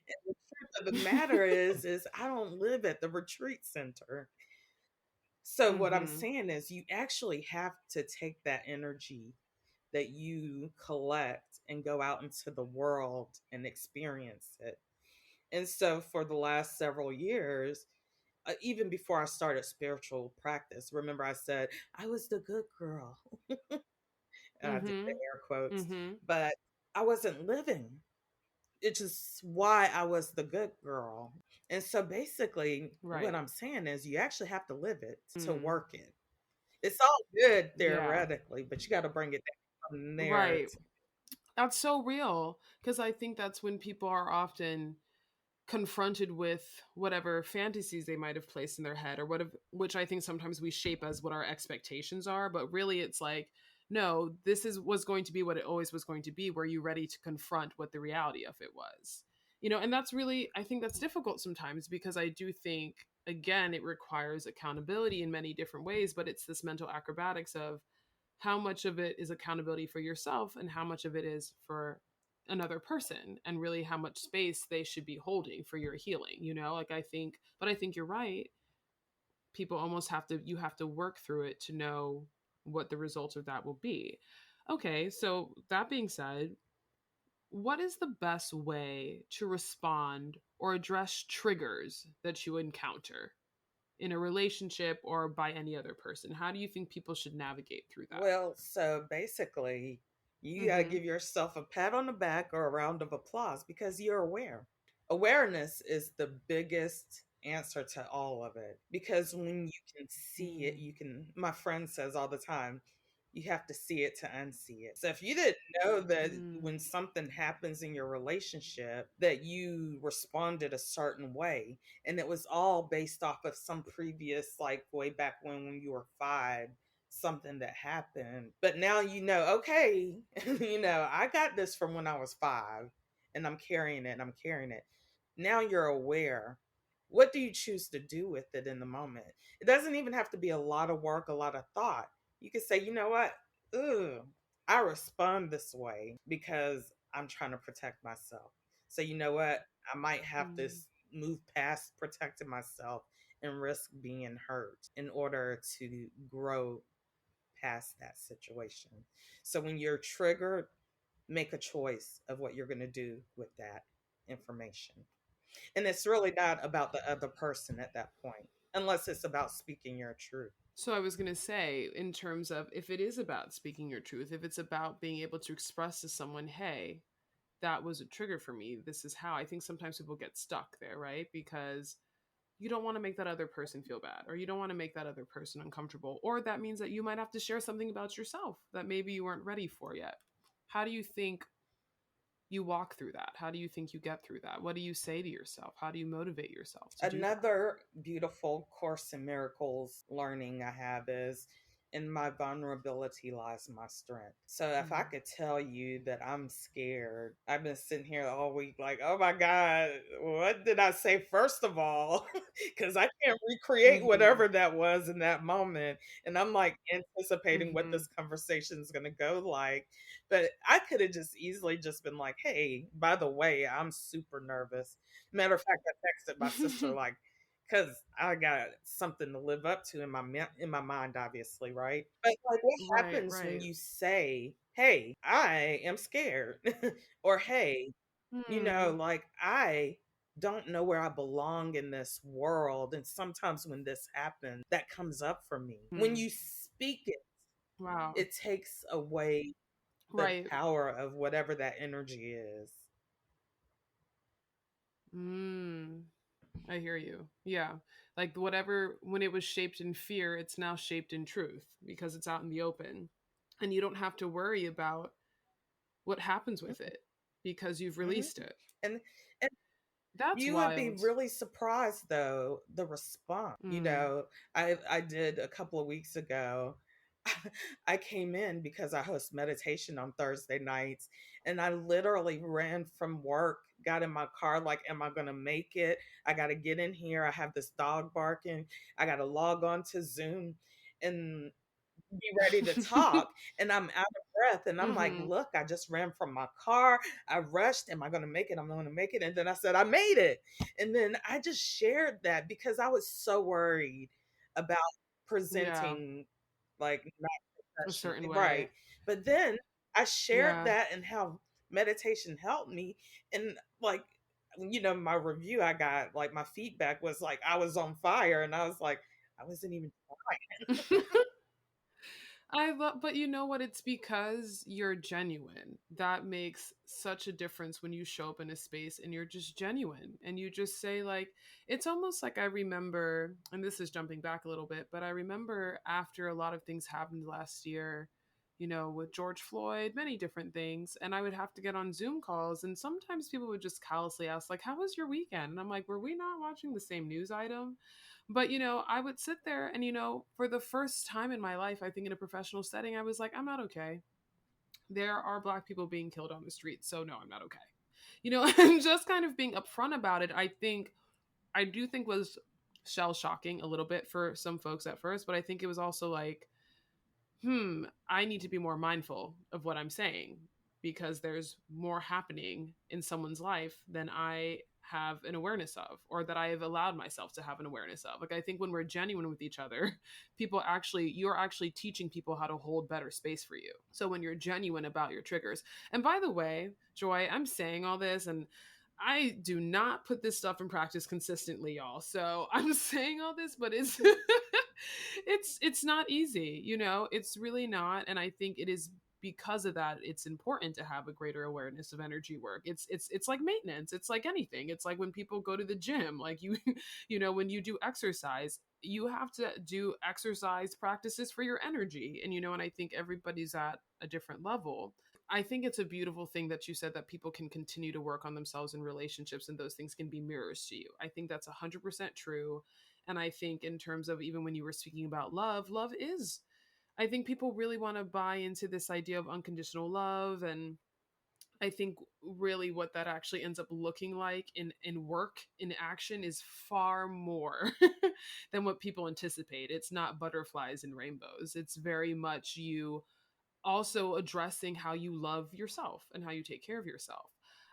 And the truth of the matter is I don't live at the retreat center. So what I'm Mm-hmm. saying is you actually have to take that energy that you collect and go out into the world and experience it. And so for the last several years, even before I started spiritual practice, remember I said I was the good girl. And I did the Mm-hmm. air quotes, Mm-hmm. but I wasn't living. It's just why I was the good girl. And so basically, what Right. I'm saying is you actually have to live it to Mm. work it. It's all good Yeah. theoretically, but you got to bring it down from there. Right. That's so real, because I think that's when people are often confronted with whatever fantasies they might have placed in their head, or which I think sometimes we shape as what our expectations are. But really, it's like, no, this is was going to be what it always was going to be. Were you ready to confront what the reality of it was? And that's really, I think that's difficult sometimes, because I do think, again, it requires accountability in many different ways, but it's this mental acrobatics of how much of it is accountability for yourself and how much of it is for another person, and really how much space they should be holding for your healing. Like, I think you're right. People almost you have to work through it to know what the result of that will be. Okay, so that being said, what is the best way to respond or address triggers that you encounter in a relationship or by any other person? How do you think people should navigate through that? Well, so basically, you got to Mm-hmm. give yourself a pat on the back or a round of applause because you're aware. Awareness is the biggest answer to all of it because when you can see it, my friend says all the time, you have to see it to unsee it. So if you didn't know that Mm-hmm. when something happens in your relationship that you responded a certain way and it was all based off of some previous, like way back when you were 5, something that happened, but now okay, I got this from when I was 5 and I'm carrying it. Now you're aware. What do you choose to do with it in the moment? It doesn't even have to be a lot of work, a lot of thought. You could say, you know what? Ooh, I respond this way because I'm trying to protect myself. So you know what? I might have to move past protecting myself and risk being hurt in order to grow past that situation. So when you're triggered, make a choice of what you're going to do with that information. And it's really not about the other person at that point, unless it's about speaking your truth. So I was going to say, in terms of, if it is about speaking your truth, if it's about being able to express to someone, hey, that was a trigger for me. This is how I think sometimes people get stuck there, right? Because you don't want to make that other person feel bad, or you don't want to make that other person uncomfortable, or that means that you might have to share something about yourself that maybe you weren't ready for yet. How do you think you walk through that? How do you think you get through that? What do you say to yourself? How do you motivate yourself to do that? Another beautiful Course in Miracles learning I have is, in my vulnerability lies my strength. So if I Mm. could tell you that I'm scared, I've been sitting here all week like, oh my God, what did I say first of all? Because I can't recreate Mhm. whatever that was in that moment. And I'm like anticipating what Mhm. this conversation is going to go like. But I could have just easily just been like, hey, by the way, I'm super nervous. Matter of fact, I texted my sister like, because I got something to live up to in in my mind, obviously, right? But like, what Right, happens when right. you say, "Hey, I am scared," or "Hey, Hmm. like I don't know where I belong in this world," and sometimes when this happens, that comes up for me. When Hmm. you speak it, Wow. it takes away the Right. power of whatever that energy is. Mm. I hear you. Yeah. Like whatever, when it was shaped in fear, it's now shaped in truth because it's out in the open. And you don't have to worry about what happens with it because you've Mhm. released it. And That's you would be wild. really surprised though, the response. Mm. I did a couple of weeks ago. I came in because I host meditation on Thursday nights, and I literally ran from work, got in my car like, am I going to make it? I got to get in here. I have this dog barking. I got to log on to Zoom and be ready to talk, and I'm out of breath, and I'm like, Mm-hmm. look, I just ran from my car. I rushed. Am I going to make it? I'm going to make it. And then I said I made it. And then I just shared that because I was so worried about Yeah. presenting like not A certain professionally, right? way. But then I shared Yeah. that and how meditation helped me, and like, my review I got, like my feedback was like I was on fire, and I was like, I wasn't even trying. I love, but you know what? It's because you're genuine. That makes such a difference when you show up in a space and you're just genuine and you just say, like, it's almost like I remember, and this is jumping back a little bit, but I remember after a lot of things happened last year, with George Floyd, many different things, and I would have to get on Zoom calls, and sometimes people would just callously ask, like, how was your weekend? And I'm like, were we not watching the same news item? But, I would sit there and, for the first time in my life, I think in a professional setting, I was like, I'm not okay. There are Black people being killed on the street. So, no, I'm not okay. And just kind of being upfront about it, I do think was shell shocking a little bit for some folks at first, but I think it was also like, I need to be more mindful of what I'm saying because there's more happening in someone's life than I have an awareness of or that I have allowed myself to have an awareness of. Like, I think when we're genuine with each other, you're actually teaching people how to hold better space for you. So when you're genuine about your triggers, and by the way, Joy, I'm saying all this and I do not put this stuff in practice consistently, y'all. So I'm saying all this, but it's it's not easy, It's really not, and I think it is because of that it's important to have a greater awareness of energy work. It's like maintenance. It's like anything. It's like when people go to the gym, like you when you do exercise, you have to do exercise practices for your energy, and I think everybody's at a different level. I think it's a beautiful thing that you said that people can continue to work on themselves in relationships and those things can be mirrors to you. I think that's 100% true. And I think, in terms of even when you were speaking about love, love is, I think people really want to buy into this idea of unconditional love. And I think really what that actually ends up looking like in work, in action, is far more than what people anticipate. It's not butterflies and rainbows. It's very much you also addressing how you love yourself and how you take care of yourself.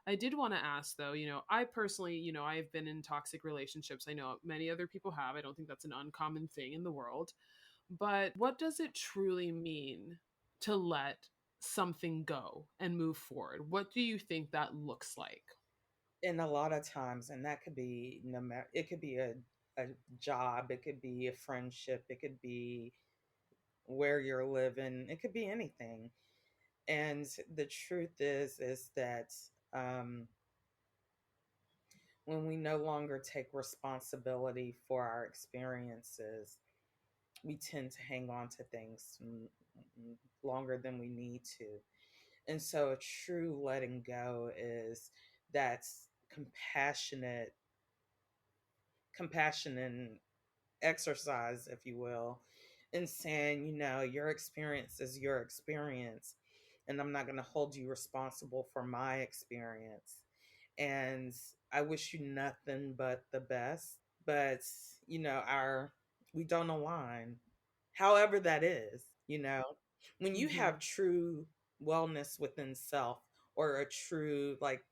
I did want to ask though, I personally, I've been in toxic relationships. I know many other people have. I don't think that's an uncommon thing in the world. But what does it truly mean to let something go and move forward? What do you think that looks like? And a lot of times, and that could be no matter, it could be a job, it could be a friendship, it could be where you're living, it could be anything. And the truth is that um, when we no longer take responsibility for our experiences, we tend to hang on to things longer than we need to. And so a true letting go is that's compassion and exercise, if you will, in saying, your experience is your experience, and I'm not going to hold you responsible for my experience. And I wish you nothing but the best. But, our we don't align. However that is, when you Mm-hmm. have true wellness within self, or a true, like,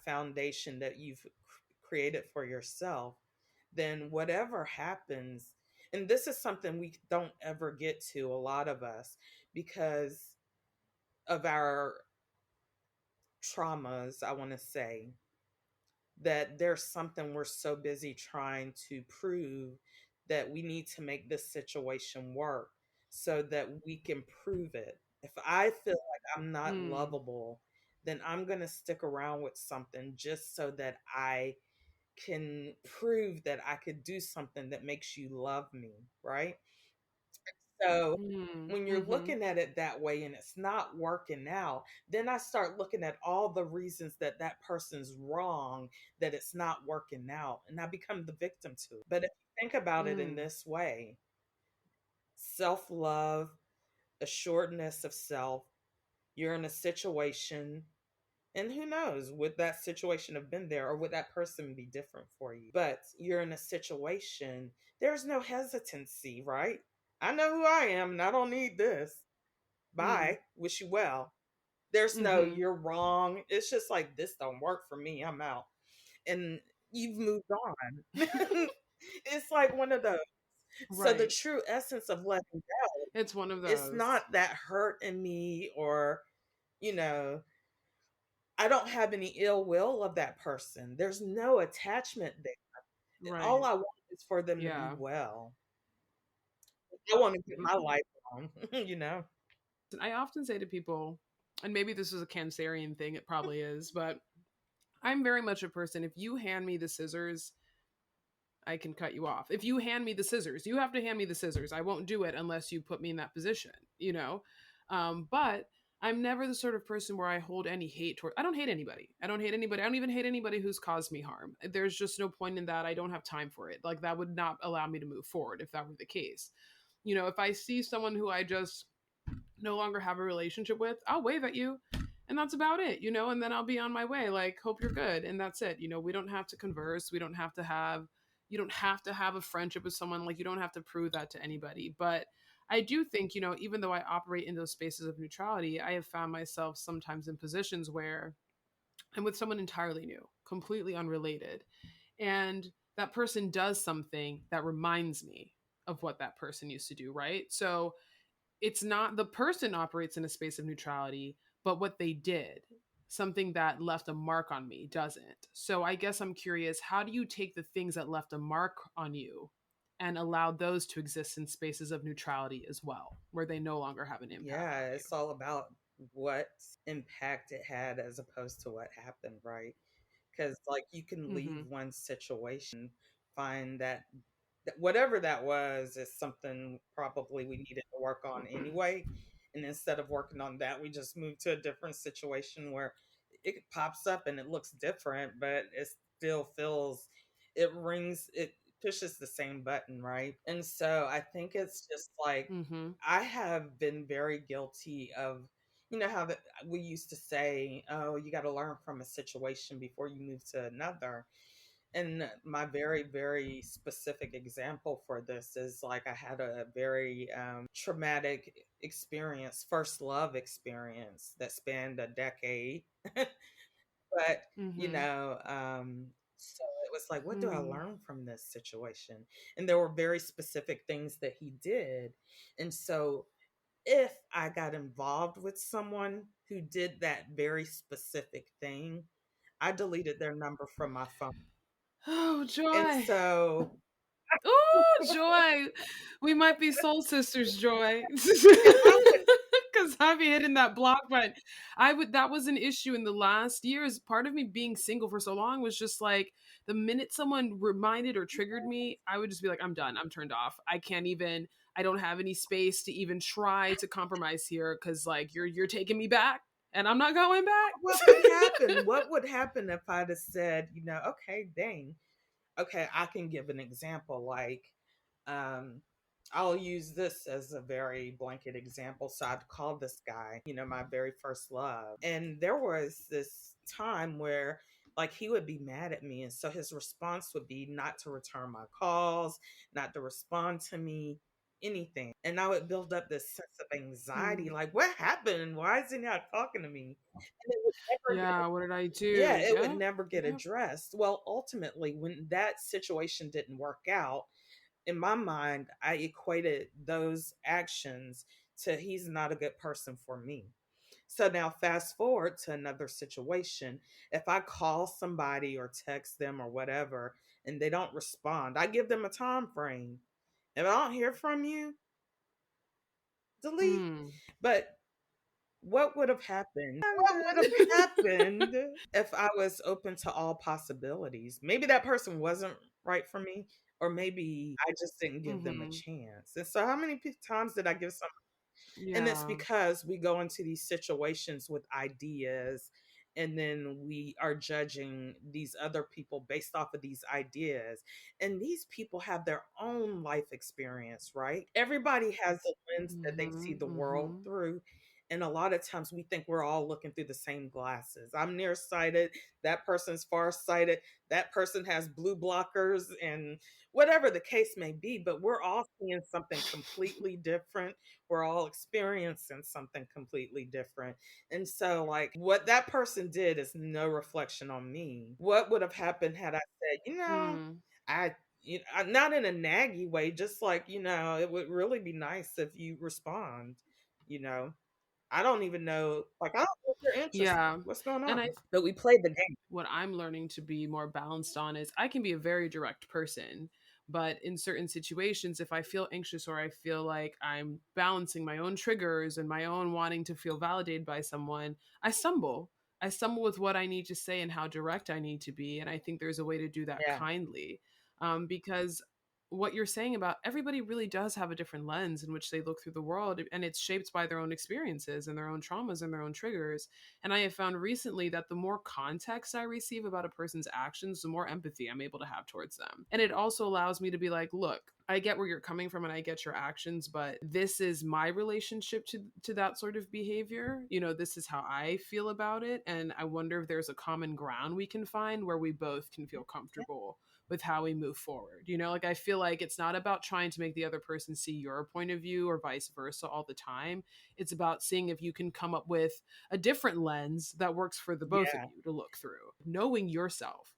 foundation that you've created for yourself, then whatever happens, and this is something we don't ever get to, a lot of us, because of our traumas, I want to say, that there's something we're so busy trying to prove, that we need to make this situation work so that we can prove it. If I feel like I'm not Mm. lovable, then I'm going to stick around with something just so that I can prove that I could do something that makes you love me, right? So Mm. when you're Mm-hmm. looking at it that way and it's not working out, then I start looking at all the reasons that that person's wrong, that it's not working out, and I become the victim to it. But if you think about it in Mm. this way, self love, assuredness of self, you're in a situation. And who knows, would that situation have been there, or would that person be different for you? But you're in a situation, there's no hesitancy, right? I know who I am and I don't need this. Mm. Bye. Wish you well. There's no Mm-hmm. you're wrong. It's just like, this don't work for me. I'm out. And you've moved on. It's like one of those. So the Right. true essence of letting go, It's one of it's those. not that hurt in me, or, you know, I don't have any ill will of that person. There's no attachment there. All Right. I want is for them to be Yeah. well. I want to get my life on, you know? And I often say to people, and maybe this is a Cancerian thing, it probably is, but I'm very much a person. If you hand me the scissors, I can cut you off. If you hand me the scissors, you have to hand me the scissors. I won't do it unless you put me in that position, you know? But I'm never the sort of person where I hold any hate toward. I don't hate anybody. I don't hate anybody. I don't even hate anybody who's caused me harm. There's just no point in that. I don't have time for it. Like, that would not allow me to move forward if that were the case. If I see someone who I just no longer have a relationship with, I'll wave at you, and that's about it, and then I'll be on my way. Like, hope you're good. And that's it. We don't have to converse. We don't have to have, you don't have to have a friendship with someone. Like, you don't have to prove that to anybody. But I do think, even though I operate in those spaces of neutrality, I have found myself sometimes in positions where I'm with someone entirely new, completely unrelated. And that person does something that reminds me of what that person used to do, right? So it's not the person operates in a space of neutrality, but what they did, something that left a mark on me, doesn't. So I guess I'm curious, how do you take the things that left a mark on you and allow those to exist in spaces of neutrality as well, where they no longer have an impact Yeah, on you? it's all about what impact it had as opposed to what happened, right? Because, like, you can leave Mm-hmm. one situation, find that whatever that was is something probably we needed to work on anyway. And instead of working on that, we just move to a different situation where it pops up and it looks different, but it still feels, it pushes the same button, right? And so I think it's just like, Mm-hmm. I have been very guilty of, how that we used to say, oh, you got to learn from a situation before you move to another. And my very, very specific example for this is, like, I had a very traumatic experience, first love experience that spanned a decade. But, you Mm-hmm. know, um, so it was like, what do I Mm. learn from this situation? And there were very specific things that he did. And so if I got involved with someone who did that very specific thing, I deleted their number from my phone. Oh, And Joy. so, Oh, Joy. We might be soul sisters, Joy. and I would, Because was happy hitting that block button. That was an issue in the last years. Part of me being single for so long was just like the minute someone reminded or triggered me, I would just be like, I'm done. I'm turned off. I don't have any space to even try to compromise here because like you're taking me back and I'm not going back. What would happen? What would happen if I'd have said, okay, dang, okay, I can give an example. Like, um, I'll use this as a very blanket example. So I'd call this guy, my very first love. And there was this time where like he would be mad at me. And so his response would be not to return my calls, not to respond to me, anything. And I would build up this sense of anxiety, Mm. like, what happened? Why is he not talking to me? And it would never Yeah, what did I yeah, do? it would Yeah. never get Yeah. addressed. Well, ultimately, when that situation didn't work out, in my mind, I equated those actions to he's not a good person for me. So now, fast forward to another situation. If I call somebody or text them or whatever, and they don't respond, I give them a time frame. If I don't hear from you, delete. Mm. But what would have happened? What would have happened if I was open to all possibilities? Maybe that person wasn't right for me, or maybe I just didn't give them a Mm-hmm. chance. And so, how many times did I give some? And it's Yeah. because we go into these situations with ideas and then we are judging these other people based off of these ideas. And these people have their own life experience, right? Everybody has a lens that they see Mm-hmm. the world Mm-hmm. through. And a lot of times we think we're all looking through the same glasses. I'm nearsighted, that person's farsighted, that person has blue blockers, and whatever the case may be, but we're all seeing something completely different. We're all experiencing something completely different. And so, like, what that person did is no reflection on me. What would have happened had I said, Mm. I, not in a naggy way, just like, it would really be nice if you respond, you know. I don't even know, like, I don't know if you're interested. Yeah. What's going And on? I But we played the game. what I'm learning to be more balanced on is I can be a very direct person, but in certain situations, if I feel anxious or I feel like I'm balancing my own triggers and my own wanting to feel validated by someone, I stumble. I stumble with what I need to say and how direct I need to be. And I think there's a way to do that Yeah. kindly, because what you're saying about everybody really does have a different lens in which they look through the world, and it's shaped by their own experiences and their own traumas and their own triggers. And I have found recently that the more context I receive about a person's actions, the more empathy I'm able to have towards them. And it also allows me to be like, look, I get where you're coming from and I get your actions, but this is my relationship to that sort of behavior. This is how I feel about it. And I wonder if there's a common ground we can find where we both can feel comfortable with how we move forward. Like I feel like it's not about trying to make the other person see your point of view or vice versa all the time. It's about seeing if you can come up with a different lens that works for the both of Yeah. you to look through. Knowing yourself,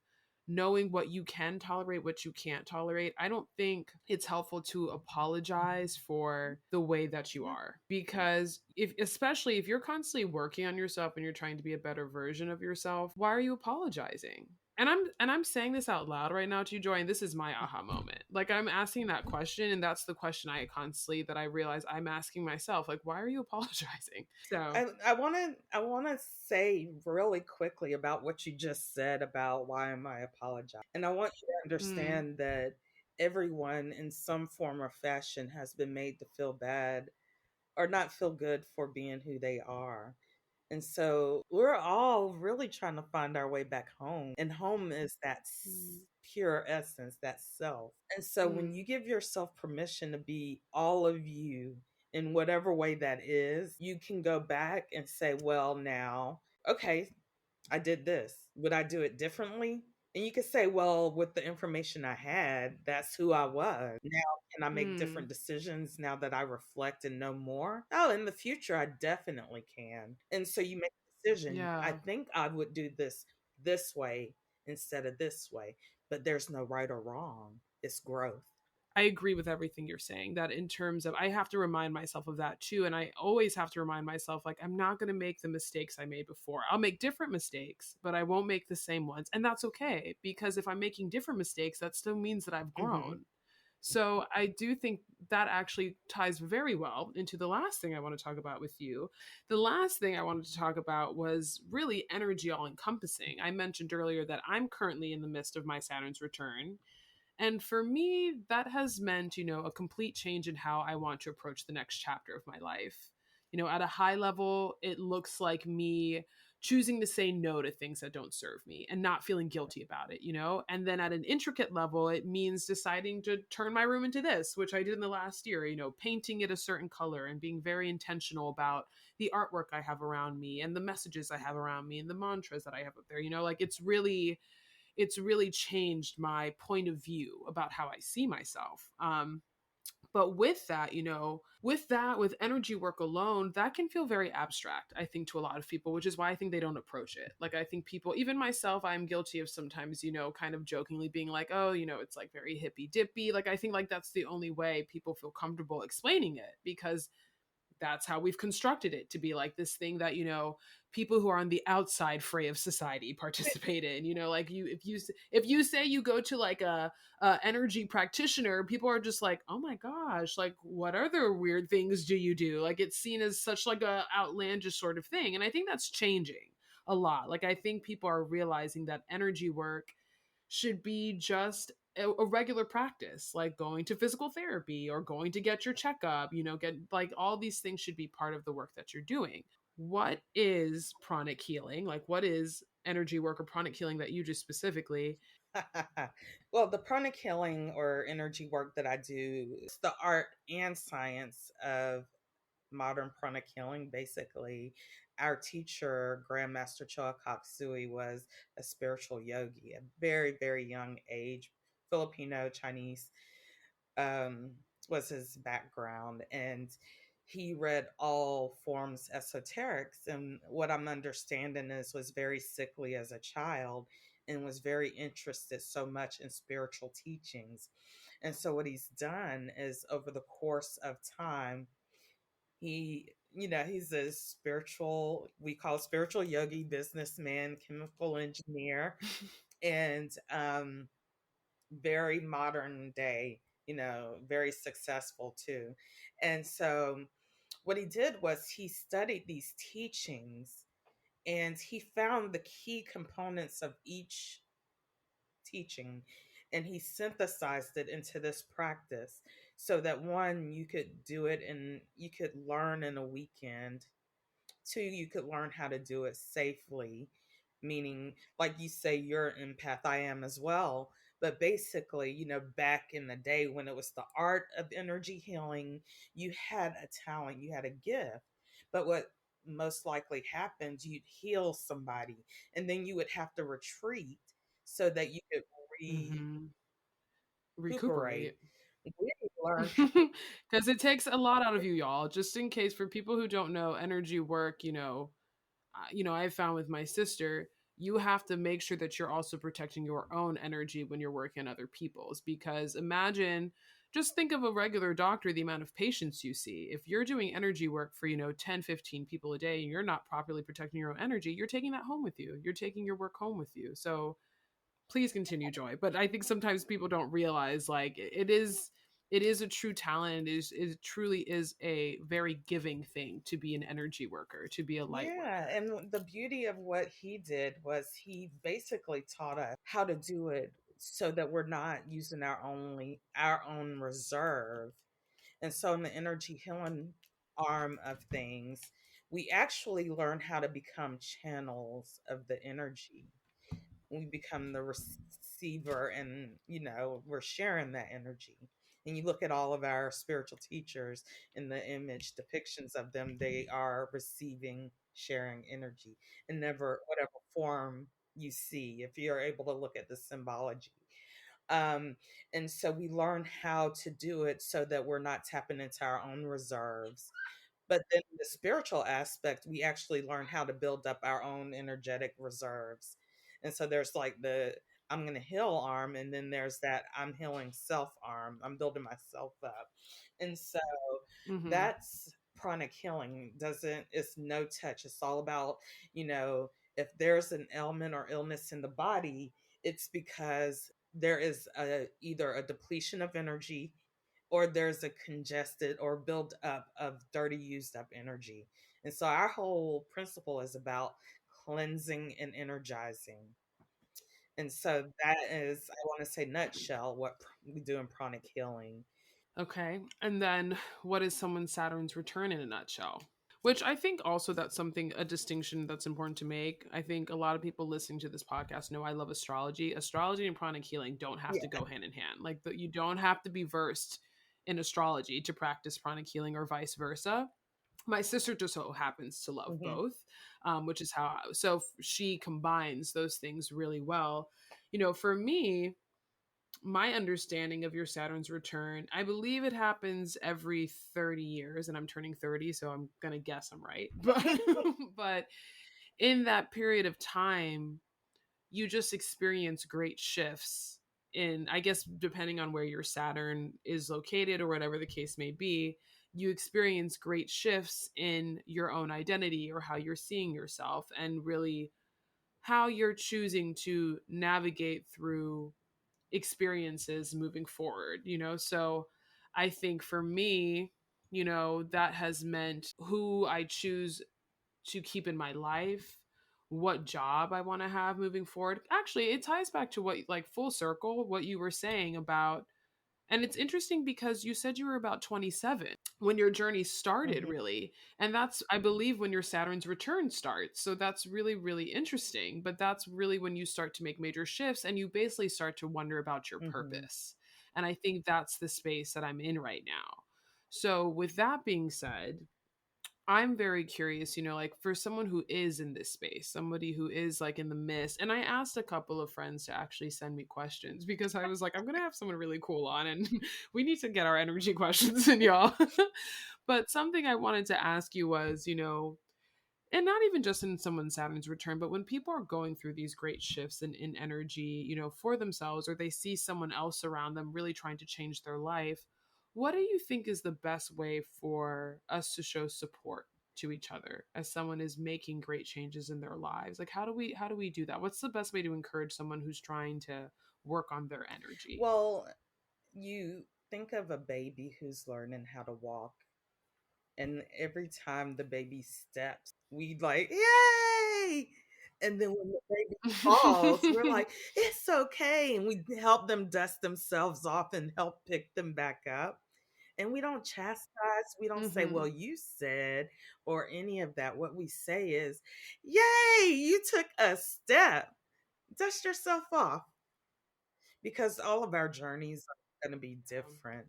knowing what you can tolerate, what you can't tolerate. I don't think it's helpful to apologize for the way that you are, because especially if you're constantly working on yourself and you're trying to be a better version of yourself, why are you apologizing? And I'm saying this out loud right now to you, Joy, and this is my aha moment. Like I'm asking that question, and that's the question that I realize I'm asking myself. Like, why are you apologizing? So I want to say really quickly about what you just said about why am I apologizing. And I want you to mm, understand that everyone in some form or fashion has been made to feel bad or not feel good for being who they are. And so we're all really trying to find our way back home. And home is that mm, pure essence, that self. And so when mm, you give yourself permission to be all of you in whatever way that is, you can go back and say, well, now, okay, I did this. Would I do it differently? And you could say, well, with the information I had, that's who I was. Now, can I make different mm, decisions now that I reflect and know more? Oh, in the future, I definitely can. And so you make a decision. I yeah. think I would do this way instead of this way. But there's no right or wrong. It's growth. I agree with everything you're saying. That in terms of, I have to remind myself of that too. And I always have to remind myself, like, I'm not going to make the mistakes I made before. I'll make different mistakes, but I won't make the same ones. And that's okay, because if I'm making different mistakes, that still means that I've Hmm. grown. So I do think that actually ties very well into the last thing I want to talk about with you. The last thing I wanted to talk about was really energy all encompassing. I mentioned earlier that I'm currently in the midst of my Saturn's return. And for me, that has meant, a complete change in how I want to approach the next chapter of my life. At a high level, it looks like me choosing to say no to things that don't serve me and not feeling guilty about it. And then at an intricate level, it means deciding to turn my room into this, which I did in the last year, painting it a certain color and being very intentional about the artwork I have around me and the messages I have around me and the mantras that I have up there. Like it's really changed my point of view about how I see myself. But with energy work alone, that can feel very abstract, I think, to a lot of people, which is why I think they don't approach it. Like, I think people, even myself, I'm guilty of sometimes, kind of jokingly being like, oh, it's like very hippy dippy. Like, I think like that's the only way people feel comfortable explaining it, because that's how we've constructed it to be like this thing that people who are on the outside fray of society participate in. Like, if you say you go to like a energy practitioner, people are just like, oh my gosh, like what other weird things do you do? Like, it's seen as such like a outlandish sort of thing, and I think that's changing a lot. Like, I think people are realizing that energy work should be just a regular practice, like going to physical therapy or going to get your checkup, get like all these things should be part of the work that you're doing. What is pranic healing? Like, what is energy work or pranic healing that you do specifically? Well, the pranic healing or energy work that I do is the art and science of modern pranic healing. Basically, our teacher, Grandmaster Choa Sui, was a spiritual yogi at a very, very young age, Filipino, Chinese, um, was his background. And he read all forms esoterics. And what I'm understanding is was very sickly as a child and was very interested so much in spiritual teachings. And so what he's done is over the course of time, he's a spiritual, we call spiritual yogi, businessman, chemical engineer, and very modern day, very successful too. And so what he did was he studied these teachings and he found the key components of each teaching and he synthesized it into this practice so that one, you could do it and you could learn in a weekend. Two, you could learn how to do it safely, meaning, like you say, you're an empath, I am as well. But basically, back in the day when it was the art of energy healing, you had a talent, you had a gift. But what most likely happens, you'd heal somebody and then you would have to retreat so that you could Hmm. recuperate. Recuperate. We learned Because it takes a lot out of you, y'all. Just in case, for people who don't know, energy work, I've found with my sister, you have to make sure that you're also protecting your own energy when you're working on other people's. Because imagine, just think of a regular doctor, the amount of patients you see. If you're doing energy work for, 10, 15 people a day and you're not properly protecting your own energy, you're taking that home with you. You're taking your work home with you. So please continue, Joy. But I think sometimes people don't realize, like, it is a true talent. It truly is a very giving thing to be an energy worker, to be a light Yeah, worker. and the beauty of what he did was he basically taught us how to do it so that we're not using our own reserve. And so in the energy healing arm of things, we actually learn how to become channels of the energy. We become the receiver and we're sharing that energy. And you look at all of our spiritual teachers in the image depictions of them, they are receiving, sharing energy in never whatever form you see, if you're able to look at the symbology. um, and so we learn how to do it so that we're not tapping into our own reserves. But then the spiritual aspect, we actually learn how to build up our own energetic reserves. And so there's like the I'm going to heal arm, and then there's that I'm healing self arm. I'm building myself up. And so Hmm. that's pranic healing. Doesn't It's no touch. It's all about, if there's an ailment or illness in the body, it's because there is either a depletion of energy, or there's a congested or build up of dirty, used up energy. And so our whole principle is about cleansing and energizing. And so that is, I want to say, nutshell, what we do in pranic healing. Okay. And then what is someone's Saturn's return in a nutshell? Which I think also that's something, a distinction that's important to make. I think a lot of people listening to this podcast know I love astrology. Astrology and pranic healing don't have to Yeah. go hand in hand. Like, you don't have to be versed in astrology to practice pranic healing or vice versa. My sister just so happens to love Hmm. both, which is how, she combines those things really well. For me, my understanding of your Saturn's return, I believe it happens every 30 years, and I'm turning 30, so I'm going to guess I'm right. But in that period of time, you just experience great shifts in, I guess, depending on where your Saturn is located or whatever the case may be, you experience great shifts in your own identity or how you're seeing yourself, and really how you're choosing to navigate through experiences moving forward, So I think for me, that has meant who I choose to keep in my life, what job I want to have moving forward. Actually, it ties back to what, like, full circle, what you were saying about, and it's interesting because you said you were about 27 when your journey started, Hmm. really. And that's, I believe, when your Saturn's return starts. So that's really, really interesting. But that's really when you start to make major shifts and you basically start to wonder about your Hmm. purpose. And I think that's the space that I'm in right now. So, with that being said, I'm very curious, like, for someone who is in this space, somebody who is like in the mist. And I asked a couple of friends to actually send me questions because I was like, I'm going to have someone really cool on and we need to get our energy questions in, y'all. But something I wanted to ask you was, and not even just in someone's Saturn's return, but when people are going through these great shifts in energy, for themselves, or they see someone else around them really trying to change their life, what do you think is the best way for us to show support to each other as someone is making great changes in their lives? Like, how do we do that? What's the best way to encourage someone who's trying to work on their energy? Well, you think of a baby who's learning how to walk, and every time the baby steps, we like, yay! And then when the baby falls, we're like, it's okay. And we help them dust themselves off and help pick them back up. And we don't chastise, we don't say, well, Mhm. you said, or any of that. What we say is, yay, you took a step. Dust yourself off, because all of our journeys are going to be different.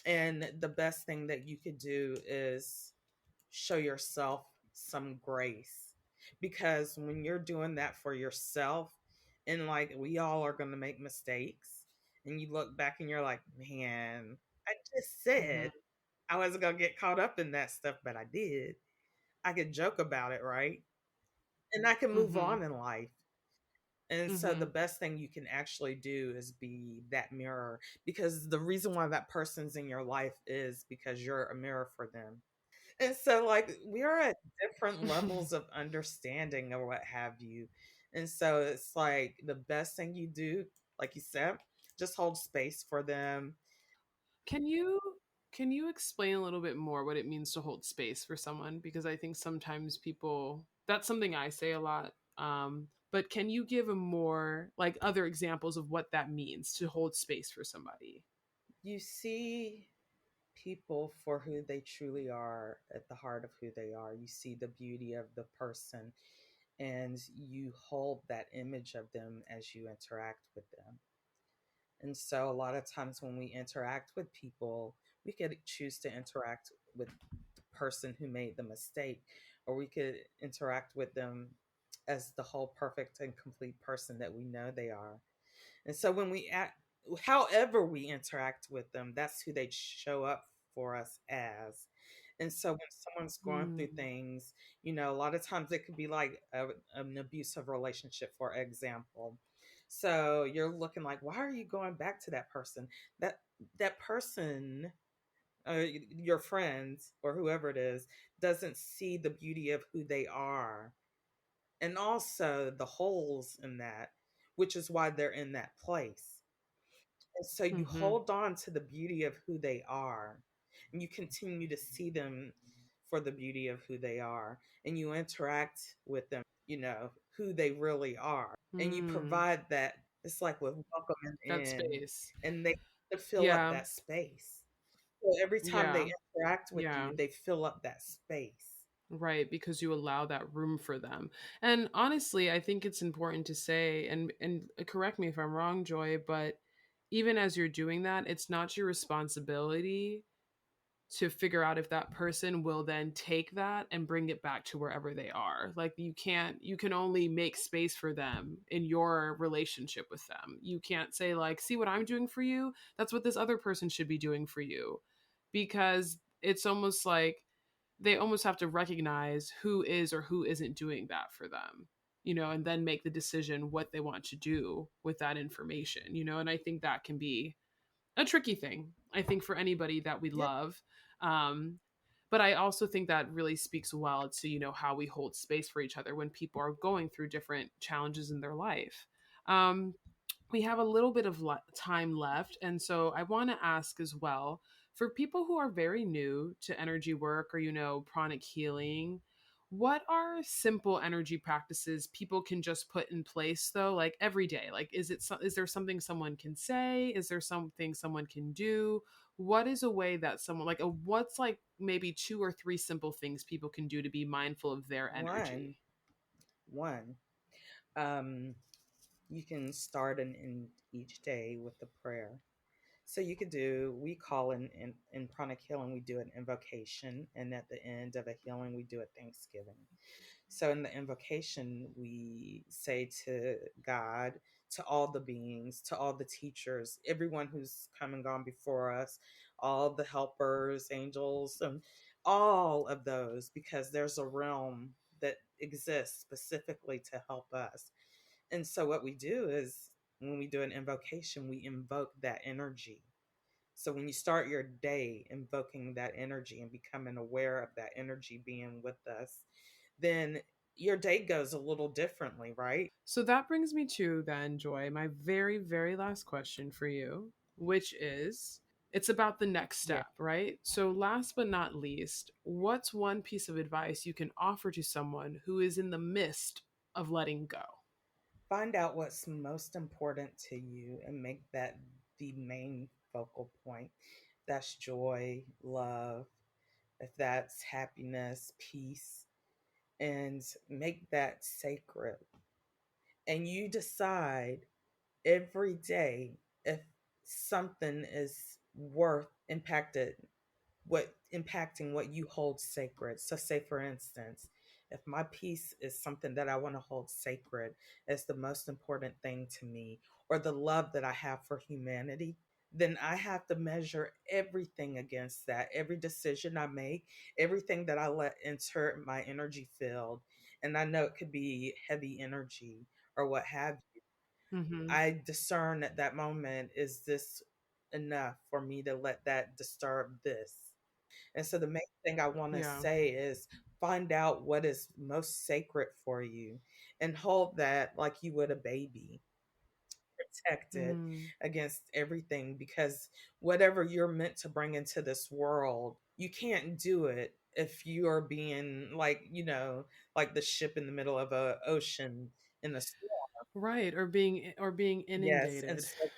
And the best thing that you could do is show yourself some grace, because when you're doing that for yourself, and like, we all are going to make mistakes, and you look back and you're like, man, I just said Mhm. I wasn't going to get caught up in that stuff, but I did. I could joke about it, right? And I can move Mhm. on in life. And so the Mhm. best thing you can actually do is be that mirror, because the reason why that person's in your life is because you're a mirror for them. And so, like, we're at different levels of understanding or what have you. And so it's like the best thing you do, like you said, just hold space for them. Can you explain a little bit more what it means to hold space for someone? Because I think sometimes people, that's something I say a lot. But can you give a more, like, other examples of what that means to hold space for somebody? You see people for who they truly are, at the heart of who they are. You see the beauty of the person, and you hold that image of them as you interact with them. And so, a lot of times when we interact with people, we could choose to interact with the person who made the mistake, or we could interact with them as the whole perfect and complete person that we know they are. And so, when we act, however we interact with them, that's who they show up for us as. And so, when someone's going through Mm. things, a lot of times it could be like an abusive relationship, for example. So you're looking like, why are you going back to that person? That that person, your friends or whoever it is, doesn't see the beauty of who they are, and also the holes in that, which is why they're in that place. And so you Mm-hmm. hold on to the beauty of who they are, and you continue to see them for the beauty of who they are, and you interact with them, who they really are. And you Mm, provide that, it's like with welcoming that in, space. and they to fill up Yeah. that space. So every time Yeah. they interact with Yeah. you, they fill up that space. Right, because you allow that room for them. And honestly, I think it's important to say, and correct me if I'm wrong, Joy, but even as you're doing that, it's not your responsibility to figure out if that person will then take that and bring it back to wherever they are. Like you can only make space for them in your relationship with them. You can't say like, "See what I'm doing for you? That's what this other person should be doing for you." Because it's almost like they almost have to recognize who is or who isn't doing that for them, and then make the decision what they want to do with that information, and I think that can be a tricky thing, I think, for anybody that we Yeah, love. um but I also think that really speaks well to how we hold space for each other when people are going through different challenges in their life. um we have a little bit of time left. And so I want to ask as well, for people who are very new to energy work or, pranic healing, what are simple energy practices people can just put in place though, like every day? Like, is there something someone can say? Is there something someone can do? What is a way that someone what's like maybe two or three simple things people can do to be mindful of their one, energy? one. Um, you can start in each day with a prayer. So you could do, we call in chronic healing, we do an invocation. And at the end of a healing, we do a thanksgiving. So in the invocation, we say to God, to all the beings, to all the teachers, everyone who's come and gone before us, all the helpers, angels, and all of those, because there's a realm that exists specifically to help us. And so what we do is when we do an invocation, we invoke that energy. So when you start your day invoking that energy and becoming aware of that energy being with us, then your day goes a little differently, right? So that brings me to then, Joy, my very, very last question for you, which is it's about the next Yeah. step, right? So, last but not least, what's one piece of advice you can offer to someone who is in the midst of letting go? Find out what's most important to you and make that the main focal point. That's joy, love, if that's happiness, peace, and make that sacred. And you decide every day if something is worth impacting what you hold sacred. So say for instance, if my peace is something that I want to hold sacred as the most important thing to me, or the love that I have for humanity, then I have to measure everything against that. Every decision I make, everything that I let enter my energy field, and I know it could be heavy energy or what have you, Mm-hmm. I discern at that moment, is this enough for me to let that disturb this? And so the main thing I want to Yeah. say is find out what is most sacred for you and hold that like you would a baby, protected Mm. against everything, because whatever you're meant to bring into this world, you can't do it if you are being like the ship in the middle of a ocean in a storm. Right. Or being Yes, and inundated. so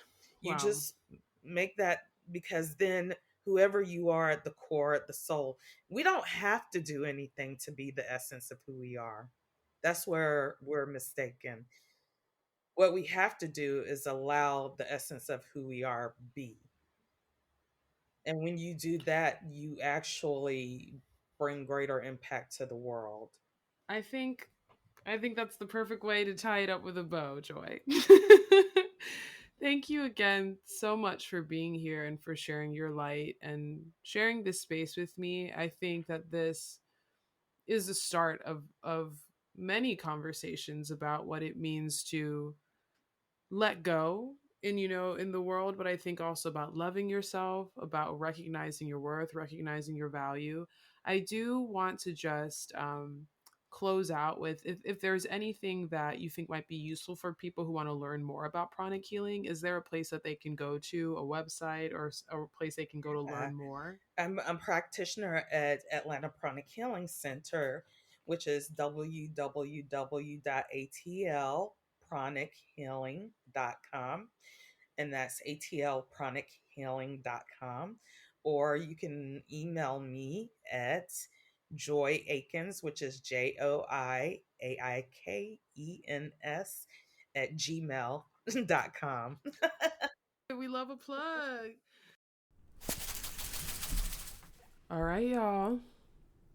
you Wow. just make that, because then whoever you are at the core, at the soul, we don't have to do anything to be the essence of who we are. That's where we're mistaken. What we have to do is allow the essence of who we are be. And when you do that, you actually bring greater impact to the world. I think I think that's the perfect way to tie it up with a bow, Joy. Thank you again so much for being here and for sharing your light and sharing this space with me. I think that this is the start of many conversations about what it means to let go in the world, but I think also about loving yourself, about recognizing your worth, recognizing your value. I do want to just close out with, if there's anything that you think might be useful for people who want to learn more about pranic healing, is there a place that they can go to, a website, or a place they can go to Uh, learn more? I'm a practitioner at Atlanta Pranic Healing Center, which is www.atlpranichealing.com. And that's atlpranichealing.com. Or you can email me at Joi Aikens, which is JoiAikens @gmail.com. We love a plug. All right, y'all.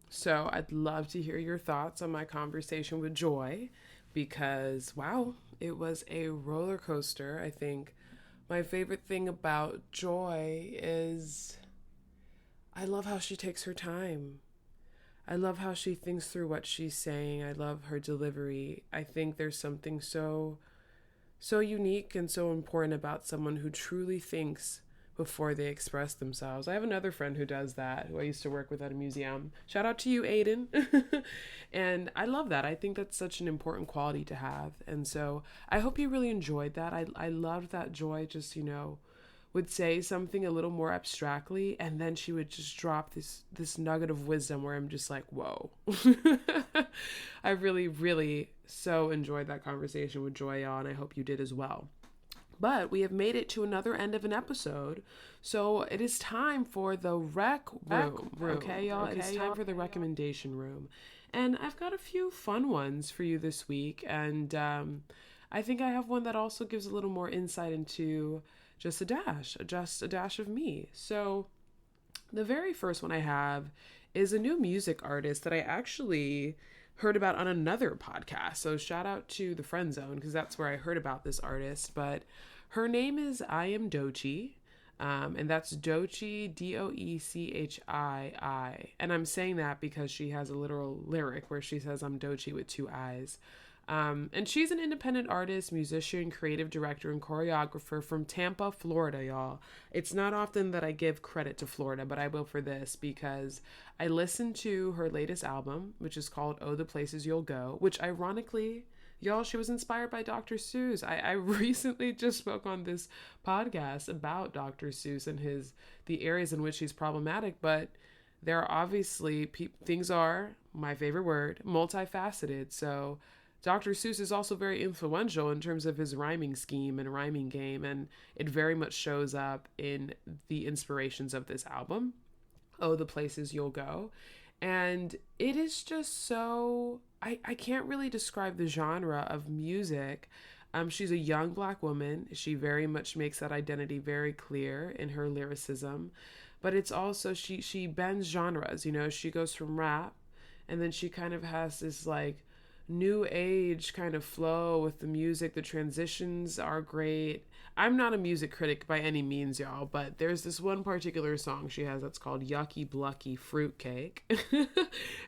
So I'd love to hear your thoughts on my conversation with Joi, because wow, it was a roller coaster. I think my favorite thing about Joi is I love how she takes her time. I love how she thinks through what she's saying. I love her delivery. I think there's something so unique and so important about someone who truly thinks before they express themselves. I have another friend who does that, who I used to work with at a museum. Shout out to you, Aiden. And I love that. I think that's such an important quality to have. And so I hope you really enjoyed that. I loved that Joi just, would say something a little more abstractly, and then she would just drop this nugget of wisdom where I'm just like, whoa. I really, really so enjoyed that conversation with Joi, y'all, and I hope you did as well. But we have made it to another end of an episode, so it is time for the rec room. Okay, y'all? It is time for the recommendation room. And I've got a few fun ones for you this week, and I think I have one that also gives a little more insight into just a dash of me. So the very first one I have is a new music artist that I actually heard about on another podcast. So shout out to the Friend Zone, because that's where I heard about this artist. But her name is I Am Doechii. And that's Doechii, Doechii. And I'm saying that because she has a literal lyric where she says, I'm Doechii with 2 eyes. And she's an independent artist, musician, creative director, and choreographer from Tampa, Florida, y'all. It's not often that I give credit to Florida, but I will for this, because I listened to her latest album, which is called Oh, the Places You'll Go, which ironically, y'all, she was inspired by Dr. Seuss. I recently just spoke on this podcast about Dr. Seuss and the areas in which he's problematic, but there are obviously, things are, my favorite word, multifaceted. So Dr. Seuss is also very influential in terms of his rhyming scheme and rhyming game, and it very much shows up in the inspirations of this album, Oh, the Places You'll Go. And it is just so, I can't really describe the genre of music. She's a young Black woman. She very much makes that identity very clear in her lyricism, but it's also, she bends genres, she goes from rap, and then she kind of has this like new age kind of flow with the music. The transitions are great. I'm not a music critic by any means, y'all, but there's this one particular song she has that's called Yucky Blucky Fruitcake.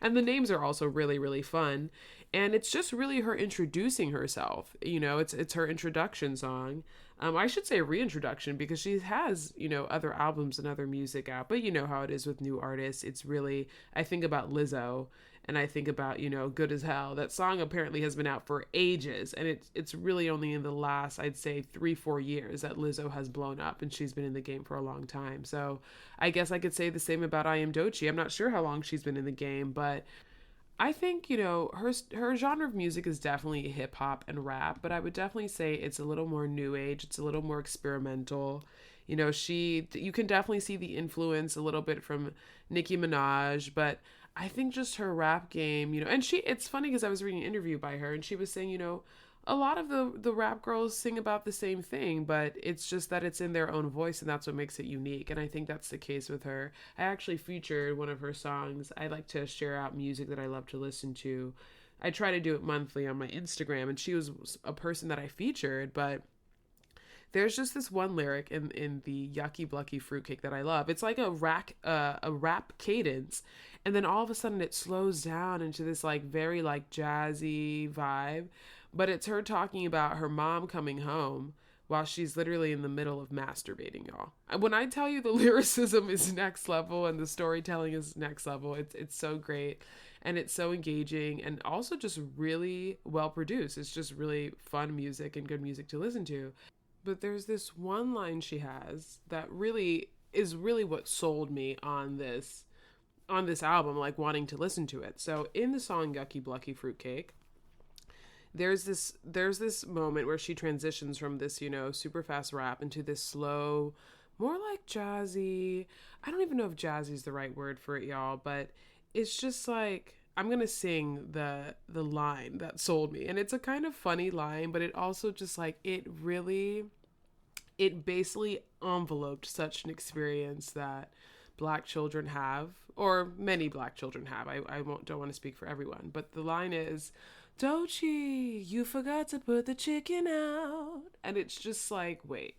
And the names are also really, really fun. And it's just really her introducing herself. It's her introduction song. I should say reintroduction, because she has, other albums and other music out. But you know how it is with new artists. It's really, I think about Lizzo, and I think about, Good as Hell. That song apparently has been out for ages. And it's really only in the last, I'd say 3-4 years that Lizzo has blown up, and she's been in the game for a long time. So I guess I could say the same about I Am Doechii. I'm not sure how long she's been in the game, but I think, her genre of music is definitely hip hop and rap, but I would definitely say it's a little more new age. It's a little more experimental. You can definitely see the influence a little bit from Nicki Minaj, but I think just her rap game, and it's funny because I was reading an interview by her, and she was saying, a lot of the rap girls sing about the same thing, but it's just that it's in their own voice, and that's what makes it unique. And I think that's the case with her. I actually featured one of her songs. I like to share out music that I love to listen to. I try to do it monthly on my Instagram, and she was a person that I featured, but there's just this one lyric in the Yucky Blucky Fruitcake that I love. It's like a rap cadence, and then all of a sudden it slows down into this like very like jazzy vibe. But it's her talking about her mom coming home while she's literally in the middle of masturbating, y'all. When I tell you the lyricism is next level and the storytelling is next level, it's so great. and it's so engaging and also just really well produced. It's just really fun music and good music to listen to. But there's this one line she has that really is really what sold me on this album, like wanting to listen to it. So in the song Yucky Blucky Fruitcake, there's this moment where she transitions from this, super fast rap into this slow, more like jazzy. I don't even know if jazzy is the right word for it, y'all, but it's just like, I'm going to sing the line that sold me. And it's a kind of funny line, but it also just like, it basically enveloped such an experience that Black children have, or many Black children have. I don't want to speak for everyone, but the line is, Dochi, you forgot to put the chicken out. And it's just like, wait,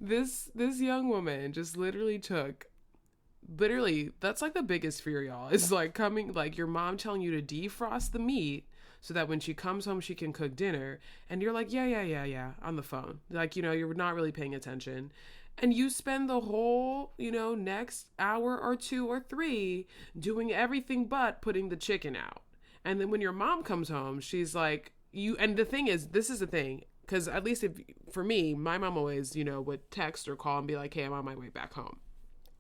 this young woman just that's like the biggest fear, y'all. It's like coming, like your mom telling you to defrost the meat so that when she comes home, she can cook dinner. And you're like, yeah, on the phone. Like, you're not really paying attention. And you spend the whole, next hour or 2 or 3 doing everything but putting the chicken out. And then when your mom comes home, she's like, and the thing is, this is the thing, because at least for me, my mom always, would text or call and be like, hey, I'm on my way back home.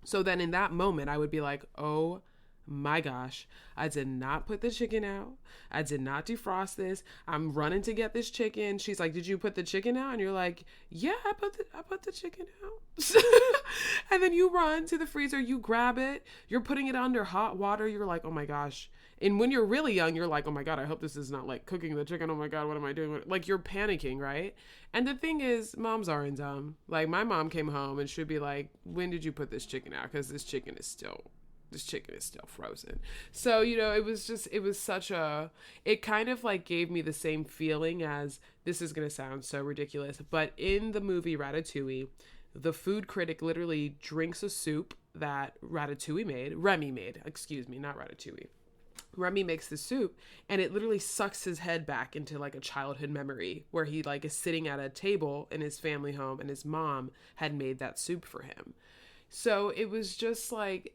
So then in that moment, I would be like, oh my gosh, I did not put the chicken out. I did not defrost this. I'm running to get this chicken. She's like, did you put the chicken out? And you're like, yeah, I put the chicken out. And then you run to the freezer, you grab it, you're putting it under hot water. You're like, oh my gosh. And when you're really young, you're like, oh my God, I hope this is not like cooking the chicken. Oh my God, what am I doing? Like you're panicking, right? And the thing is, moms aren't dumb. Like my mom came home and she'd be like, when did you put this chicken out? Because this chicken is still frozen. So, it kind of like gave me the same feeling as, this is going to sound so ridiculous, but in the movie Ratatouille, the food critic literally drinks a soup that Remy made, not Ratatouille. Remy makes the soup and it literally sucks his head back into like a childhood memory where he like is sitting at a table in his family home and his mom had made that soup for him. So it was just like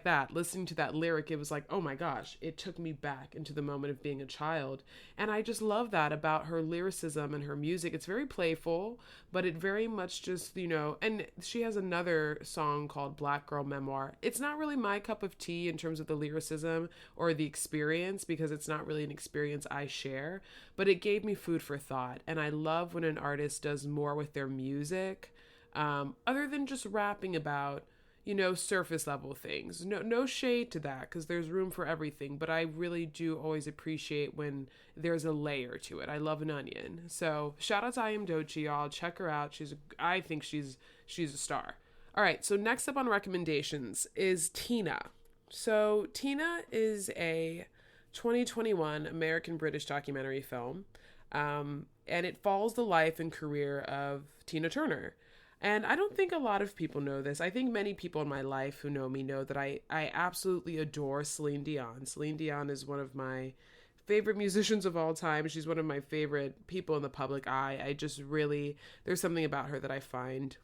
that. Listening to that lyric, it was like, oh my gosh, it took me back into the moment of being a child. And I just love that about her lyricism and her music. It's very playful, but it very much just, and she has another song called Black Girl Memoir. It's not really my cup of tea in terms of the lyricism or the experience, because it's not really an experience I share, but it gave me food for thought. And I love when an artist does more with their music, other than just rapping about, surface level things. No shade to that, because there's room for everything, but I really do always appreciate when there's a layer to it. I love an onion. So shout out to I Am Dochi, y'all. Check her out. I think she's a star. All right, so next up on recommendations is Tina. So Tina is a 2021 American-British documentary film, and it follows the life and career of Tina Turner. And I don't think a lot of people know this. I think many people in my life who know me know that I absolutely adore Celine Dion. Celine Dion is one of my favorite musicians of all time. She's one of my favorite people in the public eye. There's something about her that I find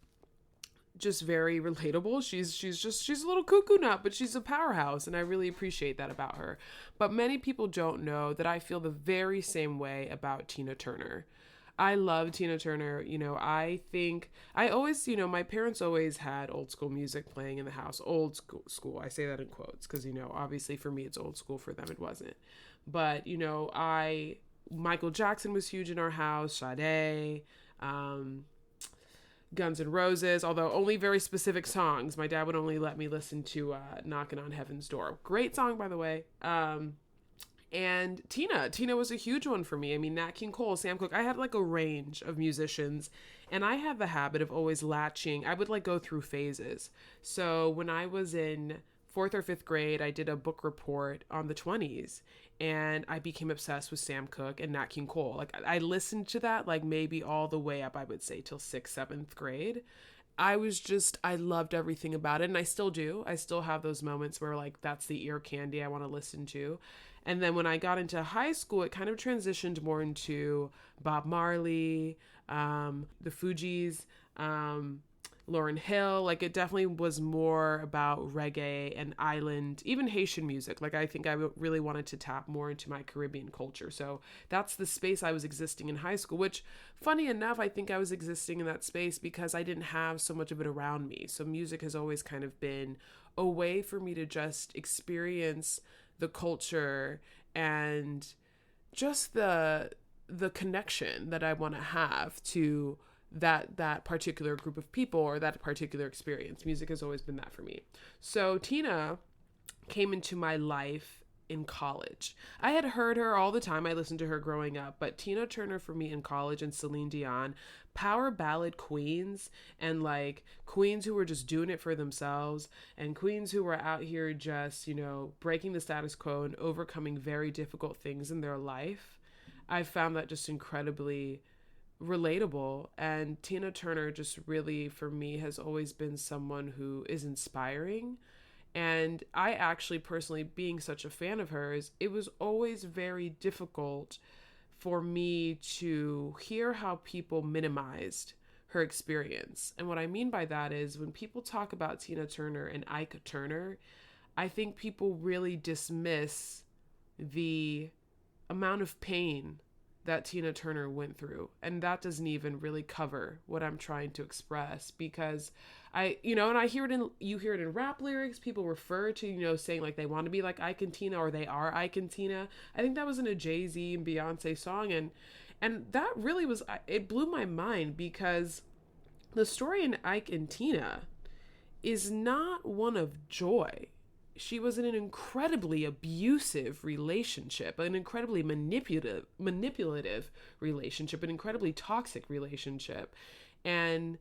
just very relatable. She's a little cuckoo nut, but she's a powerhouse, and I really appreciate that about her. But many people don't know that I feel the very same way about Tina Turner. I love Tina Turner. I think I always, my parents always had old school music playing in the house. Old school. I say that in quotes because, obviously for me it's old school. For them it wasn't. But, Michael Jackson was huge in our house. Sade, Guns N' Roses, although only very specific songs. My dad would only let me listen to Knocking on Heaven's Door. Great song, by the way. And Tina was a huge one for me. I mean, Nat King Cole, Sam Cooke. I had like a range of musicians, and I had the habit of always latching. I would like go through phases. So when I was in 4th or 5th grade, I did a book report on the 20s, and I became obsessed with Sam Cooke and Nat King Cole. Like I listened to that like maybe all the way up, I would say, till 6th, 7th grade. I loved everything about it, and I still do. I still have those moments where like that's the ear candy I want to listen to. And then when I got into high school, it kind of transitioned more into Bob Marley, the Fugees, Lauryn Hill. Like, it definitely was more about reggae and island, even Haitian music. Like, I think I really wanted to tap more into my Caribbean culture. So that's the space I was existing in high school, which, funny enough, I think I was existing in that space because I didn't have so much of it around me. So music has always kind of been a way for me to just experience the culture and just the connection that I want to have to that particular group of people or that particular experience. Music has always been that for me. So Tina came into my life in college. I had heard her all the time. I listened to her growing up, but Tina Turner for me in college and Celine Dion, power ballad queens, and like queens who were just doing it for themselves and queens who were out here just, you know, breaking the status quo and overcoming very difficult things in their life. I found that just incredibly relatable, and Tina Turner just really for me has always been someone who is inspiring. And I actually personally, being such a fan of hers, it was always very difficult for me to hear how people minimized her experience. And what I mean by that is when people talk about Tina Turner and Ike Turner, I think people really dismiss the amount of pain that Tina Turner went through. And that doesn't even really cover what I'm trying to express, because and I hear you hear it in rap lyrics. People refer to, saying like they want to be like Ike and Tina, or they are Ike and Tina. I think that was in a Jay-Z and Beyonce song. And that really was, it blew my mind, because the story in Ike and Tina is not one of joy. She was in an incredibly abusive relationship, an incredibly manipulative relationship, an incredibly toxic relationship. And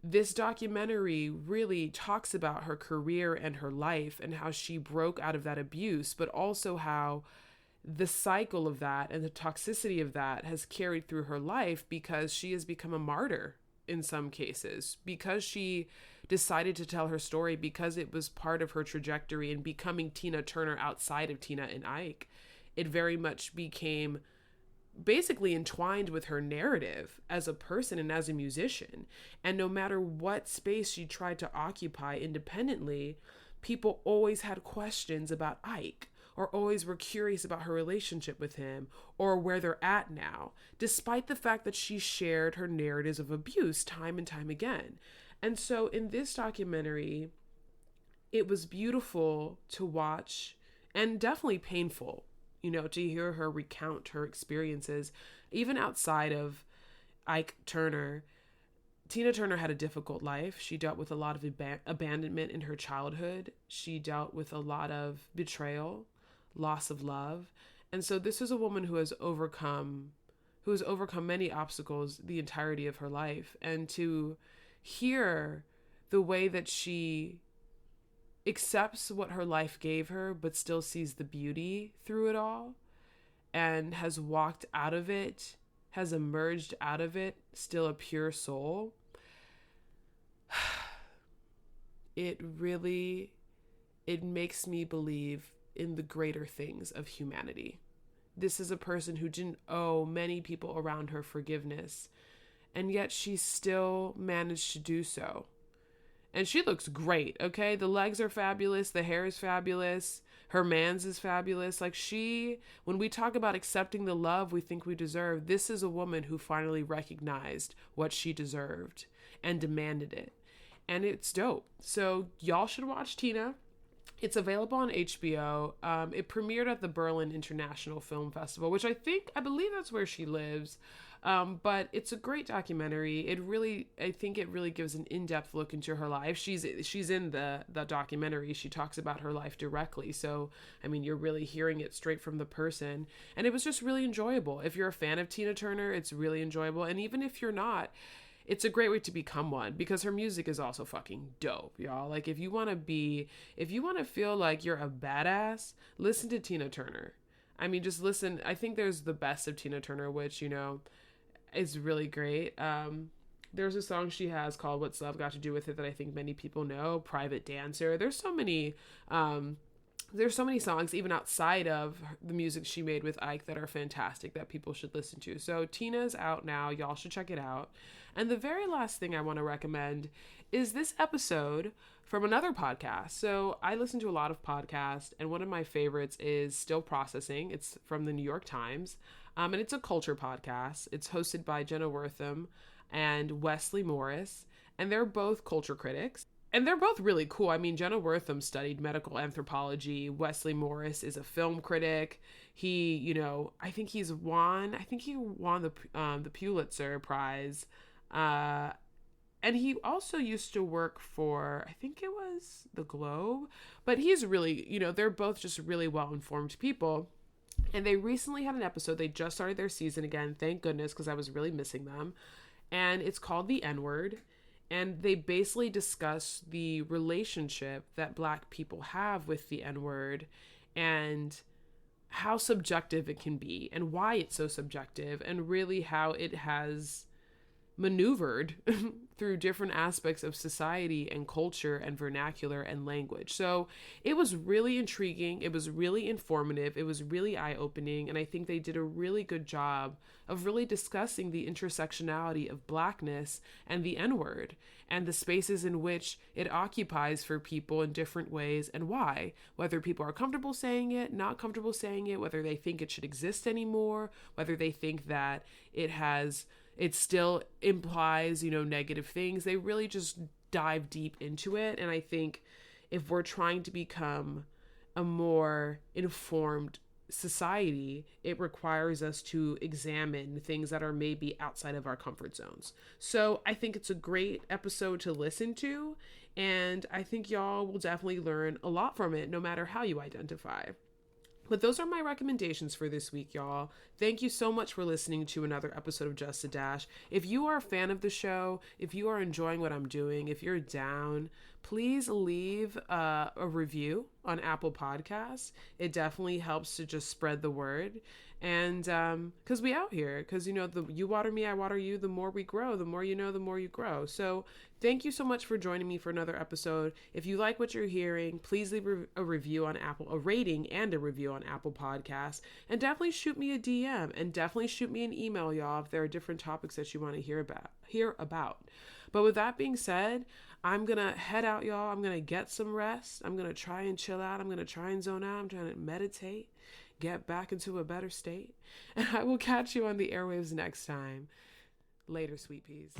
this documentary really talks about her career and her life and how she broke out of that abuse, but also how the cycle of that and the toxicity of that has carried through her life, because she has become a martyr in some cases, because she decided to tell her story, because it was part of her trajectory in becoming Tina Turner outside of Tina and Ike. It very much became basically entwined with her narrative as a person and as a musician. And no matter what space she tried to occupy independently, people always had questions about Ike, or always were curious about her relationship with him, or where they're at now, despite the fact that she shared her narratives of abuse time and time again. And so in this documentary, it was beautiful to watch, and definitely painful, to hear her recount her experiences. Even outside of Ike Turner, Tina Turner had a difficult life. She dealt with a lot of abandonment in her childhood. She dealt with a lot of betrayal, loss of love. And so this is a woman who has overcome many obstacles the entirety of her life. And to hear the way that she accepts what her life gave her, but still sees the beauty through it all, and has walked out of it, has emerged out of it, still a pure soul. It makes me believe in the greater things of humanity. This is a person who didn't owe many people around her forgiveness, and yet she still managed to do so. And she looks great, okay? The legs are fabulous. The hair is fabulous. Her man's is fabulous. Like, when we talk about accepting the love we think we deserve, this is a woman who finally recognized what she deserved and demanded it. And it's dope. So y'all should watch Tina. It's available on HBO. It premiered at the Berlin International Film Festival, which I believe that's where she lives. But it's a great documentary. I think it really gives an in-depth look into her life. She's in the documentary. She talks about her life directly. So, I mean, you're really hearing it straight from the person. And it was just really enjoyable. If you're a fan of Tina Turner, it's really enjoyable. And even if you're not, it's a great way to become one, because her music is also fucking dope, y'all. Like, if you want to feel like you're a badass, listen to Tina Turner. I mean, just listen. I think there's the best of Tina Turner, which, is really great. There's a song she has called What's Love Got to Do With It that I think many people know, Private Dancer. There's so many songs even outside of the music she made with Ike that are fantastic that people should listen to. So Tina's out now. Y'all should check it out. And the very last thing I want to recommend is this episode from another podcast. So I listen to a lot of podcasts, and one of my favorites is Still Processing. It's from the New York Times, and it's a culture podcast. It's hosted by Jenna Wortham and Wesley Morris, and they're both culture critics. And they're both really cool. I mean, Jenna Wortham studied medical anthropology. Wesley Morris is a film critic. He, I think he won the Pulitzer Prize. And he also used to work for, I think it was the Globe. But he's really, they're both just really well-informed people. And they recently had an episode. They just started their season again. Thank goodness, because I was really missing them. And it's called The N-Word. And they basically discuss the relationship that Black people have with the N-word and how subjective it can be and why it's so subjective and really how it has maneuvered through different aspects of society and culture and vernacular and language. So it was really intriguing. It was really informative. It was really eye-opening. And I think they did a really good job of really discussing the intersectionality of Blackness and the N-word and the spaces in which it occupies for people in different ways and why, whether people are comfortable saying it, not comfortable saying it, whether they think it should exist anymore, whether they think that it still implies, negative things. They really just dive deep into it. And I think if we're trying to become a more informed society, it requires us to examine things that are maybe outside of our comfort zones. So I think it's a great episode to listen to. And I think y'all will definitely learn a lot from it, no matter how you identify. But those are my recommendations for this week, y'all. Thank you so much for listening to another episode of Just a Dash. If you are a fan of the show, if you are enjoying what I'm doing, if you're down, please leave a review on Apple Podcasts. It definitely helps to just spread the word. And because we out here, because, you water me, I water you, the more we grow, the more you know, the more you grow. So thank you so much for joining me for another episode. If you like what you're hearing, please leave a review on Apple, a rating and a review on Apple Podcasts. And definitely shoot me a DM and definitely shoot me an email, y'all, if there are different topics that you want to hear about. But with that being said, I'm going to head out, y'all. I'm going to get some rest. I'm going to try and chill out. I'm going to try and zone out. I'm trying to meditate, get back into a better state. And I will catch you on the airwaves next time. Later, sweet peas.